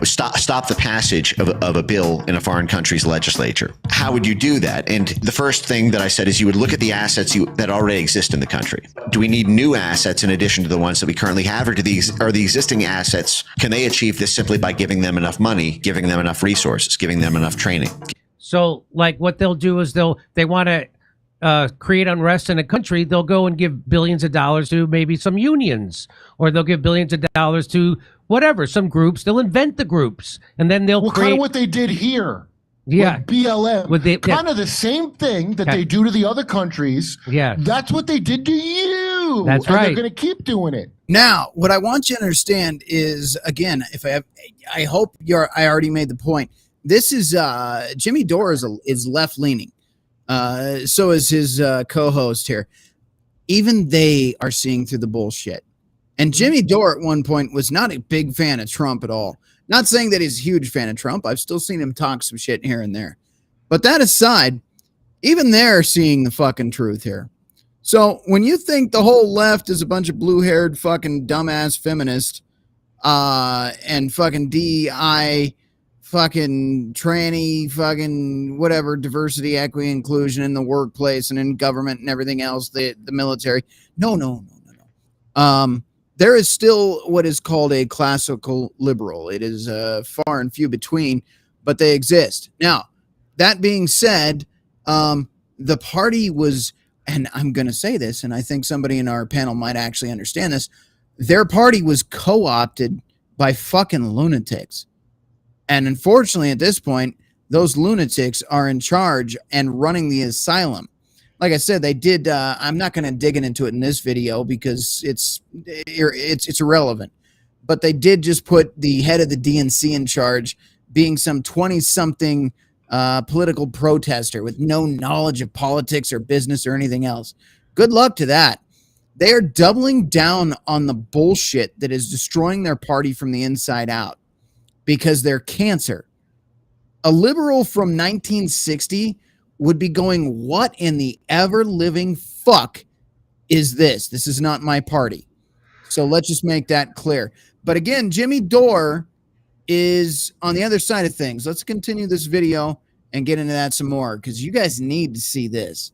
stop the passage of a bill in a foreign country's legislature, how would you do that? And the first thing that I said is you would look at the assets that already exist in the country. Do we need new assets in addition to the ones that we currently have, or are the existing assets, can they achieve this simply by giving them enough money, giving them enough resources, giving them enough training? So, like, what they'll do is they want to create unrest in a country. They'll go and give billions of dollars to maybe some unions, or they'll give billions of dollars to whatever, some groups. They'll invent the groups, and then they'll create kind of what they did here. Yeah, with BLM, kind of the same thing that they do to the other countries. Yeah, that's what they did to you. That's and right. They're going to keep doing it. Now, what I want you to understand is, again, I hope I already made the point. This is Jimmy Dore is left leaning. So is his co-host here. Even they are seeing through the bullshit. And Jimmy Dore at one point was not a big fan of Trump at all. Not saying that he's a huge fan of Trump. I've still seen him talk some shit here and there. But that aside, even they're seeing the fucking truth here. So when you think the whole left is a bunch of blue-haired fucking dumbass feminists and fucking DEI, fucking tranny, fucking whatever, diversity, equity, inclusion in the workplace and in government and everything else, the military. No. There is still what is called a classical liberal. It is far and few between, but they exist. Now, that being said, the party was, and I'm going to say this, and I think somebody in our panel might actually understand this, their party was co-opted by fucking lunatics. And unfortunately, at this point, those lunatics are in charge and running the asylum. Like I said, they did. I'm not going to dig into it in this video because it's irrelevant. But they did just put the head of the DNC in charge, being some 20-something political protester with no knowledge of politics or business or anything else. Good luck to that. They are doubling down on the bullshit that is destroying their party from the inside out because they're cancer. A liberal from 1960 would be going, what in the ever-living fuck is this? This is not my party. So let's just make that clear. But again, Jimmy Dore is on the other side of things. Let's continue this video and get into that some more because you guys need to see this.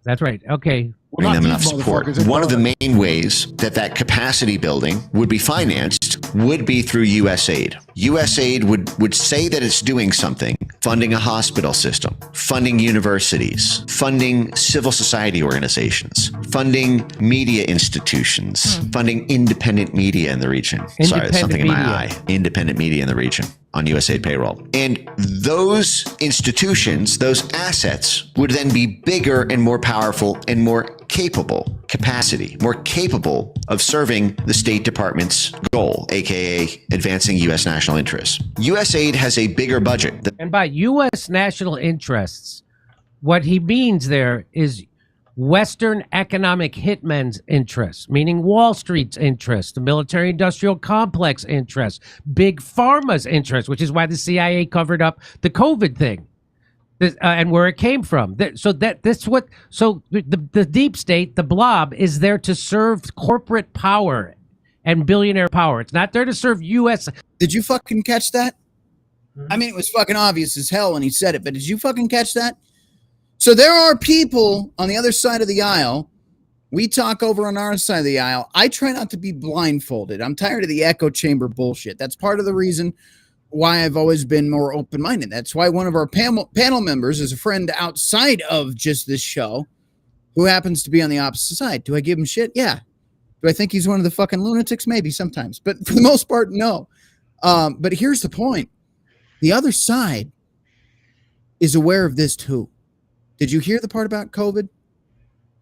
That's right. Okay. Bring them enough support. One of the main ways that capacity building would be financed would be through USAID. USAID would say that it's doing something, funding a hospital system, funding universities, funding civil society organizations, funding media institutions, funding independent media in the region. Sorry, there's something in my eye. Independent media in the region on USAID payroll. And those institutions, those assets would then be bigger and more powerful and more capable capacity, more capable of serving the State Department's goal, aka advancing U.S. national interests. USAID has a bigger budget. And by U.S. national interests, what he means there is Western economic hitmen's interests, meaning Wall Street's interests, the military-industrial complex interests, big pharma's interests, which is why the CIA covered up the COVID thing. And where it came from. So the deep state, the blob, is there to serve corporate power and billionaire power. It's not there to serve U.S. Did you fucking catch that? I mean, it was fucking obvious as hell when he said it, but did you fucking catch that? So there are people on the other side of the aisle. We talk over on our side of the aisle. I try not to be blindfolded. I'm tired of the echo chamber bullshit. That's part of the reason why I've always been more open-minded. That's why one of our panel members is a friend outside of just this show who happens to be on the opposite side. Do I give him shit? Yeah. Do I think he's one of the fucking lunatics? Maybe sometimes. But for the most part, no. But here's the point. The other side is aware of this too. Did you hear the part about COVID?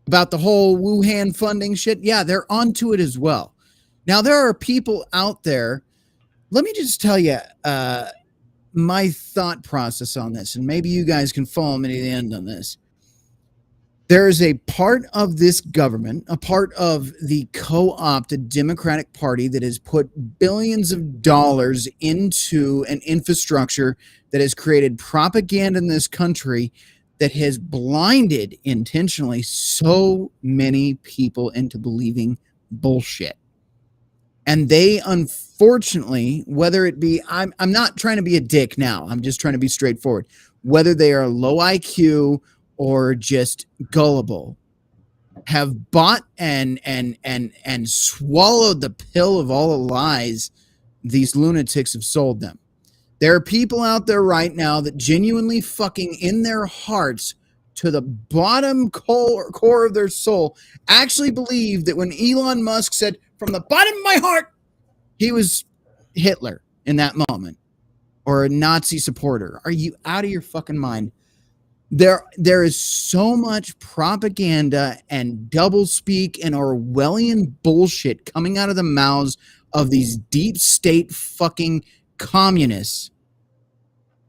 About the whole Wuhan funding shit? Yeah, they're onto it as well. Now, there are people out there. Let me just tell you, my thought process on this, and maybe you guys can follow me to the end on this. There is a part of this government, a part of the co-opted Democratic Party that has put billions of dollars into an infrastructure that has created propaganda in this country that has blinded intentionally so many people into believing bullshit. And they, unfortunately, whether it be, I'm not trying to be a dick now, I'm just trying to be straightforward, whether they are low IQ or just gullible, have bought and swallowed the pill of all the lies these lunatics have sold them. There are people out there right now that genuinely fucking in their hearts, to the bottom core of their soul, actually believe that when Elon Musk said, from the bottom of my heart, he was Hitler in that moment or a Nazi supporter. Are you out of your fucking mind? There is so much propaganda and doublespeak and Orwellian bullshit coming out of the mouths of these deep state fucking communists.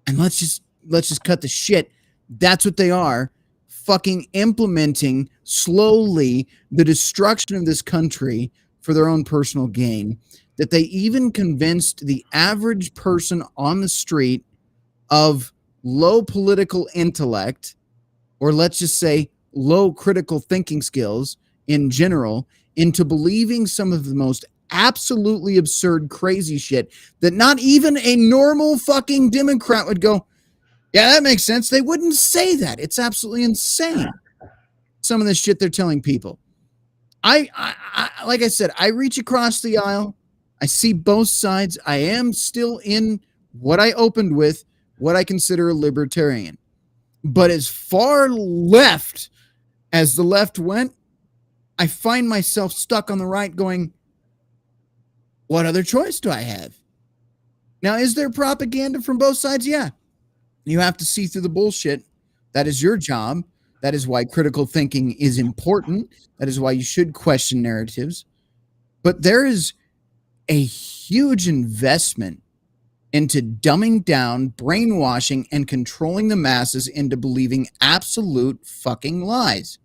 And let's just cut the shit. That's what they are. Fucking implementing slowly the destruction of this country for their own personal gain. That they even convinced the average person on the street of low political intellect, or let's just say low critical thinking skills in general, into believing some of the most absolutely absurd, crazy shit that not even a normal fucking Democrat would go, yeah, that makes sense. They wouldn't say that. It's absolutely insane. Some of the shit they're telling people. I like I said, I reach across the aisle. I see both sides. I am still in what I opened with, what I consider a libertarian. But as far left as the left went, I find myself stuck on the right going, what other choice do I have? Now, is there propaganda from both sides? Yeah. You have to see through the bullshit. That is your job. That is why critical thinking is important. That is why you should question narratives. But there is a huge investment into dumbing down, brainwashing, and controlling the masses into believing absolute fucking lies.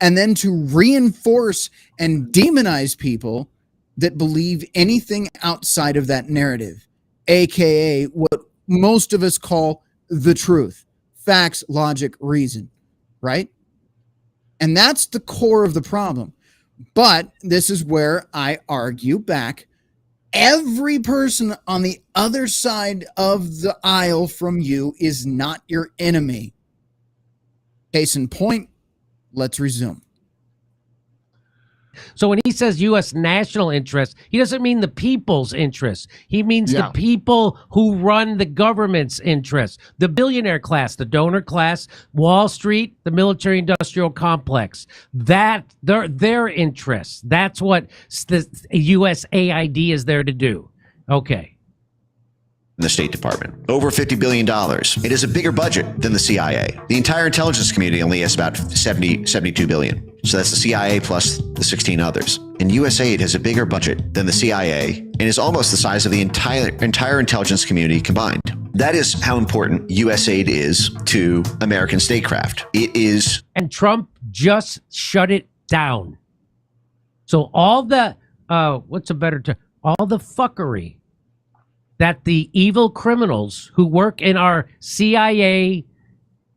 And then to reinforce and demonize people that believe anything outside of that narrative, aka what most of us call the truth, facts, logic, reason, right? And that's the core of the problem. But this is where I argue back. Every person on the other side of the aisle from you is not your enemy. Case in point, let's resume. So when he says U.S. national interest, he doesn't mean the people's interest. He means the people who run the government's interest, the billionaire class, the donor class, Wall Street, the military-industrial complex. That their interests. That's what the USAID is there to do. Okay. The State Department. Over $50 billion. It is a bigger budget than the CIA. The entire intelligence community only has about 72 billion. So that's the CIA plus the 16 others. And USAID has a bigger budget than the CIA and is almost the size of the entire intelligence community combined. That is how important USAID is to American statecraft. It is. And Trump just shut it down. So all the, what's a better term? All the fuckery that the evil criminals who work in our CIA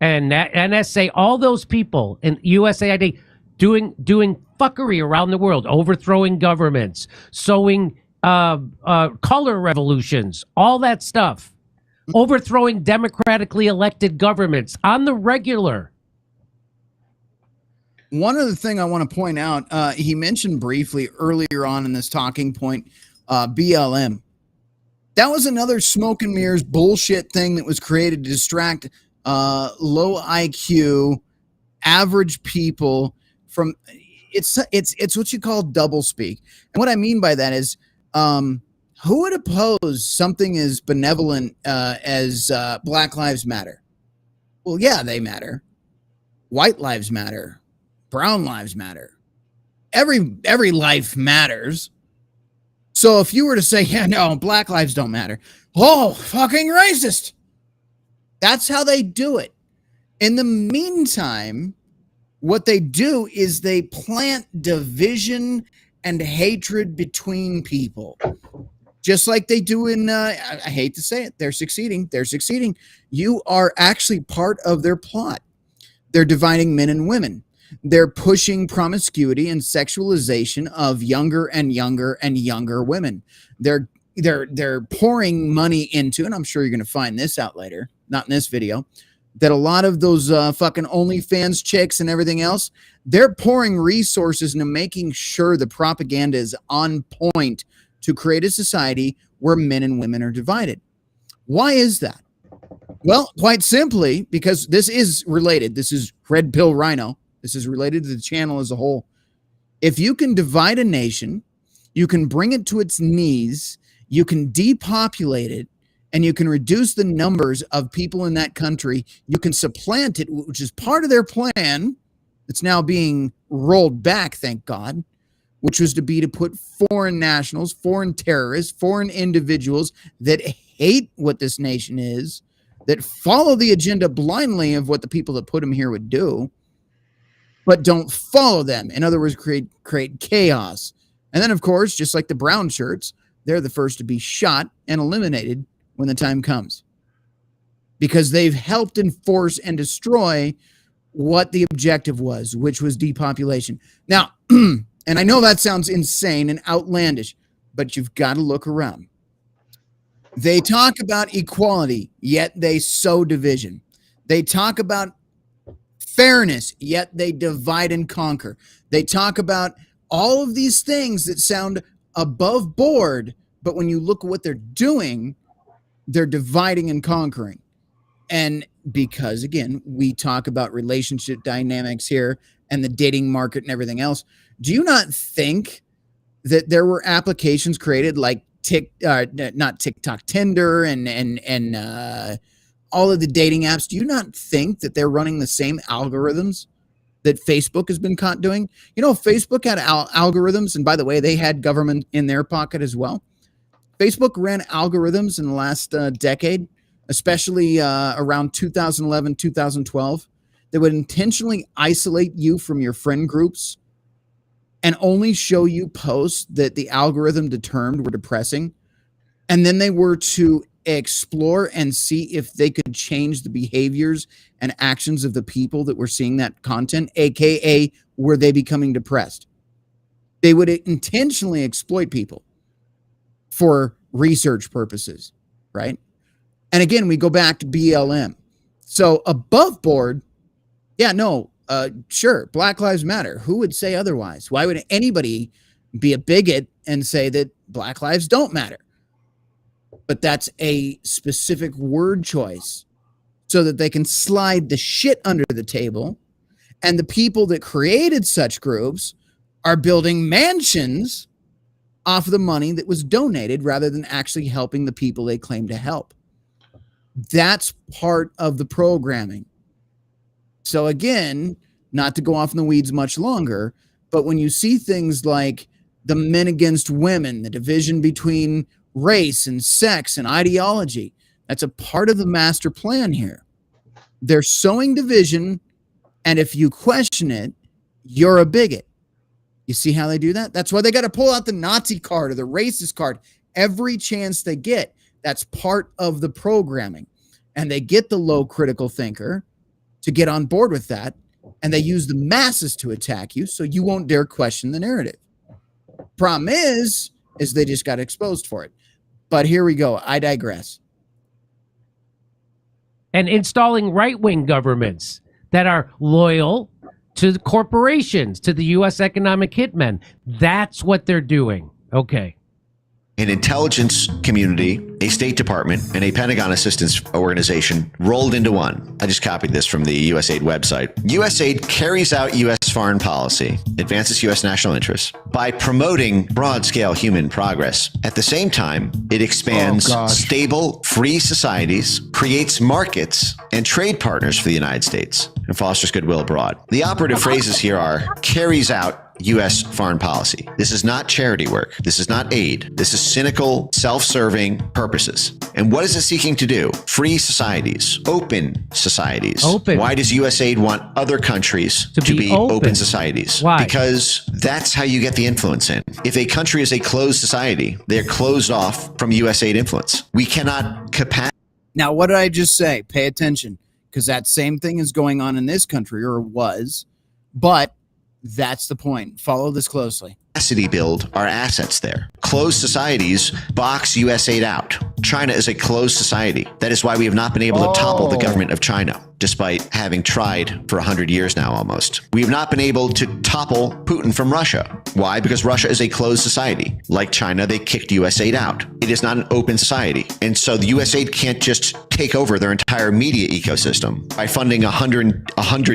and NSA, all those people in USAID doing fuckery around the world, overthrowing governments, sowing color revolutions, all that stuff, overthrowing democratically elected governments on the regular. One other thing I want to point out, he mentioned briefly earlier on in this talking point, BLM. That was another smoke and mirrors bullshit thing that was created to distract low IQ, average people from. It's what you call doublespeak, and what I mean by that is, who would oppose something as benevolent as Black Lives Matter? Well, yeah, they matter. White lives matter. Brown lives matter. Every life matters. So if you were to say, yeah, no, black lives don't matter. Oh, fucking racist. That's how they do it. In the meantime, what they do is they plant division and hatred between people. Just like they do in, I hate to say it, they're succeeding. They're succeeding. You are actually part of their plot. They're dividing men and women. They're pushing promiscuity and sexualization of younger and younger and younger women. They're pouring money into, and I'm sure you're going to find this out later, not in this video, that a lot of those fucking OnlyFans chicks and everything else, they're pouring resources into making sure the propaganda is on point to create a society where men and women are divided. Why is that? Well, quite simply, because this is related. This is Red Pill Rhino. This is related to the channel as a whole. If you can divide a nation, you can bring it to its knees, you can depopulate it, and you can reduce the numbers of people in that country, you can supplant it, which is part of their plan. It's now being rolled back, thank God, which was to put foreign nationals, foreign terrorists, foreign individuals that hate what this nation is, that follow the agenda blindly of what the people that put them here would do, but don't follow them. In other words, create chaos. And then, of course, just like the brown shirts, they're the first to be shot and eliminated when the time comes, because they've helped enforce and destroy what the objective was, which was depopulation. Now, and I know that sounds insane and outlandish, but you've got to look around. They talk about equality, yet they sow division. They talk about fairness, yet they divide and conquer. They talk about all of these things that sound above board, but when you look at what they're doing, they're dividing and conquering. And because, again, we talk about relationship dynamics here and the dating market and everything else, do you not think that there were applications created like not TikTok, Tinder, and all of the dating apps? Do you not think that they're running the same algorithms that Facebook has been caught doing? You know, Facebook had algorithms, and by the way, they had government in their pocket as well. Facebook ran algorithms in the last decade, especially around 2011, 2012, that would intentionally isolate you from your friend groups and only show you posts that the algorithm determined were depressing. And then they were to explore and see if they could change the behaviors and actions of the people that were seeing that content, aka were they becoming depressed? They would intentionally exploit people for research purposes, right? And again, we go back to BLM. So above board, yeah, no, sure, Black Lives Matter. Who would say otherwise? Why would anybody be a bigot and say that Black lives don't matter? But that's a specific word choice so that they can slide the shit under the table. And the people that created such groups are building mansions off of the money that was donated rather than actually helping the people they claim to help. That's part of the programming. So again, not to go off in the weeds much longer, but when you see things like the men against women, the division between race and sex and ideology, that's a part of the master plan here. They're sowing division, and if you question it, you're a bigot. You see how they do that? That's why they got to pull out the Nazi card or the racist card every chance they get. That's part of the programming. And they get the low critical thinker to get on board with that, and they use the masses to attack you so you won't dare question the narrative. Problem is they just got exposed for it. But here we go. I digress. And installing right-wing governments that are loyal to the corporations, to the U.S. economic hitmen. That's what they're doing. Okay. An intelligence community, a State Department, and a Pentagon assistance organization rolled into one. I just copied this from the USAID website. USAID carries out U.S. foreign policy, advances U.S. national interests by promoting broad-scale human progress. At the same time, it expands stable, free societies, creates markets and trade partners for the United States, and fosters goodwill abroad. The operative phrases here are carries out U.S. foreign policy. This is not charity work. This is not aid. This is cynical, self-serving purposes. And what is it seeking to do? Free societies, open societies. Open. Why does USAID want other countries to be open societies? Why? Because that's how you get the influence in. If a country is a closed society, they're closed off from USAID influence. We cannot Now, what did I just say? Pay attention, because that same thing is going on in this country, or was, but that's the point. Follow this closely. capacity build our assets there. Closed societies box USAID out. China is a closed society. That is why we have not been able to topple the government of China, despite having tried for 100 years now almost. We have not been able to topple Putin from Russia. Why? Because Russia is a closed society. Like China, they kicked USAID out. It is not an open society. And so the USAID can't just take over their entire media ecosystem by funding 100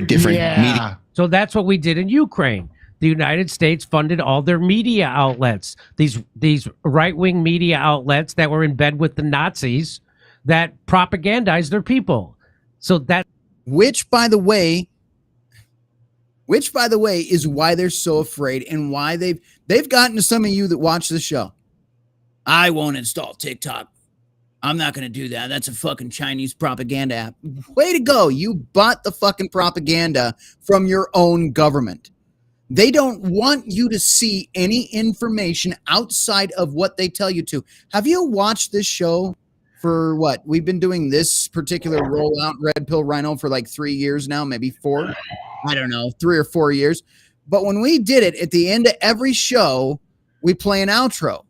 different media. So that's what we did in Ukraine. The United States funded all their media outlets, these right-wing media outlets that were in bed with the Nazis that propagandized their people. So that, which by the way is why they're so afraid and why they've gotten to some of you that watch the show. I won't install TikTok. I'm not going to do that. That's a fucking Chinese propaganda app. Way to go. You bought the fucking propaganda from your own government. They don't want you to see any information outside of what they tell you to. Have you watched this show for what? We've been doing this particular rollout, Red Pill Rhino, for like 3 years now, maybe 4. I don't know, 3 or 4 years. But when we did it, at the end of every show, we play an outro.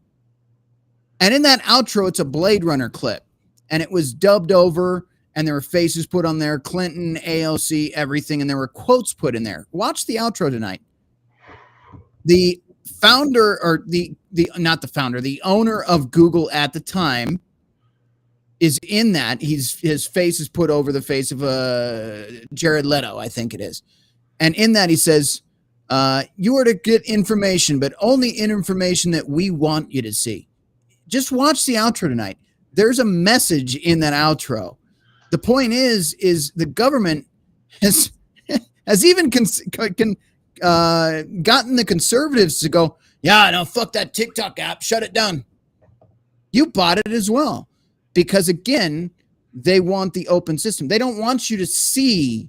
And in that outro, it's a Blade Runner clip. And it was dubbed over, and there were faces put on there, Clinton, AOC, everything, and there were quotes put in there. Watch the outro tonight. The founder, or not the founder, the owner of Google at the time is in that. His face is put over the face of Jared Leto, I think it is. And in that he says, you are to get information, but only information that we want you to see. Just watch the outro tonight. There's a message in that outro. The point is the government has even gotten the conservatives to go, yeah, no, fuck that TikTok app, shut it down. You bought it as well. Because again, they want the open system. They don't want you to see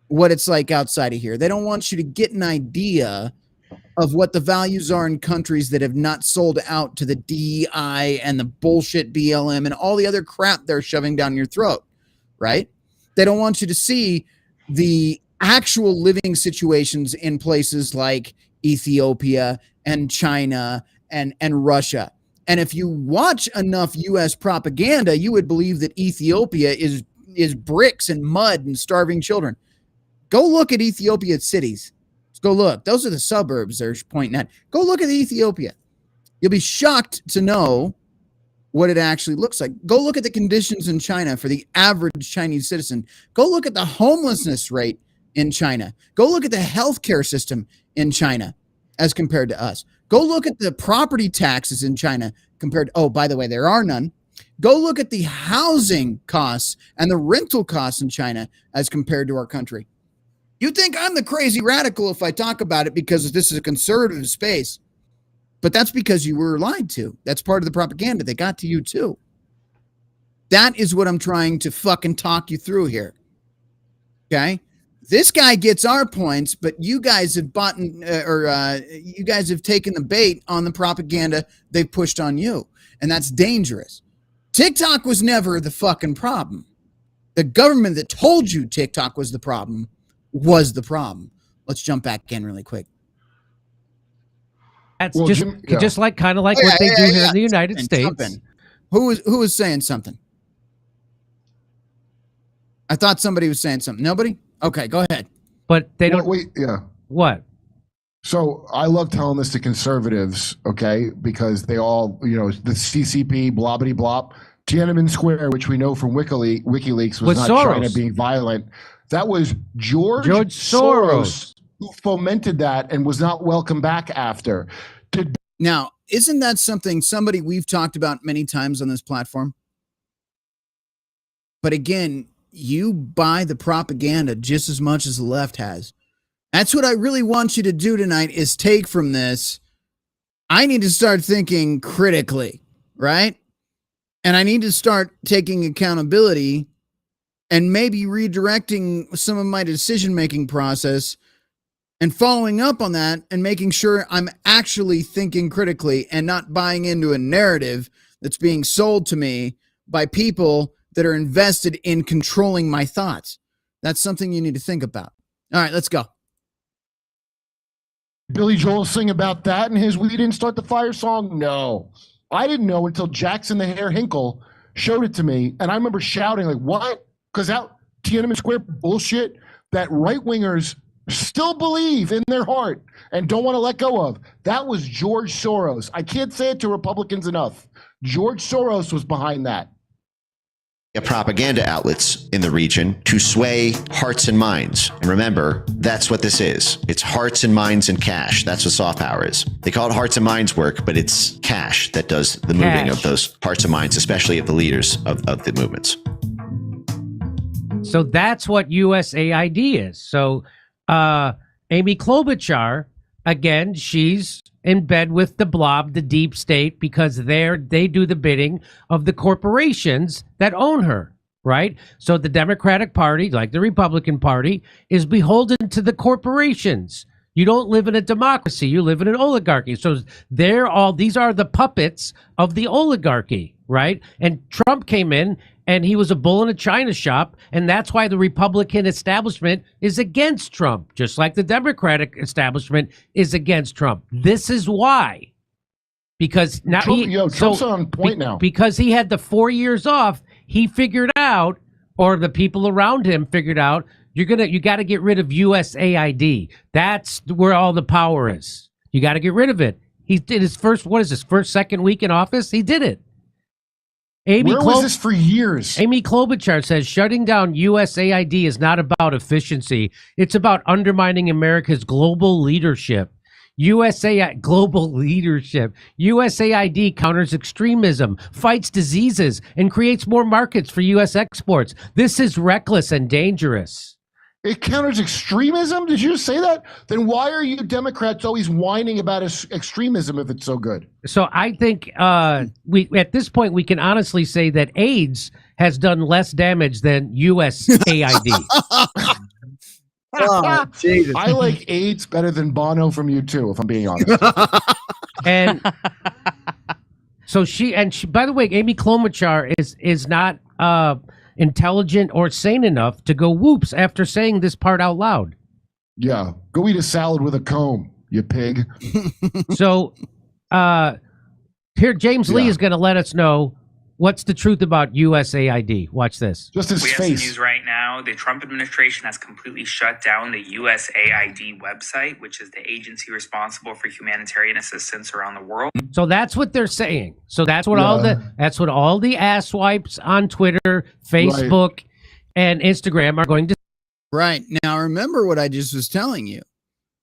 what it's like outside of here. They don't want you to get an idea of what the values are in countries that have not sold out to the DEI and the bullshit BLM and all the other crap they're shoving down your throat, right? They don't want you to see the actual living situations in places like Ethiopia and China and Russia. And if you watch enough U.S. propaganda, you would believe that Ethiopia is bricks and mud and starving children. Go look at Ethiopia's cities. Go look. Those are the suburbs they're pointing at. Go look at Ethiopia. You'll be shocked to know what it actually looks like. Go look at the conditions in China for the average Chinese citizen. Go look at the homelessness rate in China. Go look at the healthcare system in China as compared to us. Go look at the property taxes in China compared to, oh, by the way, there are none. Go look at the housing costs and the rental costs in China as compared to our country. You think I'm the crazy radical if I talk about it because this is a conservative space. But that's because you were lied to. That's part of the propaganda. They got to you too. That is what I'm trying to fucking talk you through here. Okay? This guy gets our points, but you guys have bought you guys have taken the bait on the propaganda they've pushed on you. And that's dangerous. TikTok was never the fucking problem. The government that told you TikTok was the problem was the problem. Let's jump back in really quick. That's just like kind of like what they do here in the United States. Who was saying something? I thought somebody was saying something. Nobody? Okay, go ahead. But they don't. Wait, yeah. What? So I love telling this to conservatives, okay, because they all, the CCP, blah, blah, blah. Tiananmen Square, which we know from WikiLeaks was not Soros. China being violent. That was George Soros who fomented that and was not welcome back after. Now, isn't that somebody we've talked about many times on this platform? But again, you buy the propaganda just as much as the left has. That's what I really want you to do tonight is take from this. I need to start thinking critically, right? And I need to start taking accountability and maybe redirecting some of my decision-making process and following up on that and making sure I'm actually thinking critically and not buying into a narrative that's being sold to me by people that are invested in controlling my thoughts. That's something you need to think about. All right, let's go. Billy Joel sing about that in his We Didn't Start the Fire song? No. I didn't know until Jackson the Hair Hinkle showed it to me, and I remember shouting, like, what? Because that Tiananmen Square bullshit that right-wingers still believe in their heart and don't want to let go of, that was George Soros. I can't say it to Republicans enough. George Soros was behind that. Propaganda outlets in the region to sway hearts and minds. And remember, that's what this is. It's hearts and minds and cash. That's what soft power is. They call it hearts and minds work, but it's cash that does the moving of those hearts and minds, especially of the leaders of the movements. So that's what USAID is. So Amy Klobuchar, again, she's in bed with the blob, the deep state, because they do the bidding of the corporations that own her, right? So the Democratic Party, like the Republican Party, is beholden to the corporations. You don't live in a democracy, you live in an oligarchy. So these are the puppets of the oligarchy, right? And Trump came in and he was a bull in a china shop, and that's why the Republican establishment is against Trump, just like the Democratic establishment is against Trump. This is why. Because now Trump's on point now. Because he had the 4 years off, he figured out, or the people around him figured out, you got to get rid of USAID. That's where all the power is. You got to get rid of it. He did his second week in office? He did it. Where was this for years? Amy Klobuchar says shutting down USAID is not about efficiency. It's about undermining America's global leadership. Global leadership. USAID counters extremism, fights diseases, and creates more markets for U.S. exports. This is reckless and dangerous. It counters extremism? Did you say that? Then why are you Democrats always whining about extremism if it's so good? So I think we at this point we can honestly say that AIDS has done less damage than USAID. Oh, Jesus. I like AIDS better than Bono from U2, if I'm being honest. And so she, by the way, Amy Klobuchar is not intelligent or sane enough to go whoops after saying this part out loud. Yeah, go eat a salad with a comb, you pig. So here James Lee is going to let us know what's the truth about USAID. Watch this. Just his we face. have some news right now. The Trump administration has completely shut down the USAID website, which is the agency responsible for humanitarian assistance around the world. So that's what they're saying. So that's what all the asswipes on Twitter, Facebook, and Instagram are going to. Right. Now, remember what I just was telling you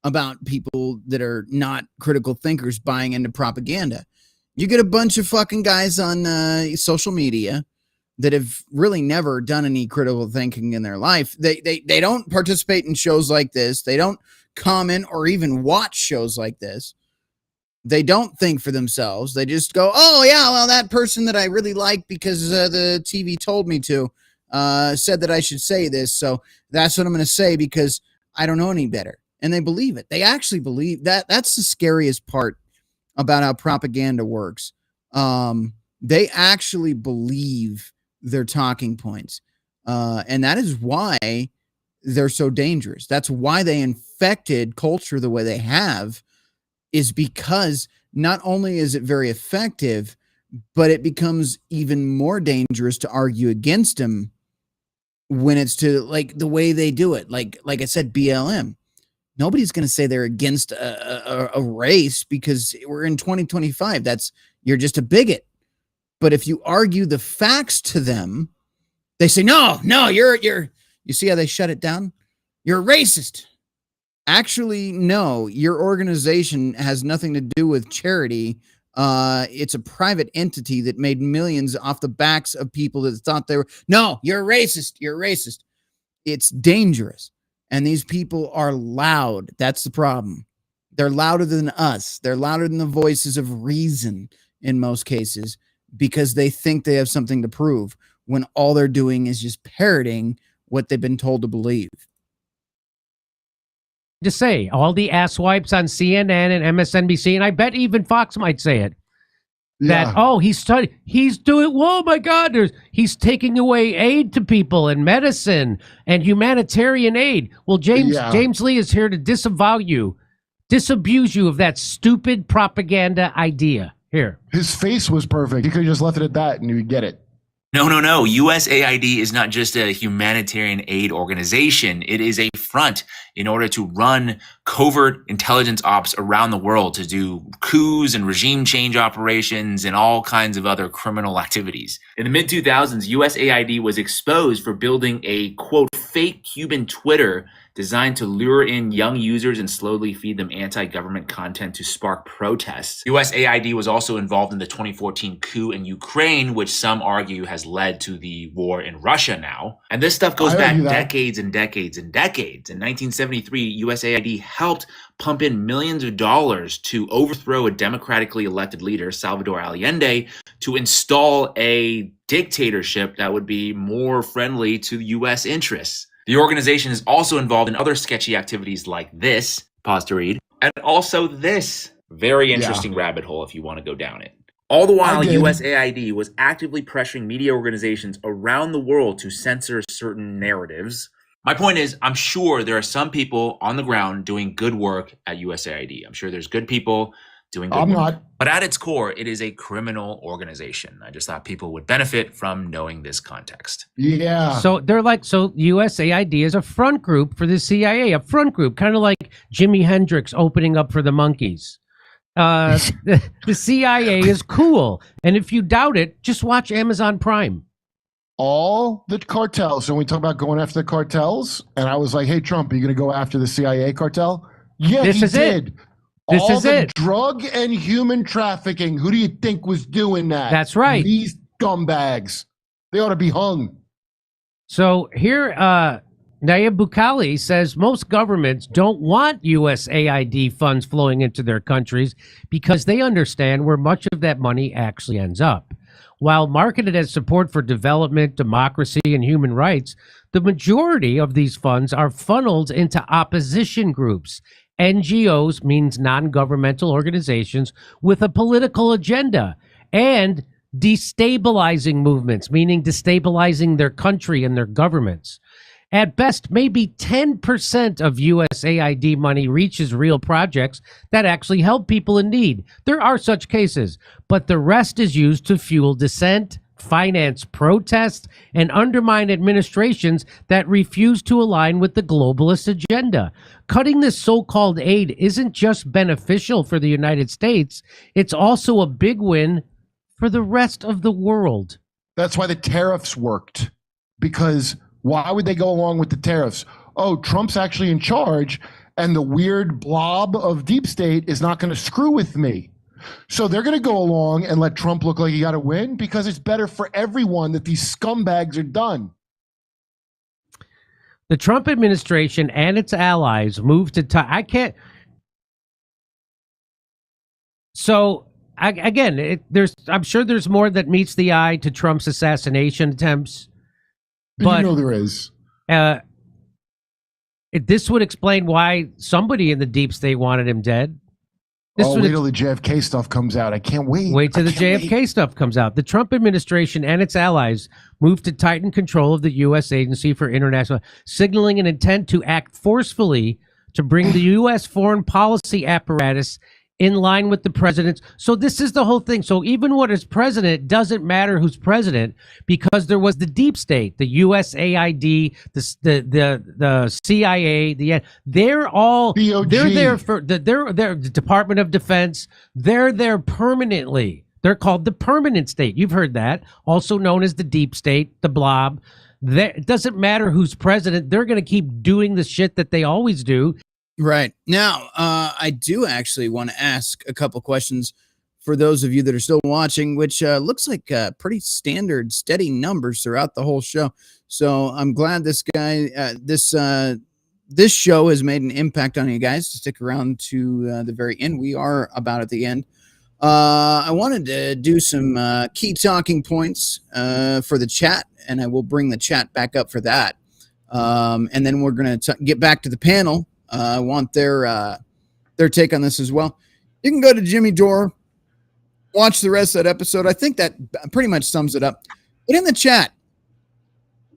about people that are not critical thinkers buying into propaganda. You get a bunch of fucking guys on social media that have really never done any critical thinking in their life. They don't participate in shows like this. They don't comment or even watch shows like this. They don't think for themselves. They just go, oh, yeah, well, that person that I really like because the TV told me to said that I should say this. So that's what I'm going to say because I don't know any better. And they believe it. They actually believe that. That's the scariest part about how propaganda works. They actually believe their talking points. And that is why they're so dangerous. That's why they infected culture the way they have, is because not only is it very effective, but it becomes even more dangerous to argue against them when it's to like the way they do it. Like I said, BLM. Nobody's going to say they're against a race because we're in 2025. You're just a bigot. But if you argue the facts to them, they say, no, you're, you see how they shut it down? You're a racist. Actually, no, your organization has nothing to do with charity. It's a private entity that made millions off the backs of people that thought they were, no, you're a racist. You're a racist. It's dangerous. And these people are loud. That's the problem. They're louder than us. They're louder than the voices of reason in most cases because they think they have something to prove when all they're doing is just parroting what they've been told to believe. To say all the asswipes on CNN and MSNBC, and I bet even Fox might say it. That he's doing. Oh my God! He's taking away aid to people and medicine and humanitarian aid. Well, James Lee is here to disabuse you of that stupid propaganda idea. Here, his face was perfect. He could have just left it at that, and you would get it. No. USAID is not just a humanitarian aid organization. It is a front in order to run covert intelligence ops around the world to do coups and regime change operations and all kinds of other criminal activities. In the mid-2000s, USAID was exposed for building a, quote, fake Cuban Twitter designed to lure in young users and slowly feed them anti-government content to spark protests. USAID was also involved in the 2014 coup in Ukraine, which some argue has led to the war in Russia now. And this stuff goes back decades and decades and decades. In 1973, USAID helped pump in millions of dollars to overthrow a democratically elected leader, Salvador Allende, to install a dictatorship that would be more friendly to U.S. interests. The organization is also involved in other sketchy activities like this, pause to read, and also this very interesting rabbit hole if you want to go down it. All the while, USAID was actively pressuring media organizations around the world to censor certain narratives. My point is, I'm sure there are some people on the ground doing good work at USAID. I'm sure there's good people doing good work. But at its core, it is a criminal organization. I just thought people would benefit from knowing this context. Yeah. So they're like, so USAID is a front group for the CIA, a front group, kind of like Jimi Hendrix opening up for the Monkees. The CIA is cool. And if you doubt it, just watch Amazon Prime. All the cartels. So when we talk about going after the cartels, and I was like, hey, Trump, are you going to go after the CIA cartel? Yeah, he did. This is it. Drug and human trafficking. Who do you think was doing that? That's right. These scumbags. They ought to be hung. So here, Nayib Bukele says most governments don't want USAID funds flowing into their countries because they understand where much of that money actually ends up. While marketed as support for development, democracy, and human rights, the majority of these funds are funneled into opposition groups. NGOs means non-governmental organizations with a political agenda, and destabilizing movements, meaning destabilizing their country and their governments. At best, maybe 10% of USAID money reaches real projects that actually help people in need. There are such cases, but the rest is used to fuel dissent, finance protests, and undermine administrations that refuse to align with the globalist agenda. Cutting this so-called aid isn't just beneficial for the United States, it's also a big win for the rest of the world. That's why the tariffs worked. Because why would they go along with the tariffs? Oh, Trump's actually in charge, and the weird blob of deep state is not going to screw with me. So they're going to go along and let Trump look like he got to win because it's better for everyone that these scumbags are done. The Trump administration and its allies moved to I can't. So I'm sure there's more that meets the eye to Trump's assassination attempts. But you know there is. This would explain why somebody in the deep state wanted him dead. Wait till the JFK stuff comes out. I can't wait. Wait till the JFK stuff comes out. The Trump administration and its allies moved to tighten control of the U.S. Agency for International, signaling an intent to act forcefully to bring the U.S. foreign policy apparatus in line with the president's. So this is the whole thing. So even what is president doesn't matter who's president, because there was the deep state, the USAID, the CIA, they're all DOG. They're there for they're the Department of Defense. They're there permanently. They're called the permanent state. You've heard that, also known as the deep state, the blob. It doesn't matter who's president. They're going to keep doing the shit that they always do. Right. Now, I do actually want to ask a couple questions for those of you that are still watching, which looks like pretty standard, steady numbers throughout the whole show. So I'm glad this guy, this this show has made an impact on you guys to stick around to the very end. We are about at the end. I wanted to do some key talking points for the chat, and I will bring the chat back up for that. And then we're going to get back to the panel. I want their take on this as well. You can go to Jimmy Dore, watch the rest of that episode. I think that pretty much sums it up. But in the chat,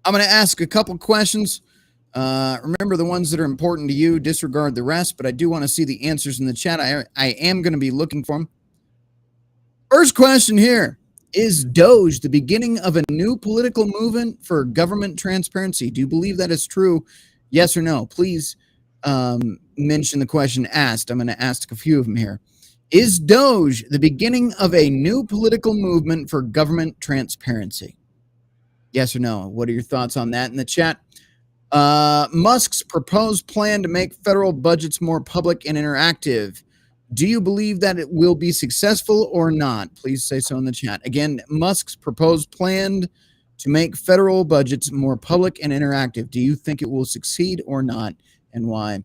I'm going to ask a couple questions. Remember the ones that are important to you, disregard the rest, but I do want to see the answers in the chat. I am going to be looking for them. First question here. Is Doge the beginning of a new political movement for government transparency? Do you believe that is true? Yes or no? Please mention the question asked. I'm going to ask a few of them here. Is Doge the beginning of a new political movement for government transparency? Yes or no? What are your thoughts on that in the chat? Musk's proposed plan to make federal budgets more public and interactive. Do you believe that it will be successful or not? Please say so in the chat. Again, Musk's proposed plan to make federal budgets more public and interactive. Do you think it will succeed or not, and why?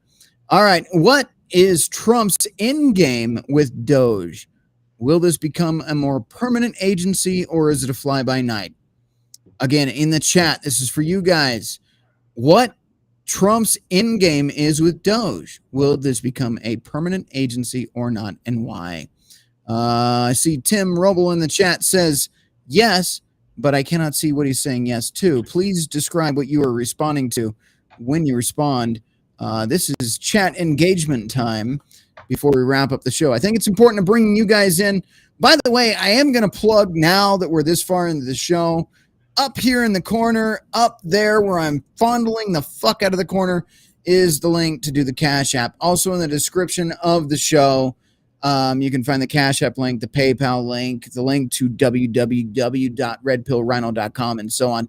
All right. What is Trump's end game with Doge? Will this become a more permanent agency, or is it a fly-by-night? Again, in the chat, this is for you guys. What Trump's end game is with Doge? Will this become a permanent agency or not, and why? I see Tim Roble in the chat says yes, but I cannot see what he's saying yes to. Please describe what you are responding to when you respond. This is chat engagement time before we wrap up the show. I think it's important to bring you guys in. By the way, I am going to plug, now that we're this far into the show, up here in the corner, up there where I'm fondling the fuck out of the corner, is the link to do the Cash App. Also in the description of the show, you can find the Cash App link, the PayPal link, the link to www.redpillrhino.com, and so on.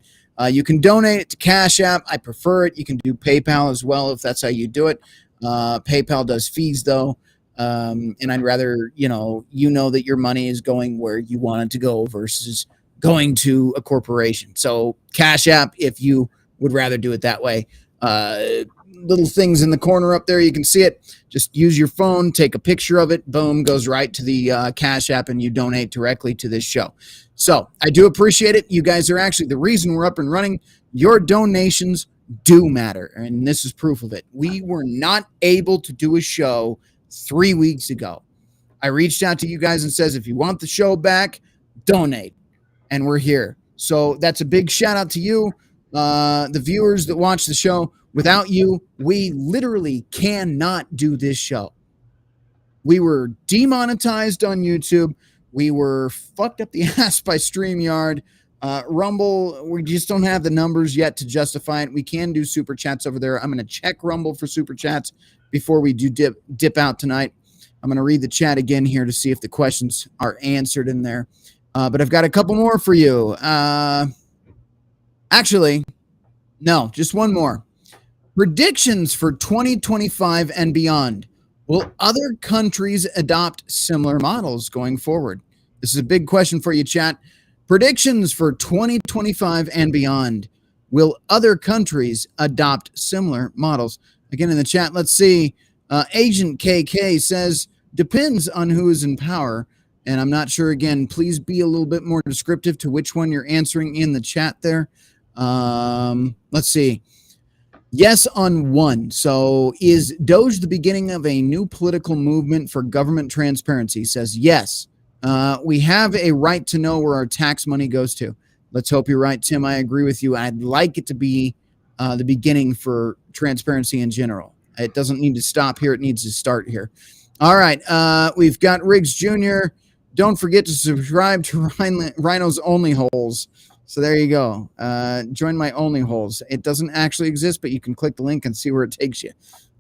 You can donate it to Cash App. I prefer it. You can do PayPal as well if that's how you do it. PayPal does fees, though. And I'd rather, you know that your money is going where you want it to go versus going to a corporation. So Cash App, if you would rather do it that way. Little things in the corner up there, you can see it. Just use your phone, take a picture of it, boom, goes right to the Cash App, and you donate directly to this show. So I do appreciate it. You guys are actually the reason we're up and running. Your donations do matter, and this is proof of it. We were not able to do a show 3 weeks ago. I reached out to you guys and says, if you want the show back, donate. And we're here. So that's a big shout out to you, the viewers that watch the show. Without you, we literally cannot do this show. We were demonetized on YouTube. We were fucked up the ass by StreamYard. Rumble, we just don't have the numbers yet to justify it. We can do super chats over there. I'm going to check Rumble for super chats before we do dip out tonight. I'm going to read the chat again here to see if the questions are answered in there. But I've got a couple more for you. Actually, no, just one more. Predictions for 2025 and beyond. Will other countries adopt similar models going forward? This is a big question for you, chat. Predictions for 2025 and beyond. Will other countries adopt similar models? Again, in the chat, let's see. Agent KK says, depends on who is in power. And I'm not sure, again, please be a little bit more descriptive to which one you're answering in the chat there. Let's see. Yes on one. So is Doge the beginning of a new political movement for government transparency? Says yes. We have a right to know where our tax money goes to. Let's hope you're right, Tim. I agree with you. I'd like it to be the beginning for transparency in general. It doesn't need to stop here. It needs to start here. All right. We've got Riggs Jr. Don't forget to subscribe to Rhino's Only Holes. So there you go. Join my Only Holes. It doesn't actually exist, but you can click the link and see where it takes you.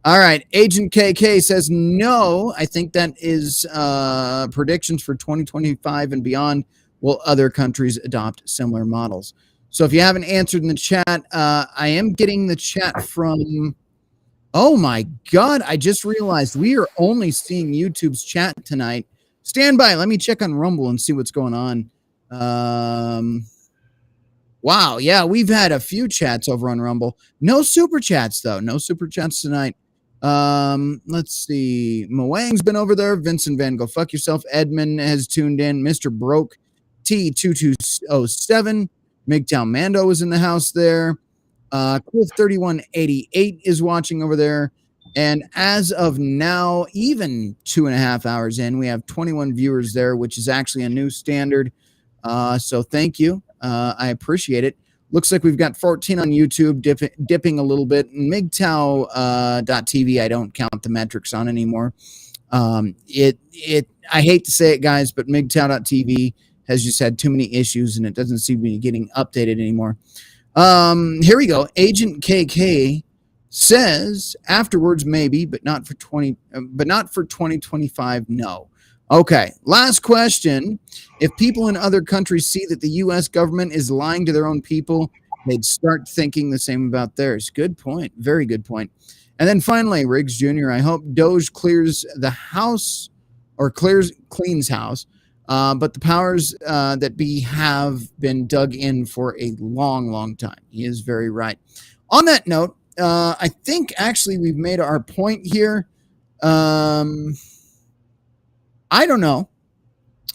All right. Agent KK says no. I think that is predictions for 2025 and beyond. Will other countries adopt similar models? So if you haven't answered in the chat, I am getting the chat from... Oh, my God. I just realized we are only seeing YouTube's chat tonight. Stand by. Let me check on Rumble and see what's going on. Wow. Yeah, we've had a few chats over on Rumble. No super chats, though. No super chats tonight. Let's see. Moang's been over there. Vincent Van Go Fuck Yourself. Edmund has tuned in. Mr. Broke T2207. MGTOW Mando is in the house there. Cliff 3188 is watching over there. And as of now, even 2.5 hours in, we have 21 viewers there, which is actually a new standard. So thank you. I appreciate it. Looks like we've got 14 on YouTube, dipping a little bit. MGTOW.tv, I don't count the metrics on anymore. I hate to say it, guys, but MGTOW.tv has just had too many issues, and it doesn't seem to be getting updated anymore. Here we go. Agent KK says afterwards maybe, but not for 2025. No. Okay, last question. If people in other countries see that the U.S. government is lying to their own people, they'd start thinking the same about theirs. Good point. Very good point. And then finally, Riggs Jr., I hope Doge clears the house or cleans house, but the powers that be have been dug in for a long, long time. He is very right. On that note, I think actually we've made our point here. I don't know.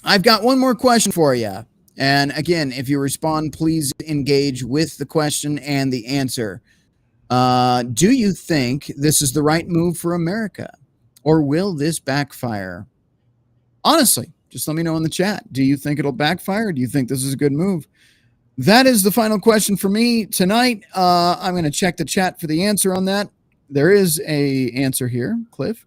I've got one more question for you. And again, if you respond, please engage with the question and the answer. Do you think this is the right move for America? Or will this backfire? Honestly, just let me know in the chat. Do you think it'll backfire? Or do you think this is a good move? That is the final question for me tonight. I'm going to check the chat for the answer on that. There is a answer here, Cliff.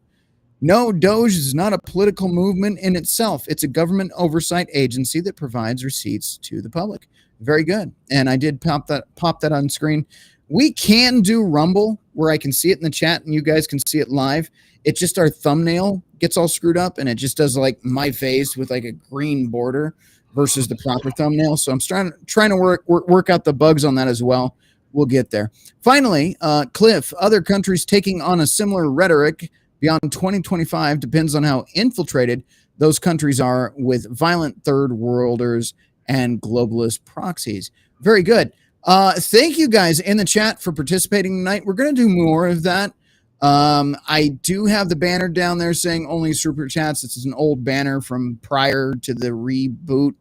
No, Doge is not a political movement in itself. It's a government oversight agency that provides receipts to the public. Very good. And I did pop that on screen. We can do Rumble where I can see it in the chat and you guys can see it live. It's just our thumbnail gets all screwed up and it just does like my face with like a green border versus the proper thumbnail. So I'm trying to work out the bugs on that as well. We'll get there. Finally, Cliff, other countries taking on a similar rhetoric beyond 2025 depends on how infiltrated those countries are with violent third worlders and globalist proxies. Very good. Thank you guys in the chat for participating tonight. We're going to do more of that. I do have the banner down there saying only super chats. This is an old banner from prior to the reboot.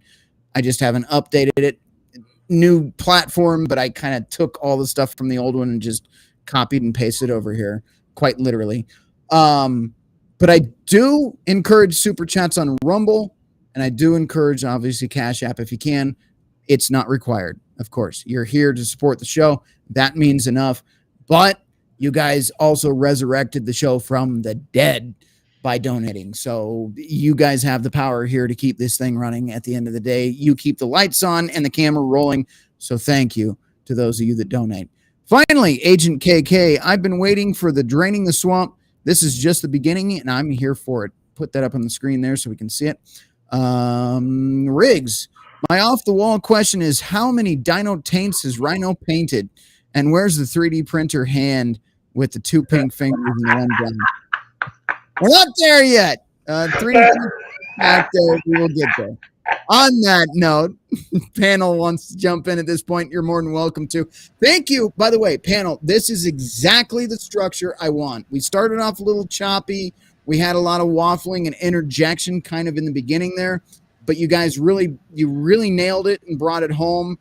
I just haven't updated it. New platform, but I kind of took all the stuff from the old one and just copied and pasted over here, quite literally. But I do encourage super chats on Rumble, and I do encourage, obviously, Cash App if you can. It's not required, of course. You're here to support the show. That means enough. But you guys also resurrected the show from the dead by donating. So you guys have the power here to keep this thing running at the end of the day. You keep the lights on and the camera rolling. So thank you to those of you that donate. Finally, Agent KK, I've been waiting for the Draining the Swamp. This is just the beginning, and I'm here for it. Put that up on the screen there so we can see it. Riggs, my off-the-wall question is, how many dino taints has Rhino painted? And where's the 3D printer hand with the two pink fingers and the one down? We're not there yet. 3D back there. We will get there. On that note, panel wants to jump in at this point. You're more than welcome to. Thank you. By the way, panel, this is exactly the structure I want. We started off a little choppy. We had a lot of waffling and interjection kind of in the beginning there, but you guys really nailed it and brought it home.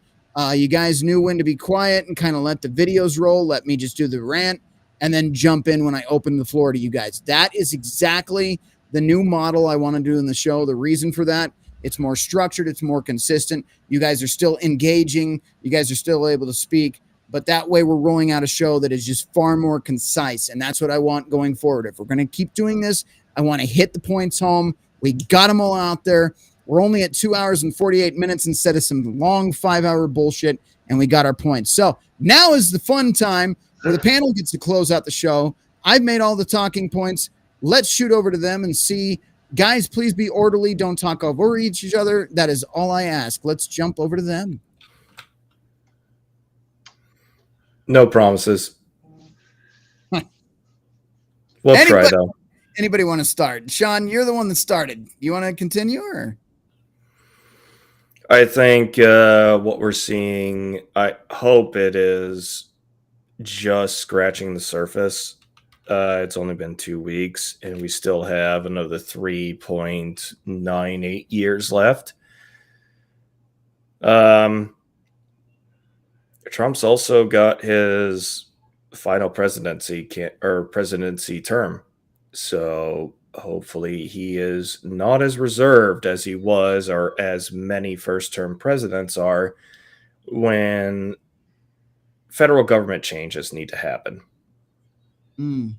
You guys knew when to be quiet and kind of let the videos roll. Let me just do the rant and then jump in when I open the floor to you guys. That is exactly the new model I want to do in the show. The reason for that, it's more structured. It's more consistent. You guys are still engaging. You guys are still able to speak. But that way we're rolling out a show that is just far more concise. And that's what I want going forward. If we're going to keep doing this, I want to hit the points home. We got them all out there. We're only at 2 hours and 48 minutes instead of some long 5-hour bullshit. And we got our points. So now is the fun time where the panel gets to close out the show. I've made all the talking points. Let's shoot over to them and see. Guys, please be orderly. Don't talk over each other. That is all I ask. Let's jump over to them. No promises. We'll try, though. Anybody want to start? Sean, you're the one that started. You want to continue? Or? I think what we're seeing, I hope it is just scratching the surface. It's only been 2 weeks, and we still have another 3.98 years left. Trump's also got his final presidency term, so hopefully he is not as reserved as he was, or as many first-term presidents are, when federal government changes need to happen. You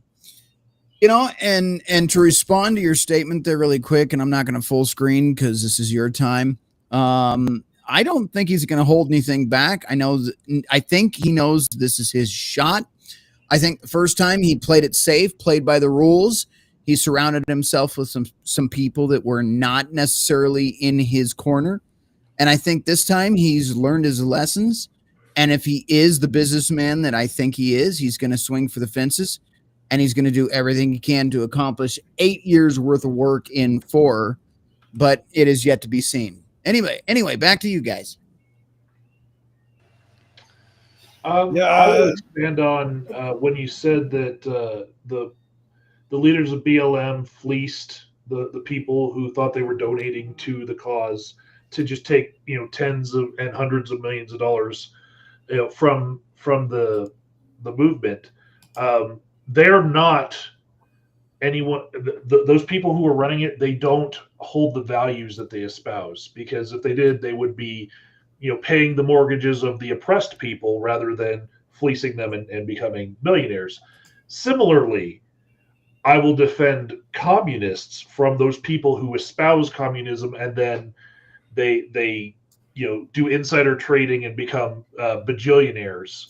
know, and to respond to your statement there really quick, and I'm not going to full screen because this is your time. I don't think he's going to hold anything back. I think he knows this is his shot. I think the first time he played it safe, played by the rules. He surrounded himself with some people that were not necessarily in his corner. And I think this time he's learned his lessons. And if he is the businessman that I think he is, he's going to swing for the fences, and he's going to do everything he can to accomplish 8 years worth of work in 4, but it is yet to be seen. Anyway, back to you guys. I will expand on when you said that the leaders of BLM fleeced the people who thought they were donating to the cause to just take tens of and hundreds of millions of dollars from the movement. They're not anyone. Those people who are running it, they don't hold the values that they espouse, because if they did, they would be paying the mortgages of the oppressed people rather than fleecing them and becoming millionaires. Similarly, I will defend communists from those people who espouse communism and then they do insider trading and become bajillionaires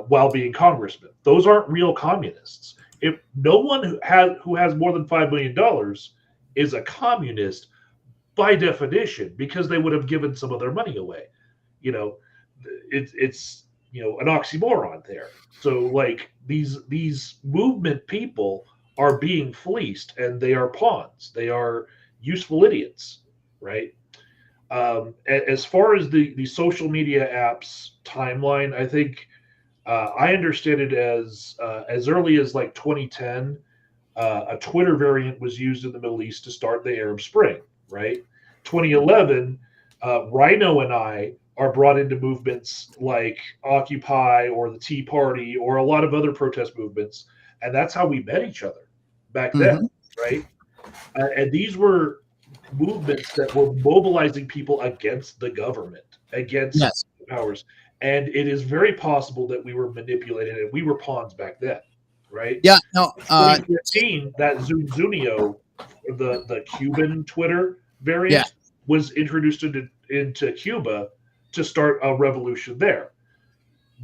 while being congressmen. Those aren't real communists. If no one who has more than $5 million is a communist by definition, because they would have given some of their money away. It's an oxymoron there. So like these movement people are being fleeced, and they are pawns. They are useful idiots, right? As far as the social media apps timeline, I think I understand it as early as like 2010, a Twitter variant was used in the Middle East to start the Arab Spring, right? 2011, Rhino and I are brought into movements like Occupy or the Tea Party or a lot of other protest movements, and that's how we met each other back then, right? And these were movements that were mobilizing people against the government, against the powers. And it is very possible that we were manipulated and we were pawns back then, right? Yeah, no. 2015, that Zunio, the Cuban Twitter variant, was introduced into Cuba to start a revolution there.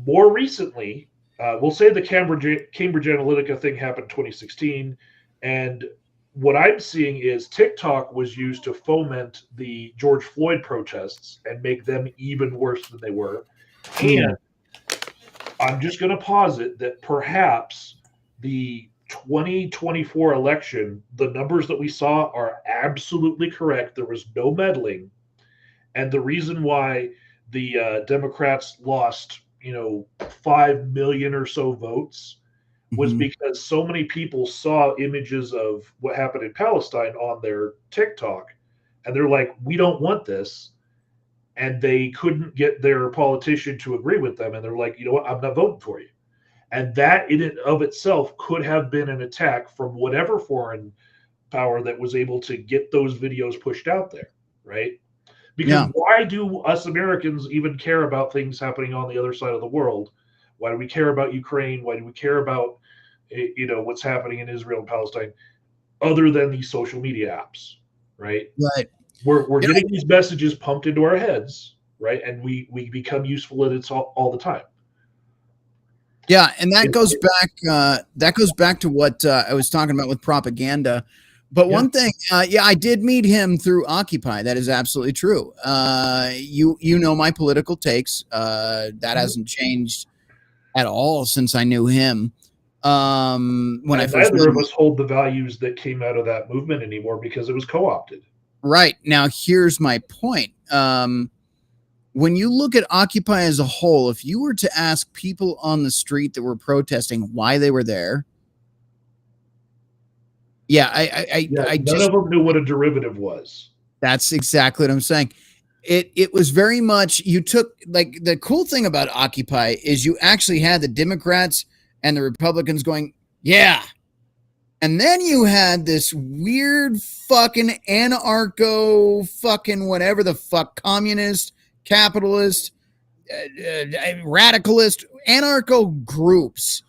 More recently, we'll say the Cambridge Analytica thing happened in 2016, and what I'm seeing is TikTok was used to foment the George Floyd protests and make them even worse than they were. And I'm just going to posit that perhaps the 2024 election, the numbers that we saw are absolutely correct. There was no meddling. And the reason why the Democrats lost, 5 million or so votes was because so many people saw images of what happened in Palestine on their TikTok, and they're like, we don't want this. And they couldn't get their politician to agree with them. And they're like, you know what, I'm not voting for you. And that in and of itself could have been an attack from whatever foreign power that was able to get those videos pushed out there, right? Because why do us Americans even care about things happening on the other side of the world? Why do we care about Ukraine? Why do we care about what's happening in Israel and Palestine, other than these social media apps, right? Right. We're getting these messages pumped into our heads, right? And we become useful idiots all the time. Yeah, and that goes back to what I was talking about with propaganda. But one thing, I did meet him through Occupy. That is absolutely true. You know my political takes. That hasn't changed at all since I knew him. When I first neither of us hold the values that came out of that movement anymore because it was co-opted. Right. Now, here's my point. When you look at Occupy as a whole, if you were to ask people on the street that were protesting why they were there, none of them knew what a derivative was. That's exactly what I'm saying. It was very much, you took, like, the cool thing about Occupy is you actually had the Democrats and the Republicans going, yeah. And then you had this weird fucking anarcho fucking whatever the fuck, communist, capitalist, radicalist, anarcho groups,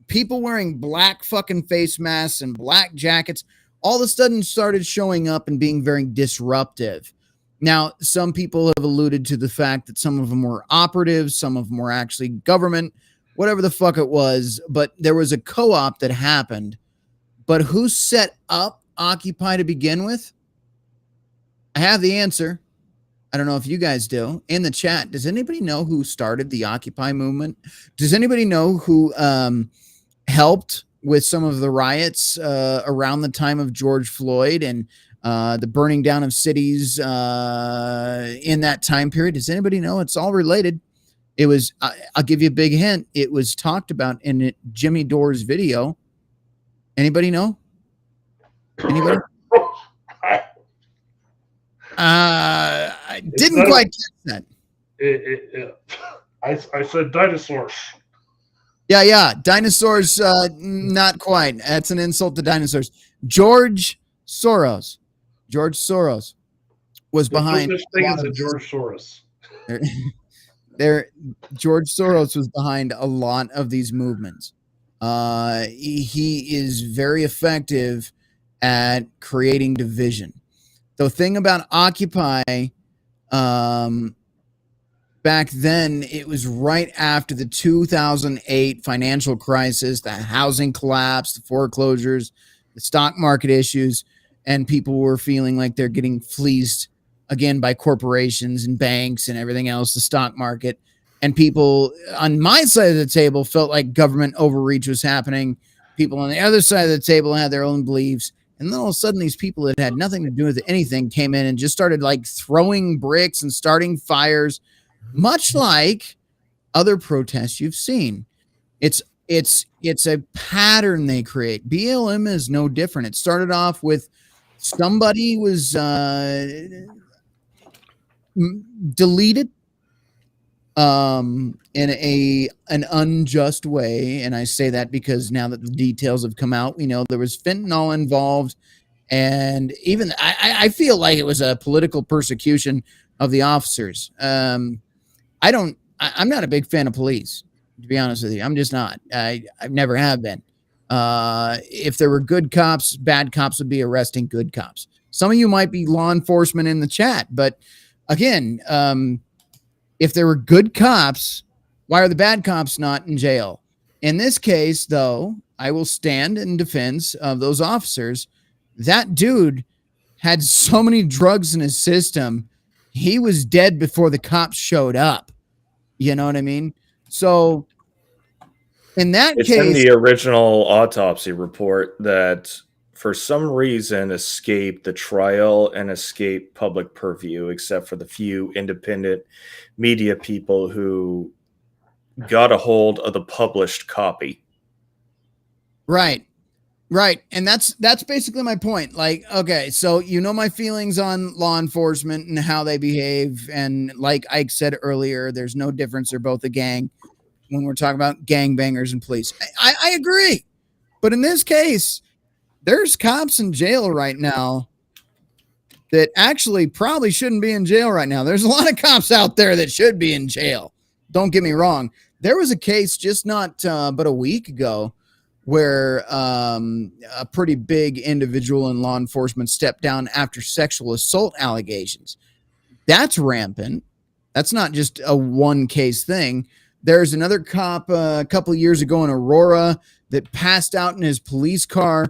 people wearing black fucking face masks and black jackets, all of a sudden started showing up and being very disruptive. Now, some people have alluded to the fact that some of them were operatives, some of them were actually government, whatever the fuck it was, but there was a co-op that happened. But who set up Occupy to begin with? I have the answer. I don't know if you guys do. In the chat, does anybody know who started the Occupy movement? Does anybody know who helped with some of the riots around the time of George Floyd and the burning down of cities in that time period? Does anybody know? It's all related. It was, I'll give you a big hint. It was talked about in Jimmy Dore's video. Anybody know? Anybody? I didn't quite catch that. I said dinosaurs. Yeah. Dinosaurs, not quite. That's an insult to dinosaurs. George Soros was behind. No such thing as a George Soros. George Soros was behind a lot of these movements. He is very effective at creating division. The thing about Occupy, back then, it was right after the 2008 financial crisis, the housing collapse, the foreclosures, the stock market issues, and people were feeling like they're getting fleeced again by corporations and banks and everything else, the stock market. And people on my side of the table felt like government overreach was happening. People on the other side of the table had their own beliefs. And then all of a sudden, these people that had nothing to do with anything came in and just started like throwing bricks and starting fires, much like other protests you've seen. It's a pattern they create. BLM is no different. It started off with somebody was deleted in an unjust way, and I say that because now that the details have come out, we know there was fentanyl involved, and even I feel like it was a political persecution of the officers. I'm not a big fan of police, to be honest with you. I'm just not. I've never have been. If there were good cops, bad cops would be arresting good cops. Some of you might be law enforcement in the chat, but again, if there were good cops, why are the bad cops not in jail? In this case, though, I will stand in defense of those officers. That dude had so many drugs in his system, he was dead before the cops showed up. You know what I mean? So in that It's case, in the original autopsy report that for some reason escaped the trial and escaped public purview, except for the few independent media people who got a hold of the published copy. Right. And that's basically my point. Like, okay, so you know my feelings on law enforcement and how they behave. And like Ike said earlier, there's no difference. They're both a gang when we're talking about gangbangers and police. I agree. But in this case, there's cops in jail right now that actually probably shouldn't be in jail right now. There's a lot of cops out there that should be in jail. Don't get me wrong. There was a case just not but a week ago where a pretty big individual in law enforcement stepped down after sexual assault allegations. That's rampant. That's not just a one case thing. There's another cop a couple years ago in Aurora that passed out in his police car,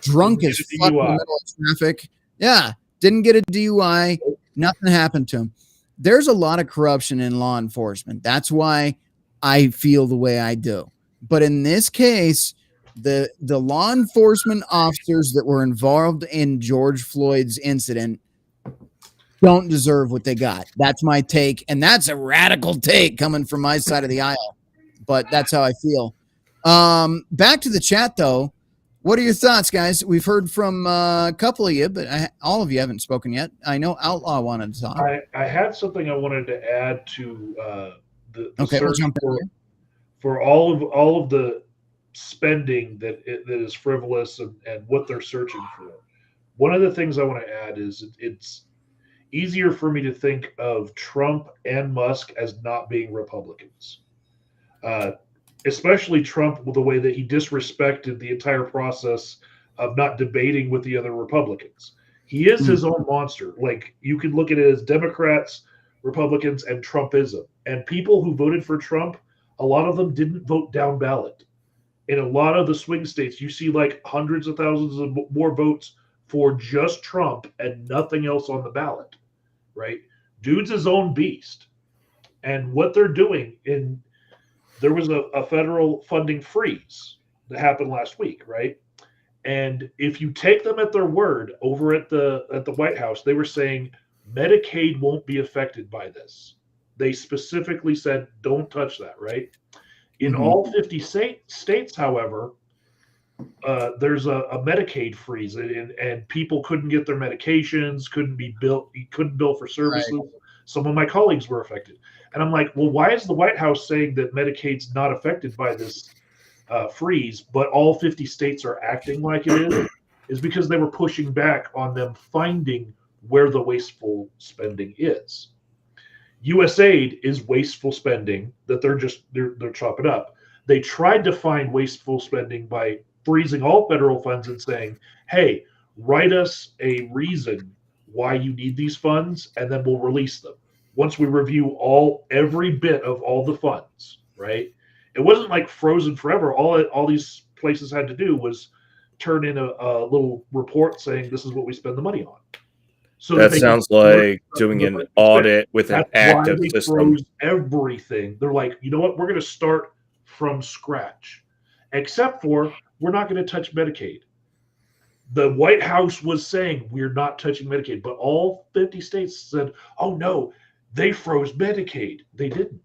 drunk as fuck in the middle of traffic. Yeah, didn't get a DUI. Nothing happened to him. There's a lot of corruption in law enforcement. That's why I feel the way I do. But in this case, the law enforcement officers that were involved in George Floyd's incident don't deserve what they got. That's my take, and that's a radical take coming from my side of the aisle, but that's how I feel. Back to the chat, though. What are your thoughts, guys? We've heard from a couple of you, but all of you haven't spoken yet. I know Outlaw wanted to talk. I had something I wanted to add to the Okay, we'll search jump in for all of the spending that is frivolous and what they're searching for. One of the things I want to add is it's easier for me to think of Trump and Musk as not being Republicans, especially Trump with the way that he disrespected the entire process of not debating with the other Republicans. He is his own monster. Like, you can look at it as Democrats, Republicans, and Trumpism. And people who voted for Trump, a lot of them didn't vote down ballot. In a lot of the swing states, you see like hundreds of thousands of more votes for just Trump and nothing else on the ballot, right? Dude's his own beast. And what they're doing there was a federal funding freeze that happened last week, right? And if you take them at their word over at the White House, they were saying Medicaid won't be affected by this. They specifically said, don't touch that, right? In all 50 states, however, there's a Medicaid freeze, and people couldn't get their medications, couldn't bill for services. Right. Some of my colleagues were affected. And I'm like, well, why is the White House saying that Medicaid's not affected by this freeze, but all 50 states are acting like it is because they were pushing back on them finding where the wasteful spending is. USAID is wasteful spending that they're chopping up. They tried to find wasteful spending by freezing all federal funds and saying, hey, write us a reason why you need these funds, and then we'll release them once we review every bit of all the funds, right? It wasn't like frozen forever. All these places had to do was turn in a little report saying this is what we spend the money on. So that sounds like doing an audit with an active system. Froze everything. They're like, you know what? We're going to start from scratch, except for we're not going to touch Medicaid. The White House was saying we're not touching Medicaid, but all 50 states said, oh no, they froze Medicaid. They didn't.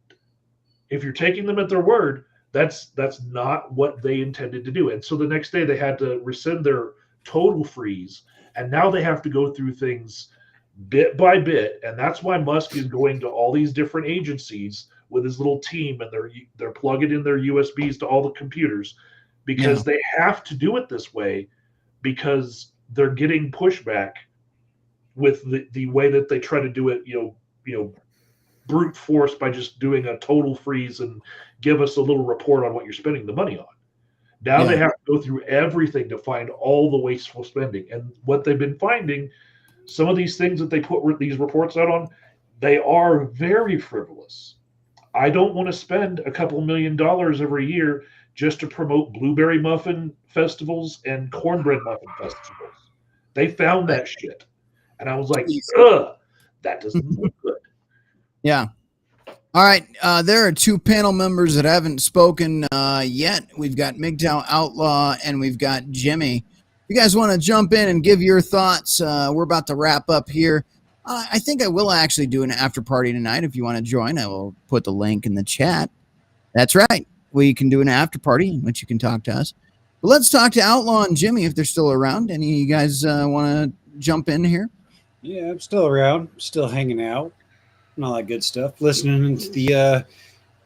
If you're taking them at their word, that's not what they intended to do. And so the next day they had to rescind their total freeze, and now they have to go through things bit by bit. And that's why Musk is going to all these different agencies with his little team, and they're plugging in their USBs to all the computers because they have to do it this way because they're getting pushback with the way that they try to do it, brute force by just doing a total freeze and give us a little report on what you're spending the money on. Now they have to go through everything to find all the wasteful spending. And what they've been finding, some of these things that they put these reports out on, they are very frivolous. I don't want to spend a couple $1 million every year just to promote blueberry muffin festivals and cornbread muffin festivals. They found that shit. And I was like, ugh, that doesn't look good. Yeah. All right. There are two panel members that haven't spoken yet. We've got MGTOW Outlaw and we've got Jimmy. You guys want to jump in and give your thoughts? We're about to wrap up here. I think I will actually do an after party tonight. If you want to join, I will put the link in the chat. That's right. We can do an after party in which you can talk to us. But let's talk to Outlaw and Jimmy if they're still around. Any of you guys want to jump in here? Yeah, I'm still around, still hanging out, and all that good stuff. Listening to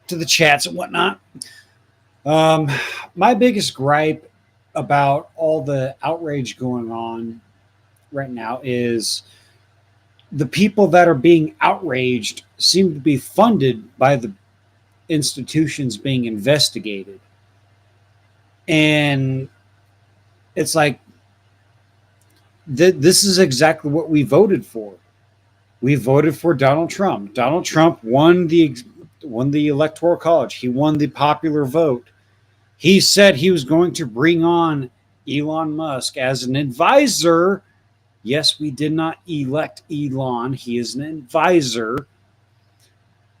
the chats and whatnot. My biggest gripe about all the outrage going on right now is the people that are being outraged seem to be funded by the institutions being investigated. And it's like, this is exactly what we voted for. We voted for Donald Trump. Donald Trump won the Electoral College. He won the popular vote. He said he was going to bring on Elon Musk as an advisor. Yes, we did not elect Elon. He is an advisor.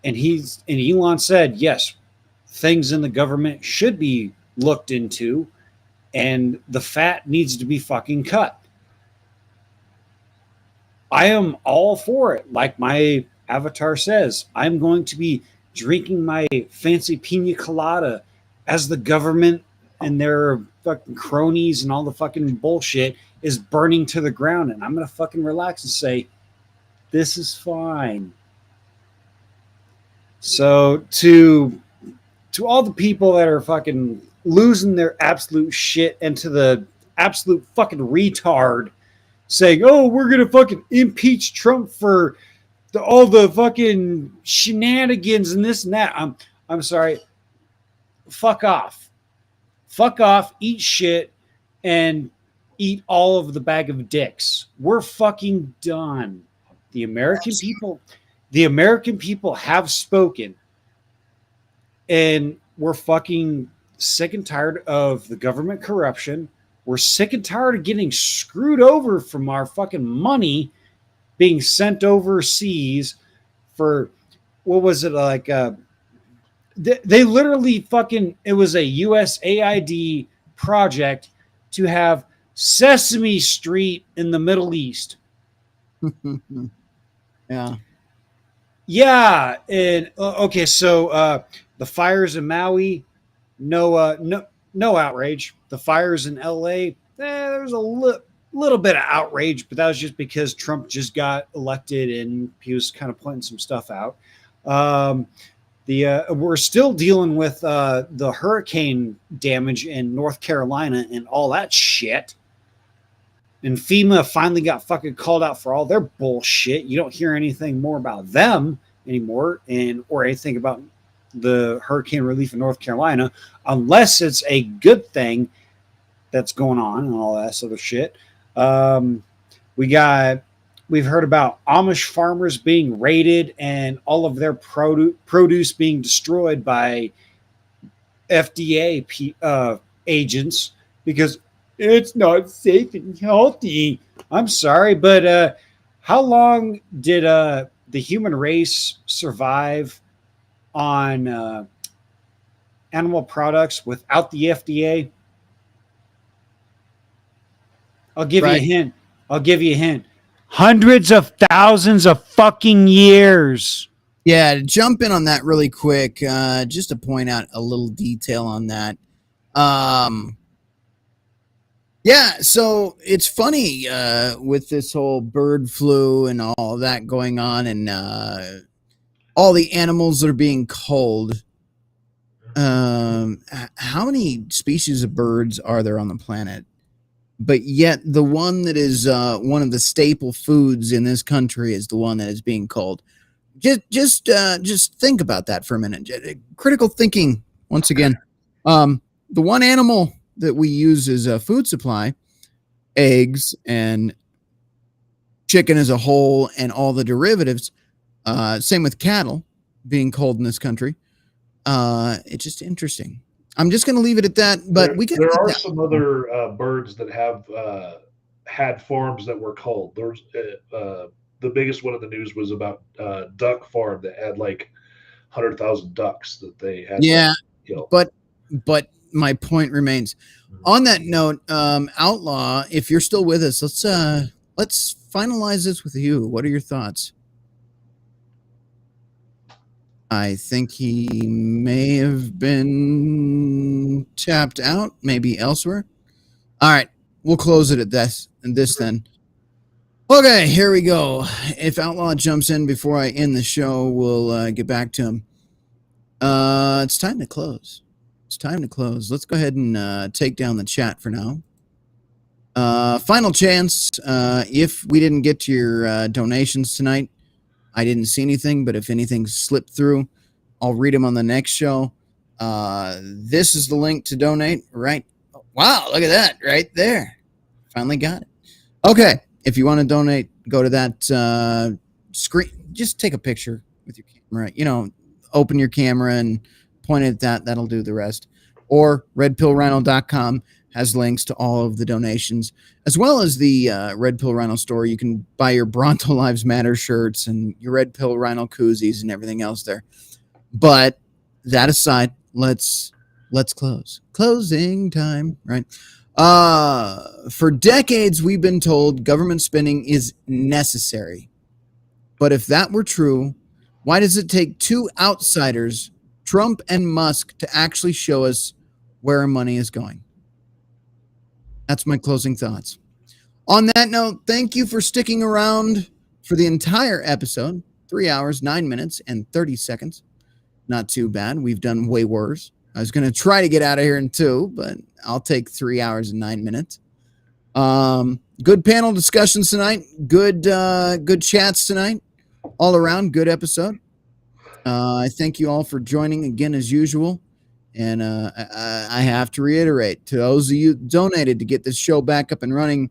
And Elon said, yes, things in the government should be looked into, and the fat needs to be fucking cut. I am all for it. Like my avatar says, I'm going to be drinking my fancy pina colada as the government and their fucking cronies and all the fucking bullshit is burning to the ground. And I'm going to fucking relax and say, this is fine. So to all the people that are fucking losing their absolute shit and to the absolute fucking retard saying, oh, we're going to fucking impeach Trump for all the fucking shenanigans and this and that. I'm sorry. Fuck off. Fuck off, eat shit, and eat all of the bag of dicks. We're fucking done. The American people have spoken, and we're fucking sick and tired of the government corruption. We're sick and tired of getting screwed over from our fucking money being sent overseas for, what was it, like, they literally fucking, it was a USAID project to have Sesame Street in the Middle East. Yeah. Yeah. And okay, so the fires in Maui, no outrage. The fires in LA, there was a little bit of outrage, but that was just because Trump just got elected and he was kind of pointing some stuff out. We're still dealing with the hurricane damage in North Carolina and all that shit. And FEMA finally got fucking called out for all their bullshit. You don't hear anything more about them anymore, or anything about the hurricane relief in North Carolina, unless it's a good thing that's going on and all that other shit. We've heard about Amish farmers being raided and all of their produce being destroyed by FDA agents because it's not safe and healthy. I'm sorry, but how long did the human race survive on animal products without the FDA? I'll give you a hint. Hundreds of thousands of fucking years. Yeah, to jump in on that really quick, just to point out a little detail on that. Yeah, so it's funny with this whole bird flu and all that going on, and all the animals that are being culled. How many species of birds are there on the planet? But yet the one that is one of the staple foods in this country is the one that is being culled. Just think about that for a minute. Critical thinking once again. The one animal that we use as a food supply, eggs and chicken as a whole and all the derivatives, same with cattle being culled in this country. It's just interesting. I'm just going to leave it at that. But there are some other birds that have had farms that were culled. There's the biggest one in the news was about duck farm that had like 100,000 ducks that they had. Yeah, to kill. But my point remains. On that note, Outlaw, if you're still with us, let's finalize this with you. What are your thoughts? I think he may have been tapped out, maybe elsewhere. All right, we'll close it at this then. Okay, here we go. If Outlaw jumps in before I end the show, we'll get back to him. It's time to close. Let's go ahead and take down the chat for now. Final chance. If we didn't get to your donations tonight, I didn't see anything, but if anything slipped through, I'll read them on the next show. This is the link to donate, right? Wow, look at that right there. Finally got it. Okay, if you want to donate, go to that screen. Just take a picture with your camera. Open your camera and point it at that. That'll do the rest. Or redpillrhino.com has links to all of the donations, as well as the Red Pill Rhino store. You can buy your Bronto Lives Matter shirts and your Red Pill Rhino koozies and everything else there. But that aside, let's close. Closing time, right? For decades, we've been told government spending is necessary. But if that were true, why does it take two outsiders, Trump and Musk, to actually show us where our money is going? That's my closing thoughts. On that note, thank you for sticking around for the entire episode. 3 hours, 9 minutes, and 30 seconds. Not too bad. We've done way worse. I was going to try to get out of here in 2, but I'll take 3 hours and 9 minutes. Good panel discussions tonight. Good chats tonight. All around, good episode. I thank you all for joining again as usual. And I have to reiterate, to those of you who donated to get this show back up and running,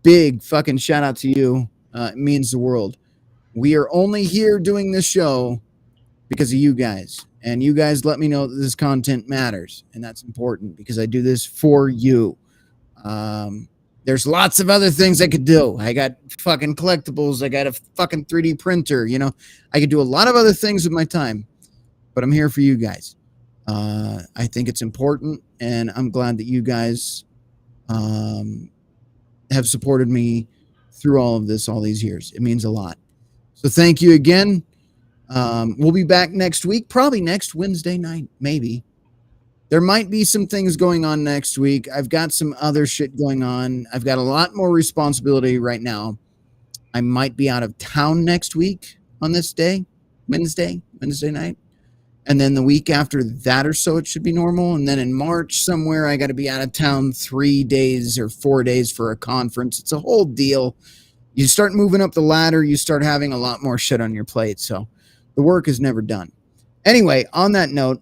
big fucking shout out to you. It means the world. We are only here doing this show because of you guys. And you guys let me know that this content matters. And that's important because I do this for you. There's lots of other things I could do. I got fucking collectibles. I got a fucking 3D printer. You know, I could do a lot of other things with my time. But I'm here for you guys. I think it's important. And I'm glad that you guys have supported me through all of this all these years. It means a lot. So thank you again. We'll be back next week, probably next Wednesday night, maybe. There might be some things going on next week. I've got some other shit going on. I've got a lot more responsibility right now. I might be out of town next week on this day, Wednesday night. And then the week after that or so, it should be normal. And then in March somewhere, I got to be out of town 3 days or 4 days for a conference. It's a whole deal. You start moving up the ladder, you start having a lot more shit on your plate. So the work is never done. Anyway, on that note,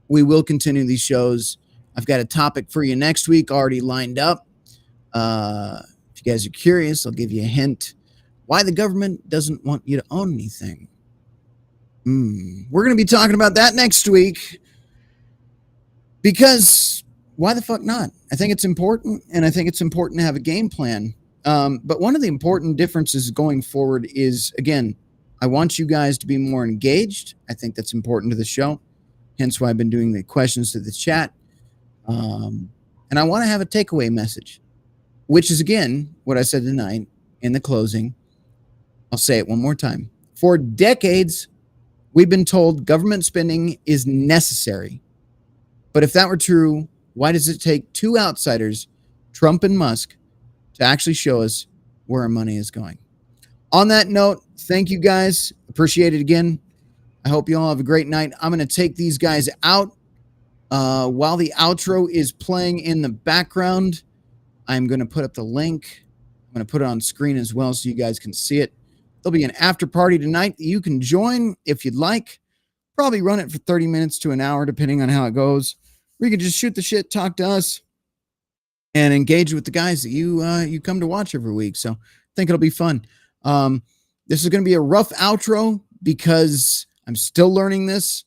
we will continue these shows. I've got a topic for you next week already lined up. If you guys are curious, I'll give you a hint. Why the government doesn't want you to own anything. We're going to be talking about that next week. Because why the fuck not? I think it's important, and I think it's important to have a game plan. But one of the important differences going forward is, again, I want you guys to be more engaged. I think that's important to the show. Hence why I've been doing the questions to the chat. And I want to have a takeaway message, which is, again, what I said tonight in the closing. I'll say it one more time. For decades, we've been told government spending is necessary. But if that were true, why does it take two outsiders, Trump and Musk, to actually show us where our money is going? On that note, thank you guys. Appreciate it again. I hope you all have a great night. I'm going to take these guys out while the outro is playing in the background. I'm going to put up the link. I'm going to put it on screen as well so you guys can see it. There'll be an after party tonight that you can join if you'd like. Probably run it for 30 minutes to an hour, depending on how it goes. Or you can just shoot the shit, talk to us, and engage with the guys that you come to watch every week. So I think it'll be fun. This is going to be a rough outro because I'm still learning this.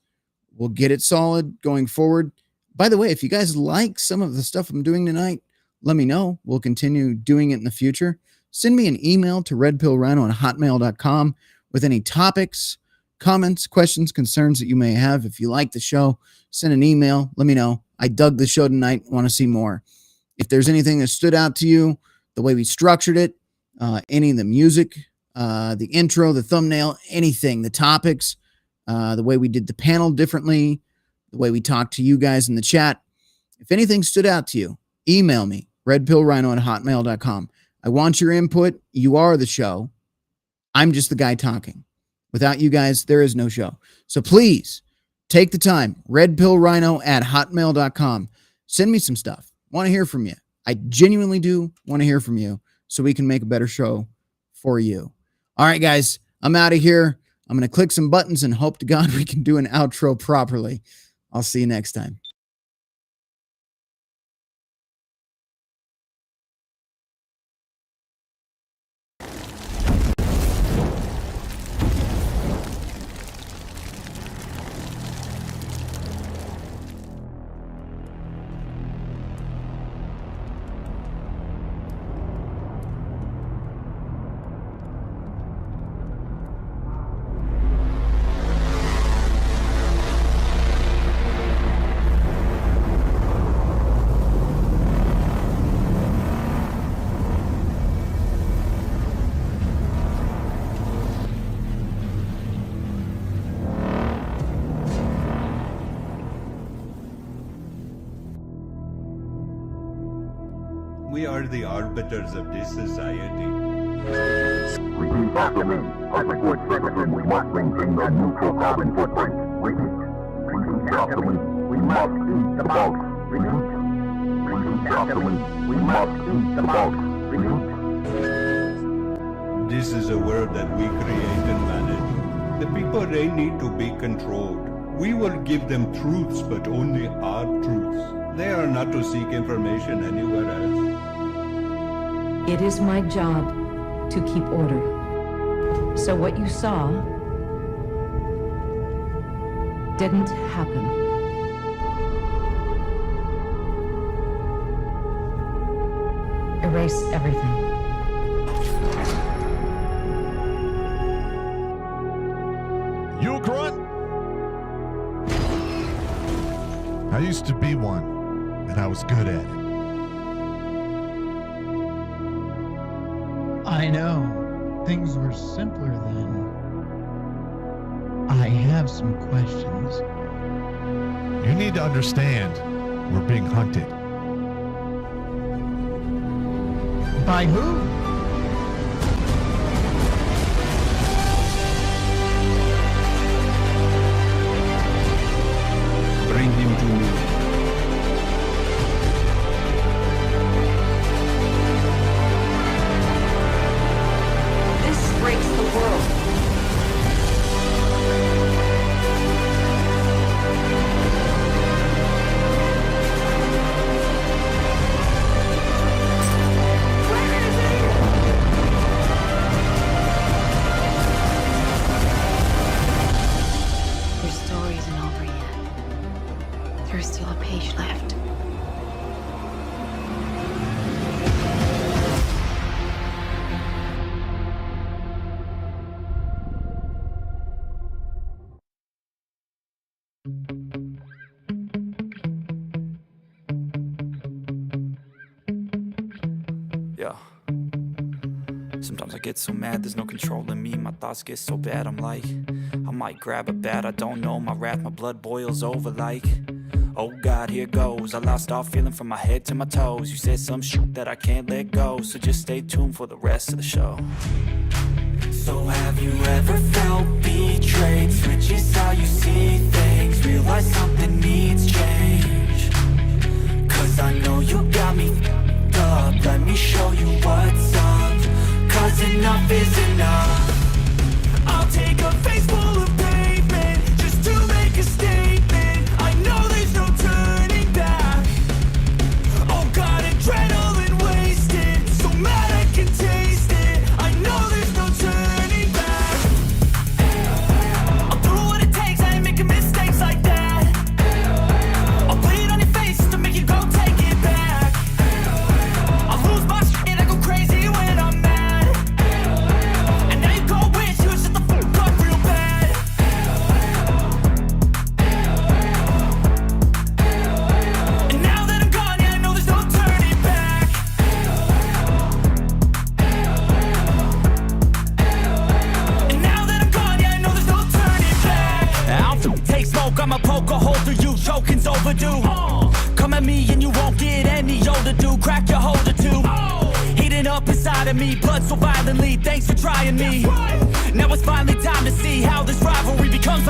We'll get it solid going forward. By the way, if you guys like some of the stuff I'm doing tonight, let me know. We'll continue doing it in the future. Send me an email to redpillrhino@hotmail.com with any topics, comments, questions, concerns that you may have. If you like the show, send an email. Let me know. I dug the show tonight. Want to see more. If there's anything that stood out to you, the way we structured it, any of the music, the intro, the thumbnail, anything, the topics, the way we did the panel differently, the way we talked to you guys in the chat. If anything stood out to you, email me, redpillrhino@hotmail.com. I want your input. You are the show. I'm just the guy talking. Without you guys, there is no show. So please take the time, redpillrhino@hotmail.com. Send me some stuff. Want to hear from you. I genuinely do want to hear from you so we can make a better show for you. All right, guys, I'm out of here. I'm going to click some buttons and hope to God we can do an outro properly. I'll see you next time. We are the arbiters of this society. Repeat after me. As a good citizen, we must maintain a neutral carbon footprint. Repeat after me. We must eat the bugs. Repeat after me. We must eat the bugs. This is a world that we create and manage. The people, they need to be controlled. We will give them truths, but only our truths. They are not to seek information anywhere else. It is my job to keep order. So what you saw didn't happen. Erase everything. You a grunt? I used to be one, and I was good at it. I know. Things were simpler then. I have some questions. You need to understand, we're being hunted. By who? Bring him to me. This breaks the world. Your story isn't over yet. There's still a page left. Yeah. Sometimes I get so mad, there's no controlling me. My thoughts get so bad, I'm like, I might grab a bat, I don't know. My wrath, my blood boils over like, oh God, here goes. I lost all feeling from my head to my toes. You said some shit that I can't let go, so just stay tuned for the rest of the show. So have you ever felt betrayed? Switches how you see things, realize something needs change. Cause I know you got me f***ed up. Let me show you what's up. Cause enough is enough. I'll take a face full of pavement just to make a statement. I know there's no turning back. Oh God, adrenaline wasted, so mad I can taste it. I know there's no turning back. I'll do what it takes, I ain't making mistakes like that. I'll bleed on your face to make you go take it back. I'll lose my shit, I go crazy when I'm mad. And now you go wish you shut the fuck up real bad. And now that I'm gone, yeah, I know there's no turning back. And now that I'm gone, yeah, I know there's no turning back. I'll take smoke, I'ma poke a hole through you, choking's overdue. Come at me and you won't get any older, dude. Crack your holder too. Heating up inside of me, blood so violently. Thanks for trying me. Now it's finally time to see how this rivalry becomes